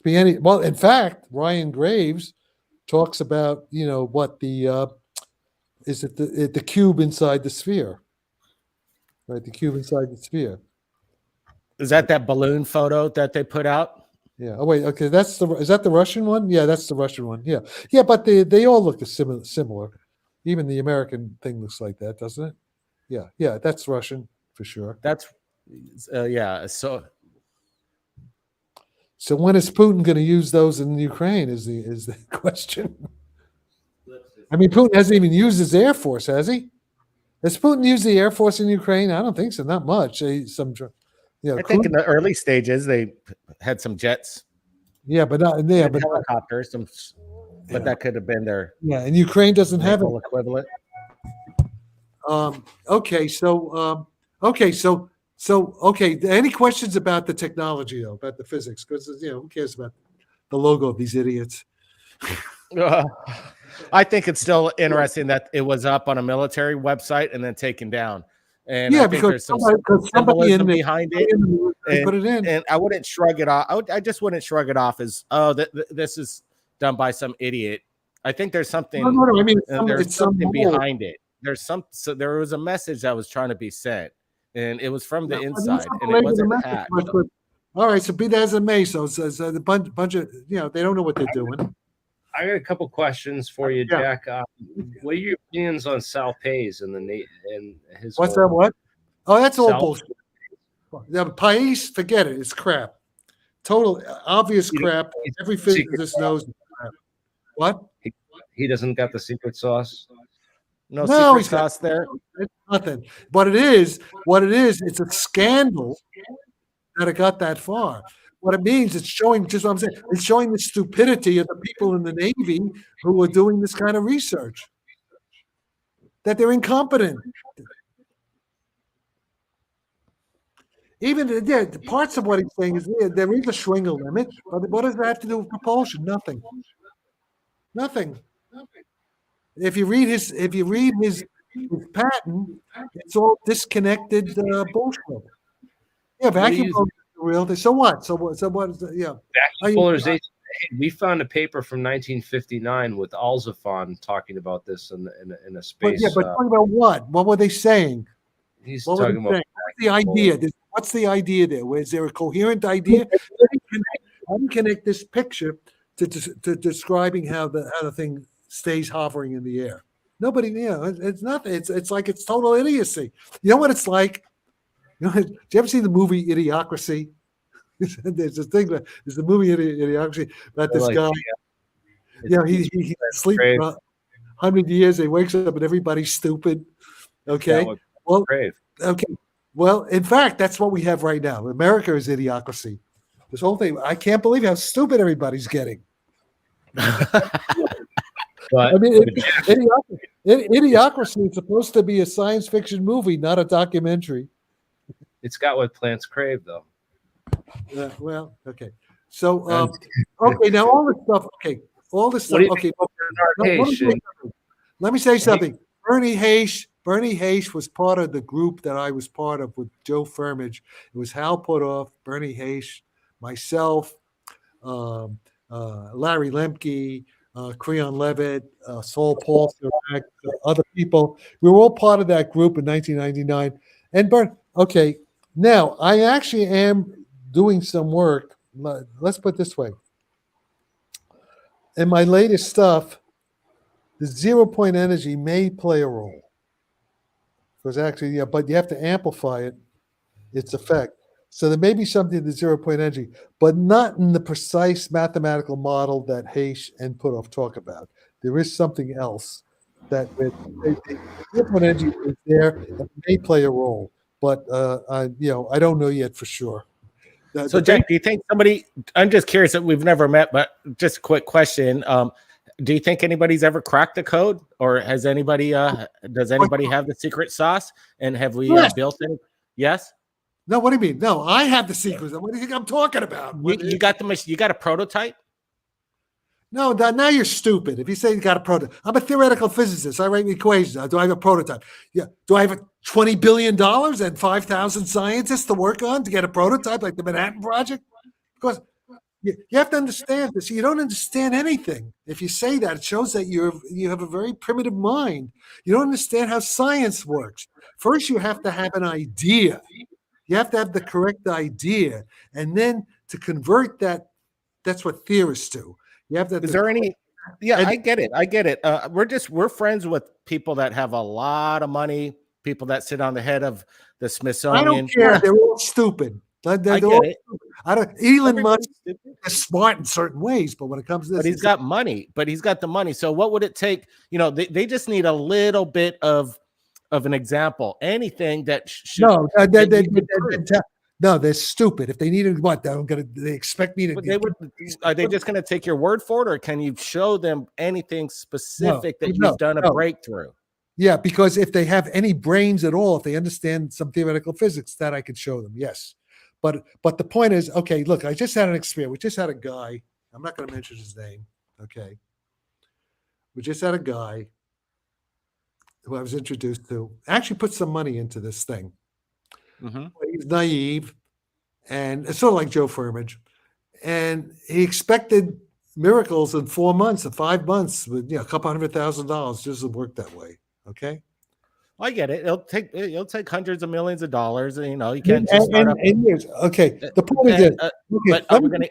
Well, in fact, Ryan Graves talks about what the is it the cube inside the sphere, right? The cube inside the sphere. Is that balloon photo that they put out? Yeah. Oh wait. Okay. Is that the Russian one? Yeah, that's the Russian one. Yeah. Yeah, but they all look similar. Even the American thing looks like that, doesn't it? Yeah. Yeah, that's Russian for sure. That's yeah. So when is Putin going to use those in Ukraine? Is the question? I mean, Putin hasn't even used his air force, has he? Has Putin used the air force in Ukraine? I don't think so. Not much. I think in the early stages they had some jets. Yeah, but not but helicopters. But that could have been their. Yeah, and Ukraine doesn't have an equivalent. Okay, any questions about the technology though, about the physics? Because who cares about the logo of these idiots? I think it's still interesting that it was up on a military website and then taken down. And yeah, I think because there's somebody behind it. Put it in. And I wouldn't shrug it off. I just wouldn't shrug it off as this is done by some idiot. I think there's something. No. I mean, there's something behind it. So there was a message that was trying to be sent, and it was from the Yeah, inside, and it wasn't hatched. All right, so be that as it may, so the bunch of they don't know what they're doing. I got a couple questions for you, Yeah. Jack. What are your opinions on Sal Pays and his? What's that? What? Oh, that's all Sal- bullshit. The Pais, forget it. It's crap. Total obvious crap. Every physicist knows it's crap. What? He doesn't got the secret sauce. No No, secret sauce there. It's nothing. What it is, it's a scandal that it got that far. What it means, it's showing just what I'm saying. It's showing the stupidity of the people in the Navy who are doing this kind of research. That they're incompetent. Even the parts of what he's saying is there is a Schwingle limit, but what does that have to do with propulsion? Nothing. Nothing. If you read his patent, it's all disconnected bullshit. Yeah, vacuum is real. So what? So what? Yeah. Vacuum polarization. Hey, we found a paper from 1959 with Alzafon talking about this in a space. But talking about what? What were they saying? He's talking about what's the idea? What's the idea there? Is there a coherent idea? How do you connect this picture to describing how the thing stays hovering in the air? Nobody, it's nothing. It's like it's total idiocy. You know what it's like? Did you ever see the movie Idiocracy? There's the movie Idiocracy about this guy. He sleeps for 100 years. He wakes up and everybody's stupid. Okay. Okay. Well, in fact, that's what we have right now. America is Idiocracy. This whole thing. I can't believe how stupid everybody's getting. But, I mean, Idiocracy is supposed to be a science fiction movie, not a documentary. It's got what plants crave, though. Well, okay. So, okay, now all this stuff. Okay, all this stuff. Okay, let me say something. Bernie Haish was part of the group that I was part of with Joe Firmage. It was Hal Puthoff, Bernie Haish, myself, Larry Lemke, Creon Levitt, Saul Paulson, other people. We were all part of that group in 1999. And okay, now I actually am doing some work. Let's put it this way. In my latest stuff, the 0-point energy may play a role. Because actually, but you have to amplify its effect. So there may be something to the 0-point energy, but not in the precise mathematical model that Haish and Puthoff talk about. There is something else that the 0-point energy is there and may play a role, but I don't know yet for sure. So, Jack, do you think somebody? I'm just curious. That we've never met, but just a quick question. Do you think anybody's ever cracked the code, or has anybody? Does anybody have the secret sauce? And have we built it? Yes. No. What do you mean? No, I have the secrets. What do you think I'm talking about? You got the machine. You got a prototype? No, now you're stupid. If you say you got a prototype, I'm a theoretical physicist. I write equations. Do I have a prototype? Yeah. Do I have $20 billion and 5,000 scientists to work on to get a prototype like the Manhattan Project? Because you have to understand this. You don't understand anything. If you say that, it shows that you have a very primitive mind. You don't understand how science works. First, you have to have an idea. You have to have the correct idea. And then to convert that, that's what theorists do. You have to have Is there any? Yeah, I get it. We're friends with people that have a lot of money, people that sit on the head of the Smithsonian. I don't care. They're all stupid. I get it. Elon Musk is smart in certain ways, but when it comes to this, but he's got money. But he's got the money. So what would it take? They just need a little bit of an example. Anything that should. No, they're stupid. If they needed what, they expect me to. Are they just going to take your word for it, or can you show them anything specific that you've done a breakthrough? Yeah, because if they have any brains at all, if they understand some theoretical physics, that I could show them. Yes, but the point is, okay, look, I just had an experience. We just had a guy. I'm not going to mention his name. Okay, we just had a guy who I was introduced to actually put some money into this thing. Mm-hmm. He's naive, and it's sort of like Joe Firmage, and he expected miracles in 4 months or 5 months with a couple $100,000. It doesn't work that way. Okay, I get it. It'll take hundreds of millions of dollars. And, you can't just start up. Years. Okay. The point is this. Okay,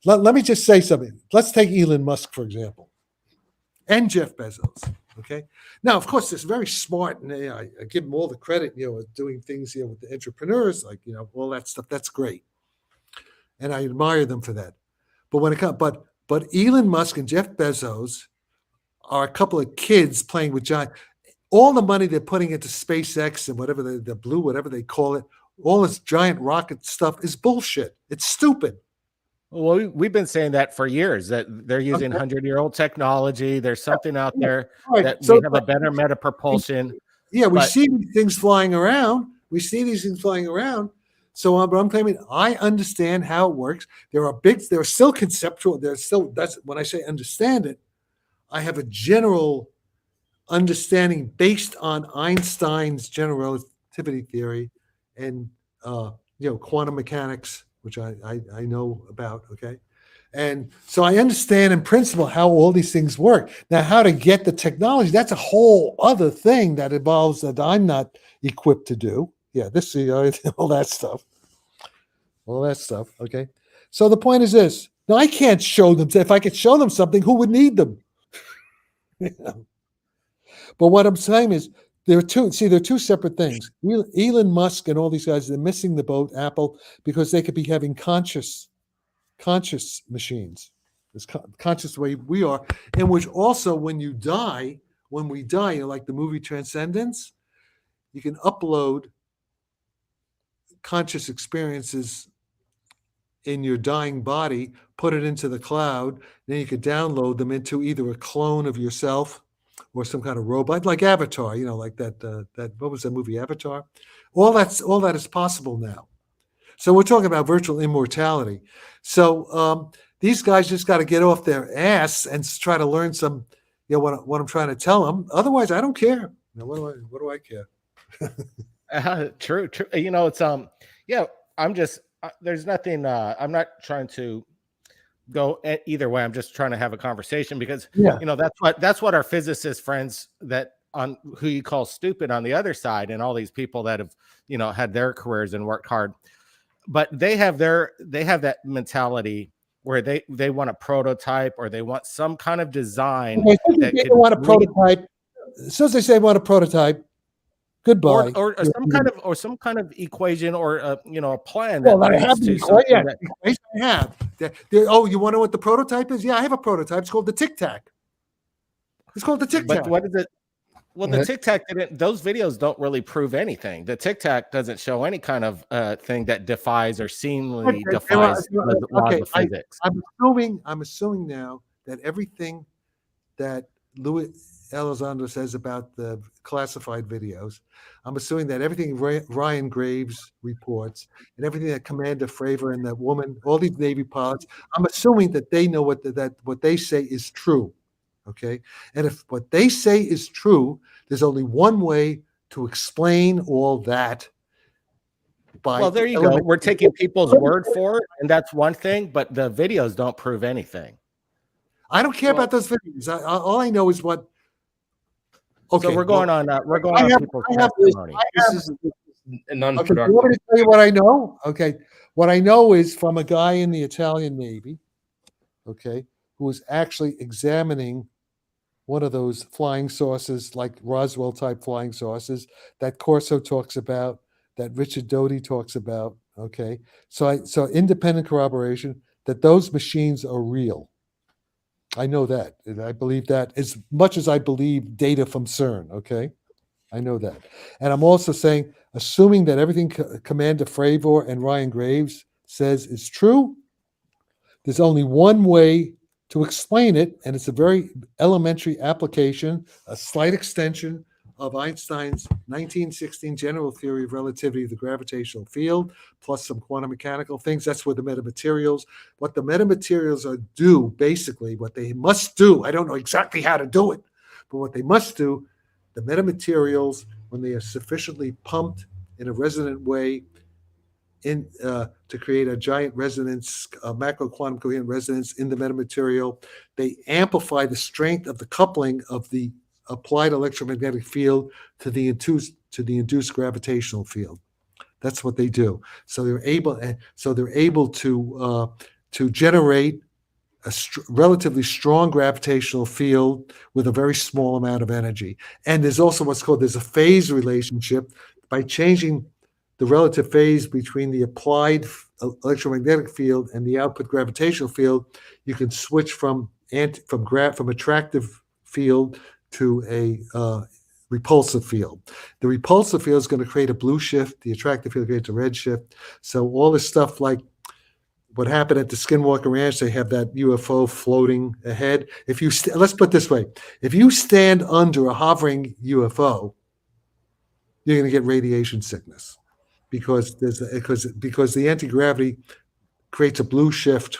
But let me just say something. Let's take Elon Musk, for example, and Jeff Bezos. Okay. Now, of course, they're very smart, and I give them all the credit, doing things, with the entrepreneurs, like, all that stuff. That's great, and I admire them for that. But when it comes, but Elon Musk and Jeff Bezos are a couple of kids playing with giant. All the money they're putting into SpaceX and whatever the blue, whatever they call it, all this giant rocket stuff is bullshit. It's stupid. Well, we've been saying that for years, that they're using 100-year-old technology. There's something out there that we have a better meta propulsion. Yeah, we see these things flying around. So I'm claiming I understand how it works. They're still conceptual. That's when I say understand it, I have a general understanding based on Einstein's general relativity theory and quantum mechanics, which I know about. Okay, and so I understand in principle how all these things work. Now, how to get the technology, that's a whole other thing that involves that I'm not equipped to do. Yeah, all that stuff. Okay, so the point is this. Now, I can't show them. If I could show them something, who would need them? But what I'm saying is they're two separate things. Elon Musk and all these guys, they're missing the boat, Apple, because they could be having conscious machines, as conscious the way we are, in which also when we die, like the movie Transcendence, you can upload conscious experiences in your dying body, put it into the cloud, then you could download them into either a clone of yourself or some kind of robot, like Avatar, like that what was that movie, Avatar? All that is possible now. So we're talking about virtual immortality. So these guys just got to get off their ass and try to learn some, what I'm trying to tell them. Otherwise, I don't care. What do I care? True. It's I'm just there's nothing. I'm not trying to go either way. I'm just trying to have a conversation because that's what our physicist friends on who you call stupid on the other side, and all these people that have had their careers and worked hard, but they have that mentality where they want a prototype, or they want some kind of design. They want a prototype. As soon as they say want a prototype, goodbye. Or some kind of equation, or a plan. Well, I have the equation. I have. Oh, you want to know what the prototype is? Yeah, I have a prototype. It's called the Tic Tac. It's called the Tic Tac. But what is it? Well, the Tic Tac those videos don't really prove anything. The Tic Tac doesn't show any kind of thing that defies or seemingly defies the laws of physics. I'm assuming now that everything that Louis Elizondo says about the classified videos, I'm assuming that everything Ryan Graves reports and everything that Commander Fravor and that woman, all these Navy pilots, I'm assuming that they know what they say is true. Okay. And if what they say is true, there's only one way to explain all that. Well, there you go. We're taking people's word for it, and that's one thing, but the videos don't prove anything. I don't care about those videos. All I know is what. Okay, so we're going on people's testimony. This is non-productive. Okay, you want me to tell you what I know? Okay. What I know is from a guy in the Italian Navy, okay, who was actually examining one of those flying saucers, like Roswell-type flying saucers, that Corso talks about, that Richard Doty talks about, okay? So independent corroboration that those machines are real. I know that. And I believe that as much as I believe data from CERN, okay? I know that. And I'm also saying, assuming that everything Commander Fravor and Ryan Graves says is true, there's only one way to explain it, and it's a very elementary application, a slight extension of Einstein's 1916 general theory of relativity of the gravitational field, plus some quantum mechanical things. That's where the metamaterials, what the metamaterials basically, what they must do, I don't know exactly how to do it, but what they must do, the metamaterials, when they are sufficiently pumped in a resonant way, to create a giant resonance, a macro quantum coherent resonance in the metamaterial, they amplify the strength of the coupling of the applied electromagnetic field to the induced gravitational field. That's what they do. So they're able to generate a relatively strong gravitational field with a very small amount of energy. And there's also there's a phase relationship. By changing the relative phase between the applied electromagnetic field and the output gravitational field, you can switch from attractive field to a repulsive field. The repulsive field is going to create a blue shift. The attractive field creates a red shift. So all this stuff like what happened at the Skinwalker Ranch, they have that UFO floating ahead. If you let's put it this way: if you stand under a hovering UFO, you're going to get radiation sickness because the anti-gravity creates a blue shift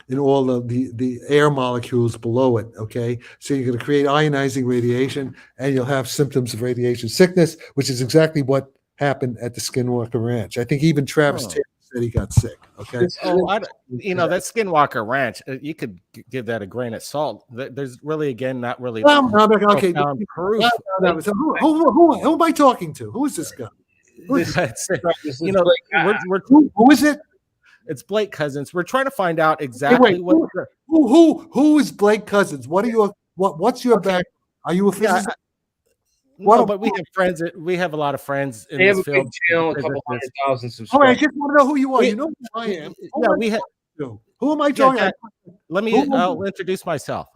in all the air molecules below it. Okay, so you're going to create ionizing radiation, and you'll have symptoms of radiation sickness, which is exactly what happened at the Skinwalker Ranch. I think even Travis Taylor said he got sick. Okay. That Skinwalker Ranch, you could give that a grain of salt. There's really, again, not really. Okay. Proof. So who am I talking to? Who is this guy? Who is it? It's Blake Cousins. We're trying to find out exactly who is Blake Cousins? What's your background? Are you a physicist? But we have friends. We have a lot of friends in this field. Channel, a couple 100,000 subscribers. All right, I just want to know who you are. You know who I am. Who am I talking to? I'll introduce myself.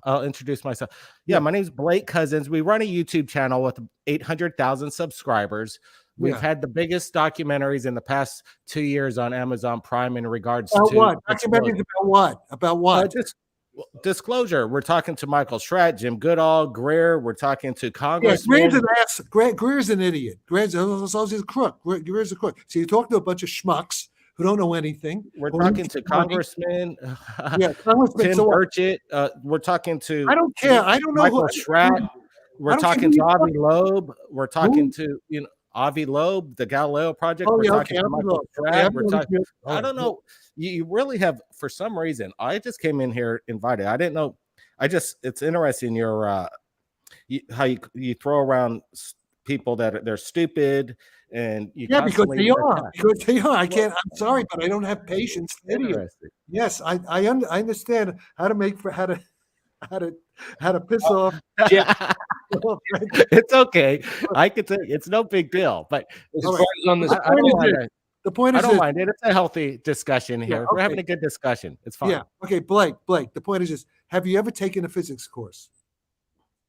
Yeah, my name's Blake Cousins. We run a YouTube channel with 800,000 subscribers. We've had the biggest documentaries in the past 2 years on Amazon Prime in regards to what? Documentaries about what? About what? Disclosure. We're talking to Michael Schratt, Jim Goodall, Greer. We're talking to Congress. Greer's an idiot. Greer's a crook. Greer's a crook. So you talk to a bunch of schmucks who don't know anything. We're talking to Congressman Tim Burchett. We're talking to. I don't care. I don't know Michael Schratt. We're talking to Avi Loeb. We're talking to Avi Loeb, the Galileo Project. We're talking to Michael Schratt. I don't know. You really have, for some reason, I just came in here invited. I didn't know. It's interesting your how you throw around people that they're stupid and because they are. I can't. I'm sorry, but I don't have patience. Yes, I understand how to piss off. Yeah. It's okay. I could say it's no big deal, but the point is, I don't mind it. It's a healthy discussion here. Yeah, We're having a good discussion. It's fine. Yeah. Okay, Blake. The point is this: have you ever taken a physics course?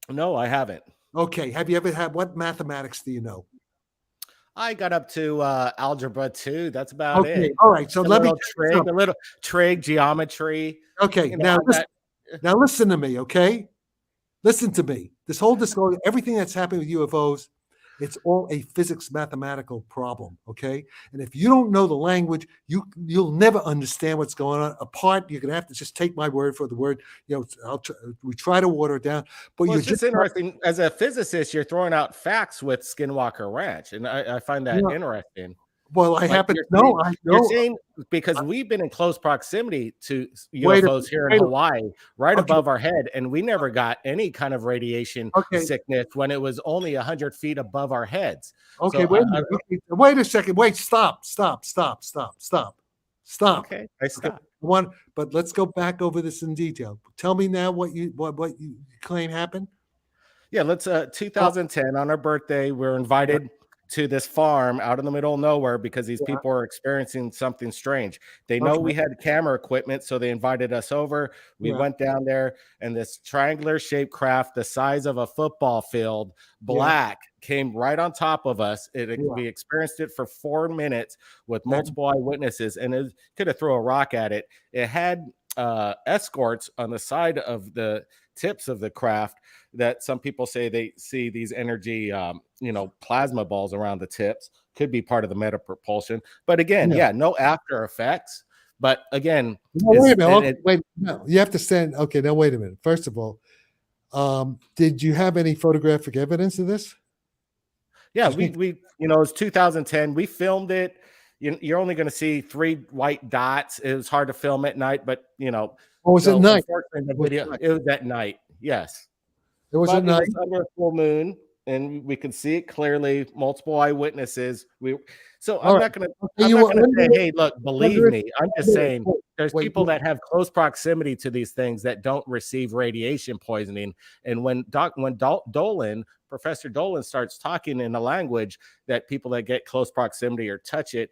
No, I haven't. Okay. Have you ever had? What mathematics do you know? I got up to algebra 2. That's about it. All right. So let me a little trig geometry. Okay. Now listen to me. Okay. Listen to me. This whole disclosure, everything that's happening with UFOs, it's all a physics mathematical problem, okay? And if you don't know the language, you'll never understand what's going on. You're gonna have to just take my word for the word. We try to water it down, but it's just interesting. As a physicist, you're throwing out facts with Skinwalker Ranch, and I find that interesting. Well, I happen to know. You're saying because we've been in close proximity to UFOs here in Hawaii, right above our head, and we never got any kind of radiation sickness when it was only 100 feet above our heads. Okay, so, wait a second. Wait, stop. Okay, I stopped. But let's go back over this in detail. Tell me now what you claim happened. Yeah, let's 2010 on our birthday, we're invited to this farm out in the middle of nowhere because these people are experiencing something strange. They know we had camera equipment, so they invited us over. We went down there, and this triangular shaped craft the size of a football field, black, came right on top of us. We experienced it for 4 minutes with multiple eyewitnesses, and it could have thrown a rock at it. It had escorts on the side of the tips of the craft that some people say they see these energy plasma balls around the tips. Could be part of the meta propulsion, but again, no after effects. But again, wait a minute. You have to stand. Okay, now wait a minute. First of all, did you have any photographic evidence of this? Yeah, we it's 2010. We filmed it. You're only going to see 3 white dots. It was hard to film at night, but was it night? The video, it was at night. Yes. It was a But it night. was under a full moon, and we could see it clearly. Multiple eyewitnesses. So All I'm right. not gonna Okay, I'm you not were gonna say, under. hey, look, believe Under. me. I'm just saying there's Wait, people that have close proximity to these things that don't receive radiation poisoning. And when Professor Dolan starts talking in a language that people that get close proximity or touch it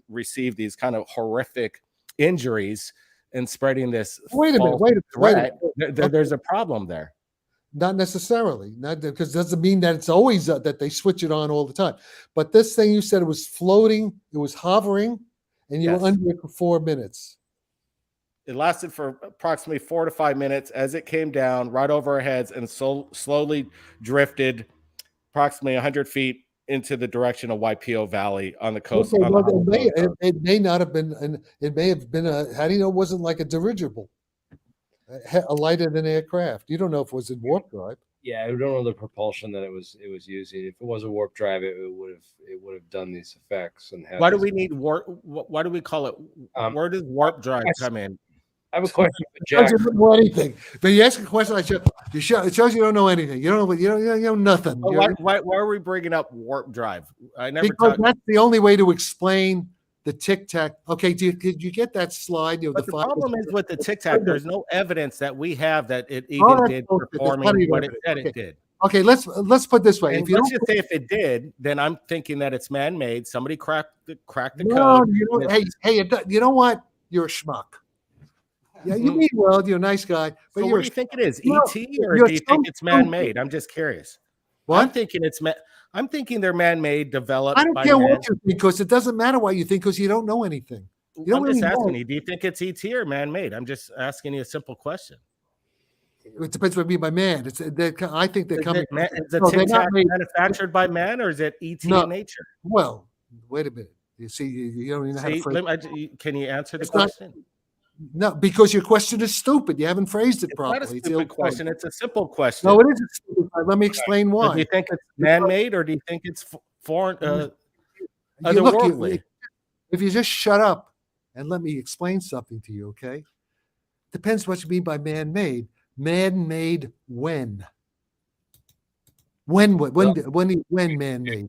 receive these kind of horrific injuries and spreading this Wait a minute. false Wait a threat, minute. there's a problem there. Not necessarily, not because it doesn't mean that it's always that they switch it on all the time. But this thing you said, it was floating, it was hovering, and you Yes. were under it for 4 minutes. It lasted for approximately 4 to 5 minutes as it came down right over our heads and slowly drifted approximately 100 feet into the direction of Waipio Valley on the coast. Okay, on well, the it may not have been, and it may have been a. How do you know it wasn't like a dirigible, a lighter than aircraft? You don't know if it was in warp drive. Yeah, I don't know the propulsion that it was using. If it was a warp drive, it would have done these effects. And Why do we need warp? Why do we call it? Where does warp drive come in? I have a question for Jack. Jack. You don't know anything, but you ask a question. It shows you don't know anything. You don't know. You know nothing. Why are we bringing up warp drive? I never. Because that's the only way to explain the Tic Tac. Okay, did you get that slide? But the problem is with the Tic Tac, there's no evidence that we have that it even did performing what it said it did. Okay, let's put it this way. And let's just say if it did, then I'm thinking that it's man-made. Somebody cracked the code. Hey, you know what? You're a schmuck. Yeah, you mean well. You're a nice guy, but so what do you think it is? ET, or do you think it's man-made? I'm just curious. What? I'm thinking they're man-made, developed. I don't care what you think, because it doesn't matter what you think, because you don't know anything. I'm just asking you. Do you think it's ET or man-made? I'm just asking you a simple question. It depends what I mean by man. I think they're coming. Is the Tic Tac manufactured by man, or is it ET in nature? Well, wait a minute. You see, you don't even have to. Can you answer the question? No, because your question is stupid. You haven't phrased it properly. It's not a stupid question. It's a simple question. No, it is a stupid question. Let me explain why. Do you think it's man-made, or do you think it's foreign, otherworldly? If you just shut up and let me explain something to you, okay? Depends what you mean by man-made. Man-made when? When man-made?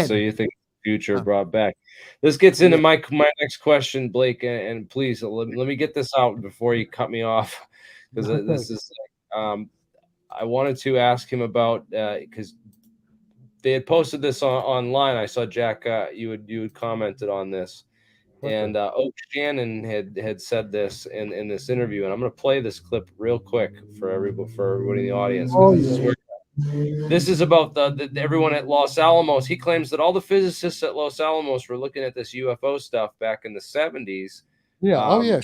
So you think future brought back? This gets into my next question, Blake, and please let me get this out before you cut me off, because this is I wanted to ask him about, because they had posted this online. I saw Jack, you had commented on this, and Oak Shannon had said this in this interview, and I'm going to play this clip real quick for everybody in the audience. This is about everyone at Los Alamos. He claims that all the physicists at Los Alamos were looking at this UFO stuff back in the 70s. Yeah.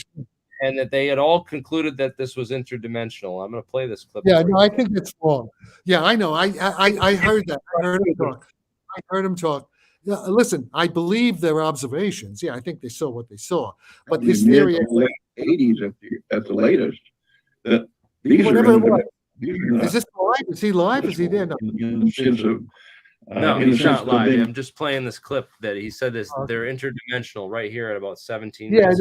And that they had all concluded that this was interdimensional. I'm going to play this clip. Yeah, no, I think that's wrong. Yeah, I know. I heard that. I heard him talk. Yeah, listen, I believe their observations. Yeah, I think they saw what they saw. But this theory, late 80s at the latest. Whatever it was. Is this live? Is he live? Is he there? No, no, he's not live. I'm just playing this clip that he said this. They're interdimensional right here at about 17. Yeah, he's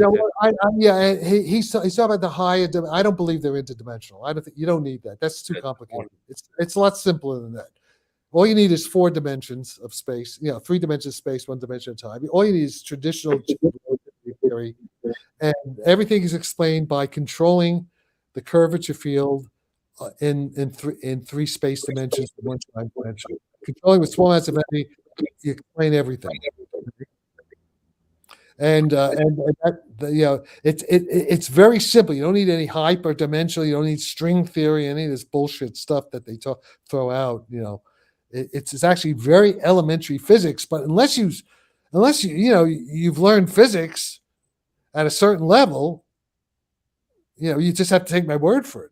talking about the higher. I don't believe they're interdimensional. I don't think you don't need that. That's too complicated. It's a lot simpler than that. All you need is 4 dimensions of space. 3 dimensions of space, 1 dimension of time. All you need is traditional theory, and everything is explained by controlling the curvature field in 3 space dimensions and 1 time dimension. Controlling with small amounts of energy, you explain everything. And it's very simple. You don't need any hyperdimensional. You don't need string theory, any of this bullshit stuff that they throw out. It's actually very elementary physics. But unless you've learned physics at a certain level, you just have to take my word for it.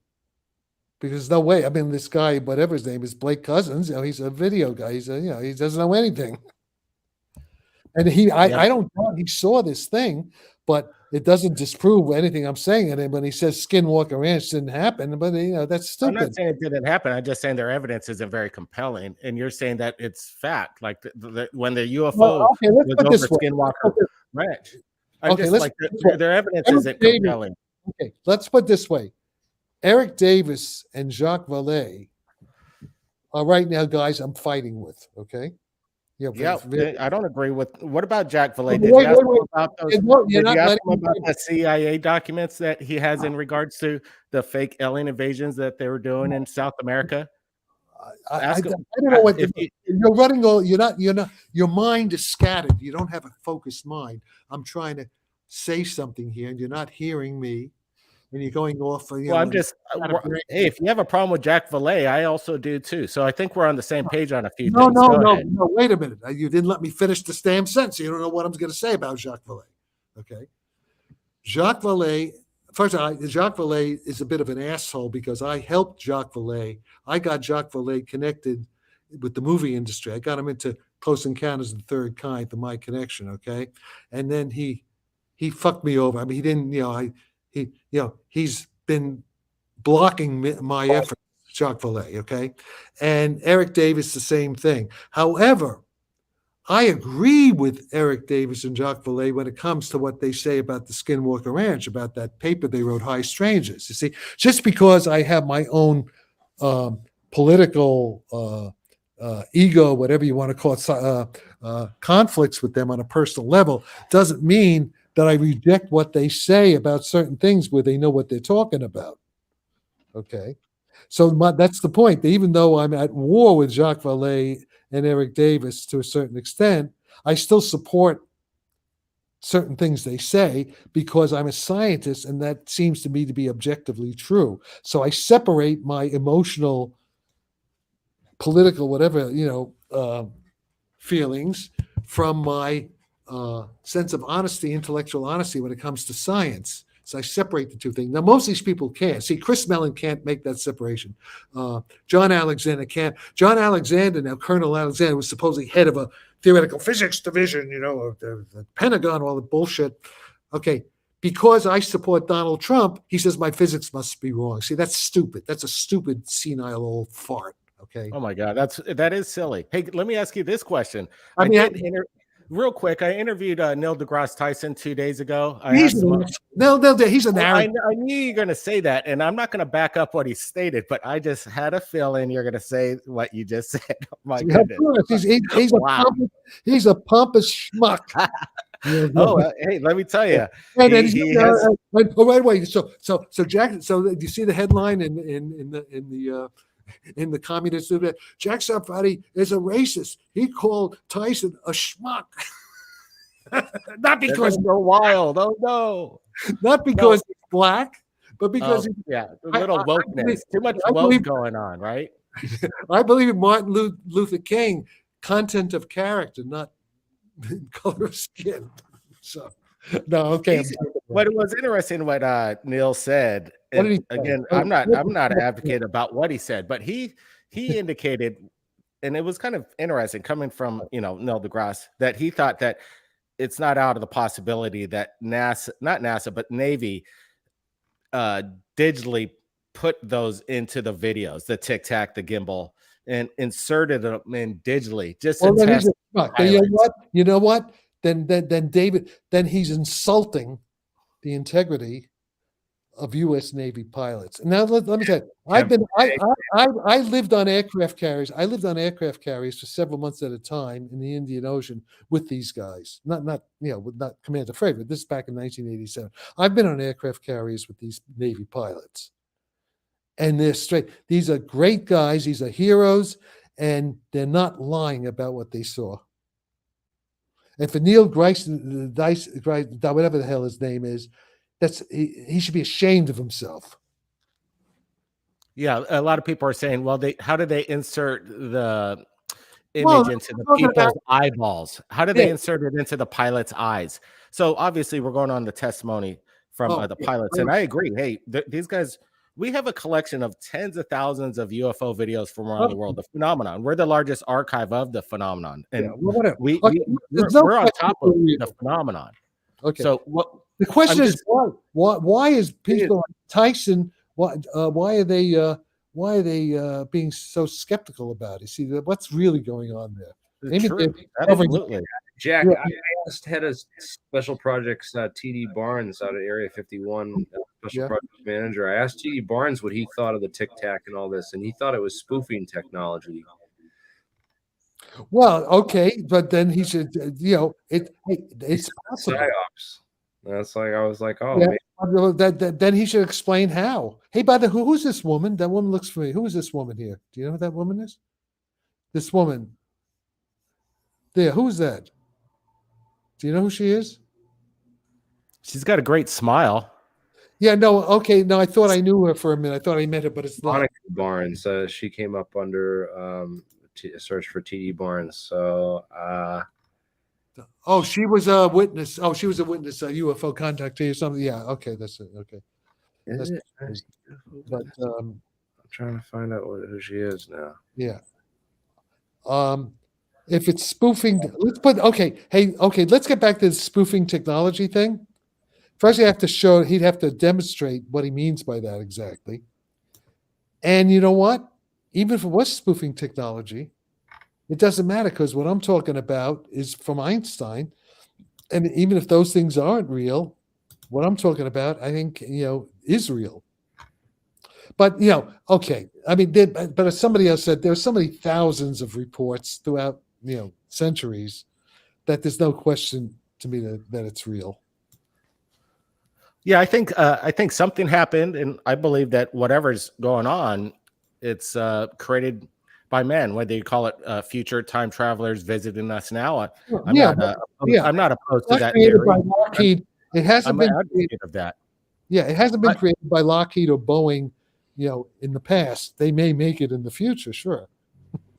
Because there's no way. I mean, this guy, whatever his name is, Blake Cousins, he's a video guy. He doesn't know anything. And I don't doubt he saw this thing, but it doesn't disprove anything I'm saying. And when he says Skinwalker Ranch didn't happen, but that's stupid. I'm not saying it didn't happen. I'm just saying their evidence isn't very compelling. And you're saying that it's fact, like when the UFO was over Skinwalker Ranch. Their evidence isn't compelling. Okay, let's put it this way. Eric Davis and Jacques Vallée are right now guys I'm fighting with. Okay. Yeah, I don't agree with. What about Jack Wait, Valet? Did you ask wait. him about those? No, you're Did you not ask letting him me about finish. the CIA documents that he has in regards to the fake alien invasions that they were doing in South America? I Ask him. don't know what If you- you're running. You're not. Your mind is scattered. You don't have a focused mind. I'm trying to say something here, and you're not hearing me. And you're going off. Well, I'm just. Hey, if you have a problem with Jack Valet, I also do too. So I think we're on the same page on a few things. No. Wait a minute. You didn't let me finish the damn sentence. You don't know what I'm going to say about Jacques Vallée. Okay. Jacques Vallée. First of all, Jacques Vallée is a bit of an asshole because I helped Jacques Vallée. I got Jacques Vallée connected with the movie industry. I got him into Close Encounters of the Third Kind, the My Connection. Okay. And then he fucked me over. I mean, he didn't. He's been blocking my efforts, Jacques Vallée, okay? And Eric Davis, the same thing. However, I agree with Eric Davis and Jacques Vallée when it comes to what they say about the Skinwalker Ranch, about that paper they wrote, High Strangers. You see, just because I have my own political ego, whatever you want to call it, conflicts with them on a personal level, doesn't mean that I reject what they say about certain things where they know what they're talking about. Okay. So that's the point. Even though I'm at war with Jacques Vallée and Eric Davis to a certain extent, I still support certain things they say because I'm a scientist and that seems to me to be objectively true. So I separate my emotional, political, whatever, feelings from my sense of honesty, intellectual honesty when it comes to science. So I separate the two things. Now, most of these people can't. See, Chris Mellon can't make that separation. John Alexander can't. John Alexander, now Colonel Alexander, was supposedly head of a theoretical physics division, of the Pentagon, all the bullshit. Okay, because I support Donald Trump, he says my physics must be wrong. See, that's stupid. That's a stupid, senile old fart. Okay. Oh my God, that is silly. Hey, let me ask you this question. Real quick, I interviewed Neil deGrasse Tyson 2 days ago. He's an I knew you're going to say that, and I'm not going to back up what he stated, but I just had a feeling you're going to say what you just said. Oh my goodness. He's a pompous schmuck. Hey, let me tell you. Wait. So Jack. So do you see the headline in the communist movement? Jack Sarfati is a racist. He called Tyson a schmuck. Not because they're wild. Oh no. Not because he's black, but because a little wokeness. Too much woke going on, right? I believe in Martin Luther King, content of character, not color of skin. So no, okay. But it was interesting what Neil said. Again, I'm not an advocate about what he said, but he indicated, and it was kind of interesting coming from Neil deGrasse, that he thought that it's not out of the possibility that not NASA, but Navy digitally put those into the videos, the Tic Tac, the gimbal, and inserted them in digitally just to test. You know what? Then David, then he's insulting the integrity of U.S. Navy pilots. Now let me tell you, I lived on aircraft carriers. I lived on aircraft carriers for several months at a time in the Indian Ocean with these guys. Not Commander Freight, but this is back in 1987. I've been on aircraft carriers with these Navy pilots, and they're straight. These are great guys. These are heroes, and they're not lying about what they saw. And for Neil Bryson, whatever the hell his name is, he should be ashamed of himself. Yeah, a lot of people are saying, well, how do they insert the image into the people's eyeballs? How do they insert it into the pilot's eyes? So obviously we're going on the testimony from the pilots. And I agree. Hey, these guys, we have a collection of tens of thousands of UFO videos from around the world, the phenomenon. We're the largest archive of the phenomenon. And we're on top of the phenomenon. Okay. So the question is why is people like Tyson, why are they being so skeptical about it? See, what's really going on there? Absolutely. Jack, I asked head of special projects TD Barnes out of Area 51 special Yeah. project manager. I asked T.D. Barnes what he thought of the Tic Tac and all this, and he thought it was spoofing technology. Well, okay, but then he should, it's possible. Psyops. That's like, I was like, oh, Yeah. maybe. Well, then he should explain how. Hey, by the way, who's this woman? That woman looks familiar. Who is this woman here? Do you know who that woman is? This woman. There, who's that? Do you know who she is? She's got a great smile. Yeah, no, okay, no, I thought I knew her for a minute. I thought I met her, but it's not. Monica Barnes. She came up under search for T.D. Barnes. So Oh, she was a witness. Oh, she was a witness, a UFO contactee or something. Yeah, okay, that's it. Okay. is it? But I'm trying to find out who she is now. yeah. If it's spoofing, let's get back to the spoofing technology thing. First, he'd have to demonstrate what he means by that exactly. And you know what? Even if it was spoofing technology, it doesn't matter, because what I'm talking about is from Einstein. And even if those things aren't real, what I'm talking about, I think, is real. But, okay. I mean, but as somebody else said, there's so many thousands of reports throughout, centuries, that there's no question to me that it's real. Yeah, I think something happened, and I believe that whatever's going on, it's created by men. Whether you call it future time travelers visiting us now, I'm not opposed to that created theory. by Lockheed. It hasn't I'm been an advocate of that. Yeah, it hasn't been created by Lockheed or Boeing, in the past. They may make it in the future, sure.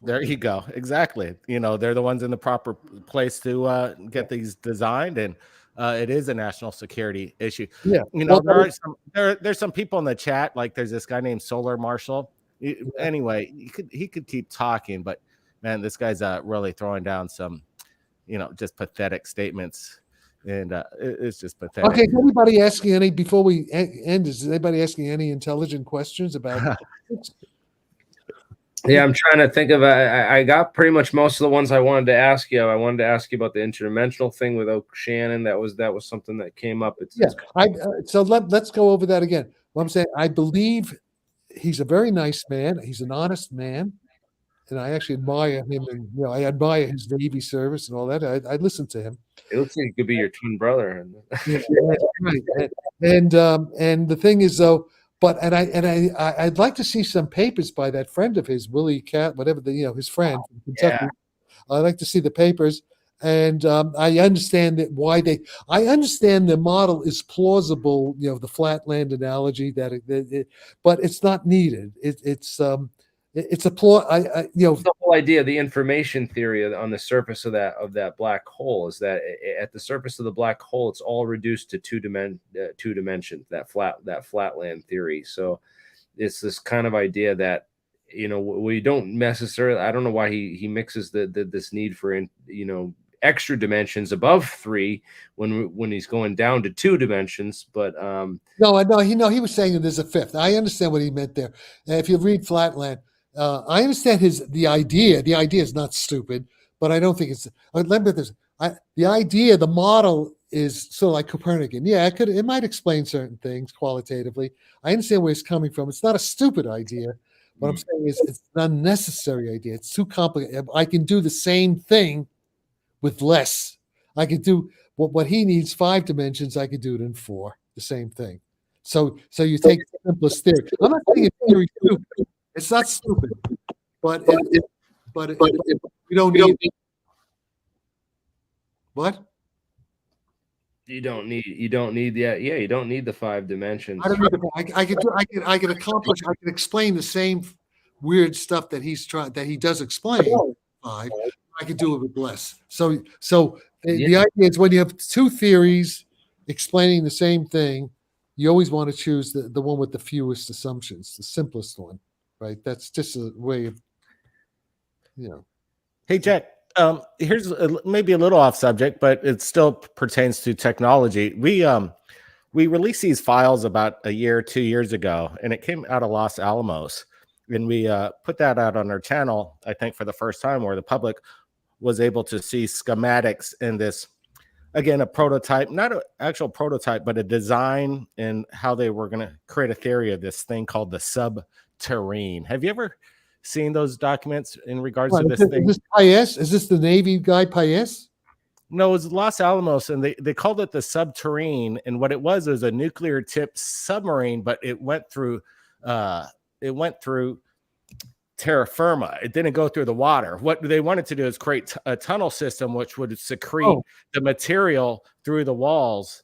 There you go. Exactly. They're the ones in the proper place to get these designed, and it is a national security issue. Yeah. There's some people in the chat, like there's this guy named Solar Marshall. Anyway, he could keep talking, but man, this guy's really throwing down some, just pathetic statements, and it's just pathetic. Okay, is anybody asking any, before we end, is anybody asking any intelligent questions about Yeah, I'm trying to think of. I got pretty much most of the ones I wanted to ask you. I wanted to ask you about the interdimensional thing with Shannon. That was something that came up. So let's go over that again. What I'm saying, I believe he's a very nice man. He's an honest man, and I actually admire him. And I admire his Navy service and all that. I listen to him. It looks like he could be your twin brother. Yeah, right. And the thing is, though. But I'd like to see some papers by that friend of his, Willie Cat, whatever his friend from Kentucky. Yeah. I'd like to see the papers, and I understand that I understand the model is plausible. The flatland analogy but it's not needed. It's a the whole idea, the information theory on the surface of that black hole is that at the surface of the black hole, it's all reduced to two dimensions. That flatland theory. So it's this kind of idea that we don't necessarily. I don't know why he mixes this need for extra dimensions above 3 when he's going down to 2 dimensions. But he was saying that there's a fifth. I understand what he meant there. If you read Flatland. I understand the idea. The idea is not stupid, but I don't think it's. The idea, the model is sort of like Copernican. Yeah, it might explain certain things qualitatively. I understand where he's coming from. It's not a stupid idea. What I'm saying is it's an unnecessary idea. It's too complicated. I can do the same thing with less. I could do what he needs 5 dimensions. I could do it in 4. The same thing. So you take the simplest theory. I'm not saying it's theory stupid. It's not stupid, but you don't need what? You don't need you don't need the 5 dimensions. I don't need I can accomplish. I can explain the same weird stuff that he does explain. 5. I could do it with less. So the idea is when you have 2 theories explaining the same thing, you always want to choose the one with the fewest assumptions, the simplest one. Right, that's just a way of, Hey, Jack. Here's maybe a little off subject, but it still pertains to technology. We released these files about 2 years ago, and it came out of Los Alamos, and we put that out on our channel. I think for the first time, where the public was able to see schematics in this again, a prototype, not an actual prototype, but a design and how they were going to create a theory of this thing called the subterrane. Have you ever seen those documents in regards to this thing? Is this Paez? Is this the Navy guy Paez? No, it was Los Alamos, and they called it the subterrane. And what it was a nuclear tipped submarine, but it went through terra firma. It didn't go through the water. What they wanted to do is create a tunnel system which would secrete the material through the walls.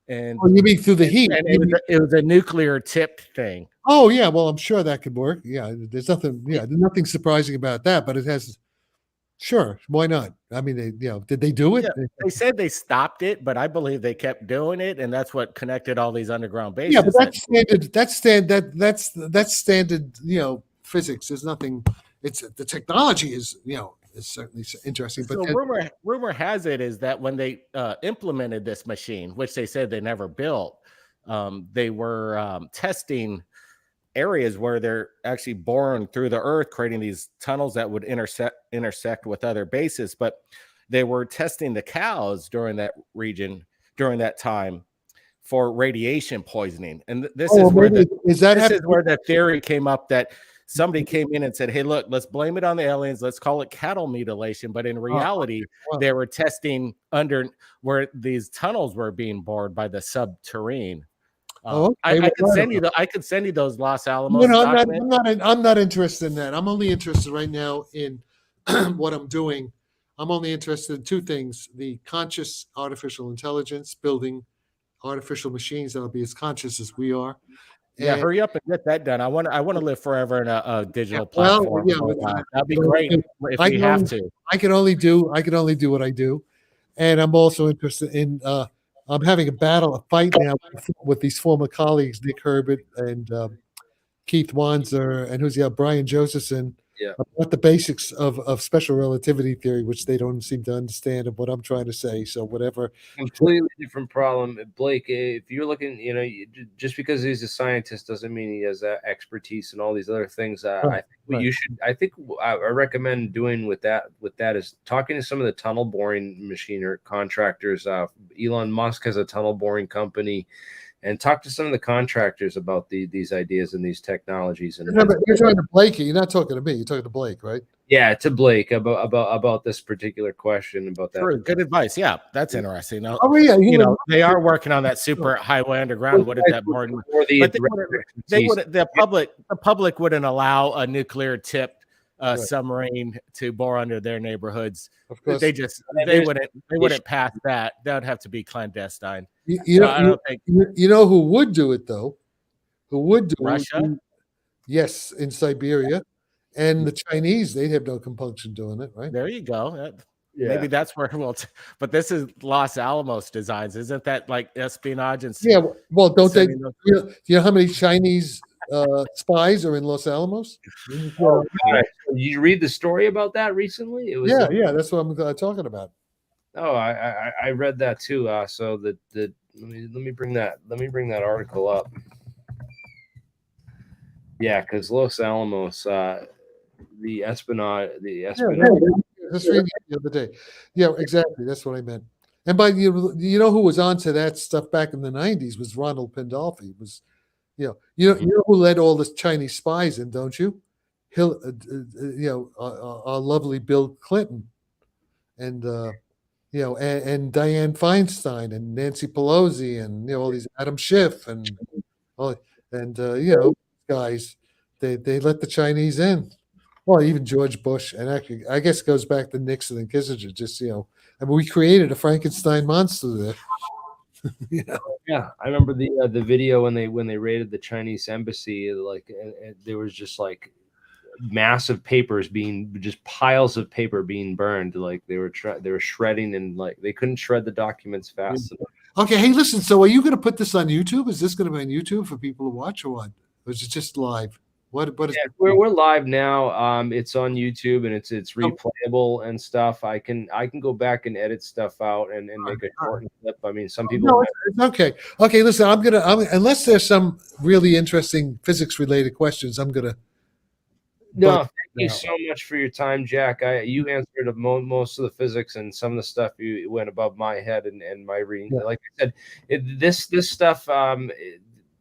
And you mean through the heat? And it was a nuclear tipped thing. Oh yeah, well I'm sure that could work. Yeah, there's nothing surprising about that, but it has. Sure, why not? I mean, did they do it? Yeah, they said they stopped it, but I believe they kept doing it, and that's what connected all these underground bases. Yeah, but that's standard. That's standard. Physics. There's nothing. It's the technology is is certainly interesting. But so rumor has it is that when they implemented this machine, which they said they never built, they were testing areas where they're actually boring through the earth, creating these tunnels that would intersect with other bases. But they were testing the cows during that region during that time for radiation poisoning. And this is where the theory came up that somebody came in and said, hey, look, let's blame it on the aliens. Let's call it cattle mutilation. But in reality, they were testing under where these tunnels were being bored by the subterrane. I could send you those Los Alamos. No, I'm not interested in that. I'm only interested right now in what I'm doing. I'm only interested in two things: the conscious artificial intelligence, building artificial machines that'll be as conscious as we are. Yeah, hurry up and get that done. I want to live forever in a digital platform. That'd be great if we have to. I can only do what I do, and I'm also interested in. I'm having a fight now with these former colleagues, Nick Herbert and Keith Wanzer, and Brian Josephson, about the basics of special relativity theory, which they don't seem to understand of what I'm trying to say. So whatever. Completely different problem. Blake, if you're looking, just because he's a scientist doesn't mean he has expertise and all these other things. I think I recommend doing with that is talking to some of the tunnel boring machine or contractors. Elon Musk has a tunnel boring company. And talk to some of the contractors about these ideas and these technologies. And you're talking to Blake. You're not talking to me. You're talking to Blake, right? Yeah, to Blake about this particular question about that. True. Good advice. Yeah, that's interesting. Now, they are working on that super highway underground. What is that? The public wouldn't allow a nuclear tipped submarine to bore under their neighborhoods. Of course, they wouldn't pass that. That would have to be clandestine. You know who would do it though? Who would do Russia? Yes, in Siberia, and the Chinese. They'd have no compunction doing it, right? There you go. Maybe that's where but this is Los Alamos designs. Isn't that like espionage and yeah? Well, don't they? You know how many Chinese spies are in Los Alamos? Did you read the story about that recently? It was that's what I'm talking about. Oh, I read that too. So let me bring that article up. Yeah, because Los Alamos, the espionage. Just reading it the other day. Yeah, exactly. That's what I meant. And by you know who was onto that stuff back in the 90s was Ronald Pandolfi. Was you know who led all the Chinese spies in, don't you? Our lovely Bill Clinton, and and Dianne Feinstein and Nancy Pelosi and all these Adam Schiff and guys, they let the Chinese in. Well, even George Bush, and actually, I guess it goes back to Nixon and Kissinger. Just we created a Frankenstein monster there. Yeah, I remember the video when they raided the Chinese embassy. And there was just like massive piles of paper being burned. Like they were shredding, and like they couldn't shred the documents fast enough. Okay, hey, listen. So, are you going to put this on YouTube? Is this going to be on YouTube for people to watch, or what? Or is it just live? What is? Yeah, we're live now. It's on YouTube and it's replayable and stuff. I can go back and edit stuff out and make a short clip. I mean, some people. No, it's okay. Okay, listen. I'm unless there's some really interesting physics related questions. I'm gonna. No, you now. so much for your time, Jack. You answered most of the physics, and some of the stuff you went above my head and my reading. Yeah. Like I said, this stuff,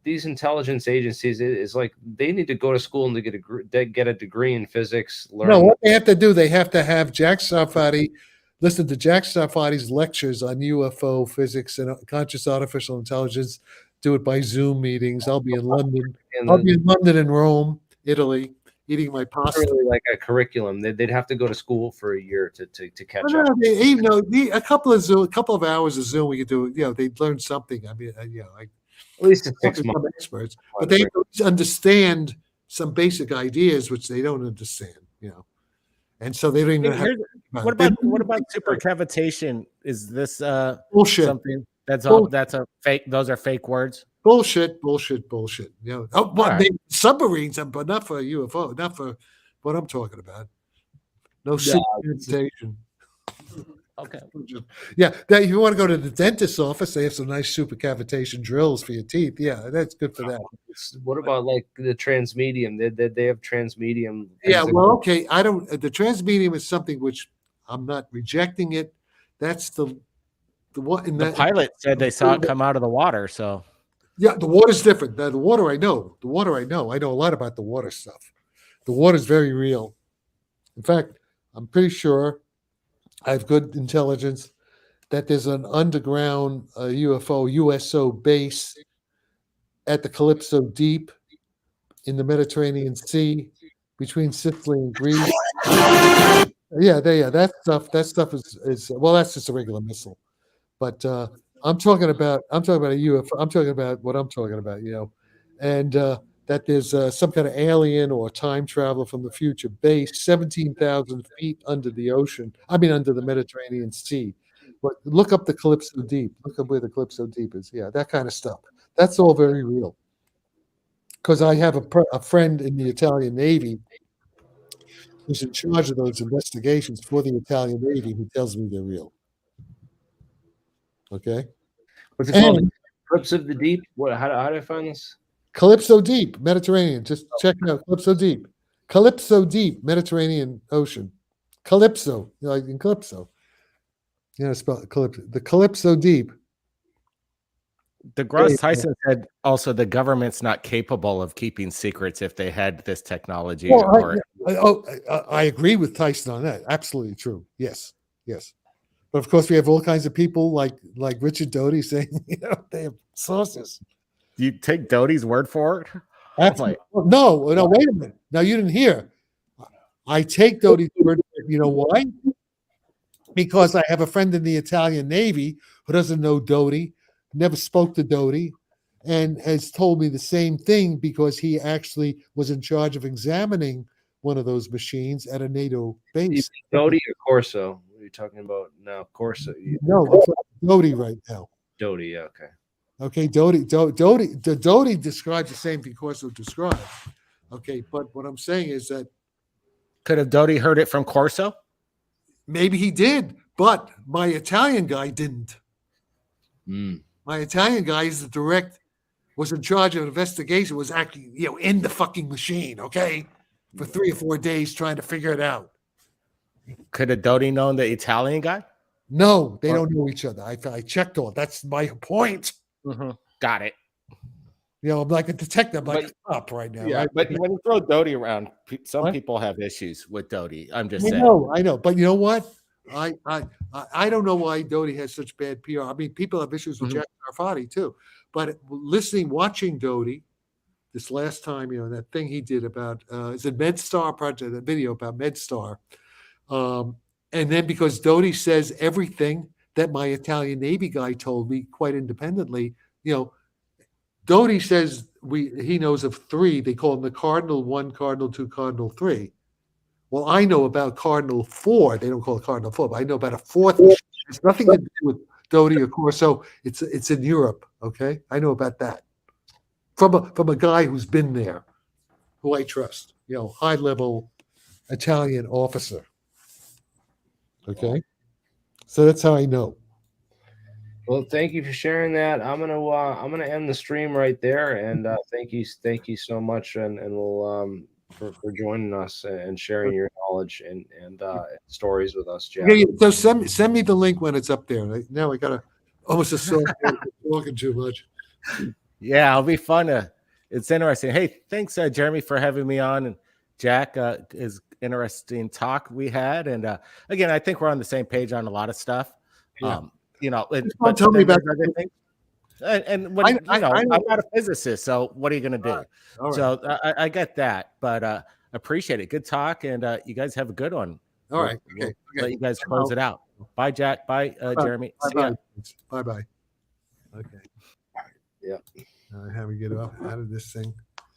these intelligence agencies is like they need to go to school and to get a degree in physics. Learn. No, what they have to do, they have to have Jack Sarfati listen to Jack Sarfati's lectures on UFO physics and conscious artificial intelligence. Do it by Zoom meetings. I'll be in London. I'll be in London and Rome, Italy, eating my pasta. Really like a curriculum. They'd have to go to school for a year to catch No, up. even though a couple of hours of Zoom, we could do. They'd learn something. I mean, At least in 6 some months. experts, but they understand some basic ideas which they don't understand. And so they don't even have. What about supercavitation? Is this bullshit? Something that's a fake? Those are fake words. Bullshit. Submarines, but not for a UFO, not for what I'm talking about. No supercavitation. Okay. Yeah, if you want to go to the dentist's office, they have some nice supercavitation drills for your teeth. Yeah, that's good for that. What about like the transmedium? They have transmedium. Yeah, well, okay. I don't. The transmedium is something which I'm not rejecting it. That's the one. The pilot said they saw it come out of the water. So yeah, the water's different. The water I know. I know a lot about the water stuff. The water's very real. In fact, I'm pretty sure I have good intelligence that there's an underground UFO USO base at the Calypso Deep in the Mediterranean Sea between Sicily and Greece. That stuff is well, that's just a regular missile. But I'm talking about a UFO. I'm talking about what I'm talking about, and that there's some kind of alien or time traveler from the future base 17,000 feet under the ocean. I mean, under the Mediterranean Sea. But look up the Calypso Deep. Look up where the Calypso Deep is. Yeah, that kind of stuff. That's all very real. Because I have a friend in the Italian Navy who's in charge of those investigations for the Italian Navy who tells me they're real. Okay. What's it called? Eclipse of the Deep? What? How do I find this? Calypso Deep, Mediterranean. Just check it out. Calypso Deep. Calypso Deep, Mediterranean Ocean. Calypso, like in Calypso. Spell Calypso. The Calypso Deep. DeGrasse Tyson said also the government's not capable of keeping secrets if they had this technology. Well, I agree with Tyson on that. Absolutely true. Yes. But of course, we have all kinds of people like Richard Doty saying, they have sources. Do you take Doty's word for it? Absolutely. No, wait a minute. Now, you didn't hear. I take Doty's word for it. You know why? Because I have a friend in the Italian Navy who doesn't know Doty, never spoke to Doty, and has told me the same thing because he actually was in charge of examining one of those machines at a NATO base. Doty or Corso? What are you talking about now? Corso? No, Doty right now. Doty, yeah, okay. Okay, Doty describes the same thing Corso described. Okay, but what I'm saying is that could have Doty heard it from Corso? Maybe he did, but my Italian guy didn't. My Italian guy was in charge of investigation, was actually, in the fucking machine, okay, for 3 or 4 days trying to figure it out. Could have Doty known the Italian guy? No, they don't know each other. I checked all. That's my point. Mm-hmm. Got it. I'm like a detective. I'm like, stop right now. Yeah, right? But when you throw Doty around, some people have issues with Doty. I'm just saying. I know. But you know what? I don't know why Doty has such bad PR. I mean, people have issues with Jack Sarfati too. But watching Doty this last time, that thing he did about is it MedStar project, the video about MedStar. And then because Doty says everything that my Italian Navy guy told me quite independently, Doty says he knows of 3. They call them the Cardinal 1, Cardinal 2, Cardinal 3. Well, I know about Cardinal 4. They don't call it Cardinal 4, but I know about a 4th. It's nothing to do with Doty, of course. So it's in Europe. Okay, I know about that from a guy who's been there, who I trust. High level Italian officer. Okay, so that's how I know. Well, thank you for sharing that. I'm gonna end the stream right there, and thank you so much, and we'll for joining us and sharing your knowledge and stories with us, Jack. Okay, so send me the link when it's up there. Now I gotta almost a sore throat talking too much. Yeah, it'll be fun. It's interesting. Hey, thanks, Jeremy, for having me on. And Jack, is interesting talk we had. And again, I think we're on the same page on a lot of stuff. Yeah. But tell me then about there's other things. And when I'm not a physicist, so what are you going to do? All right. So I get that, but appreciate it. Good talk, and you guys have a good one. All right. We'll let you guys close it out. Bye, Jack. Bye, Jeremy. See ya. Bye. Okay. Yeah. How we get up out of this thing?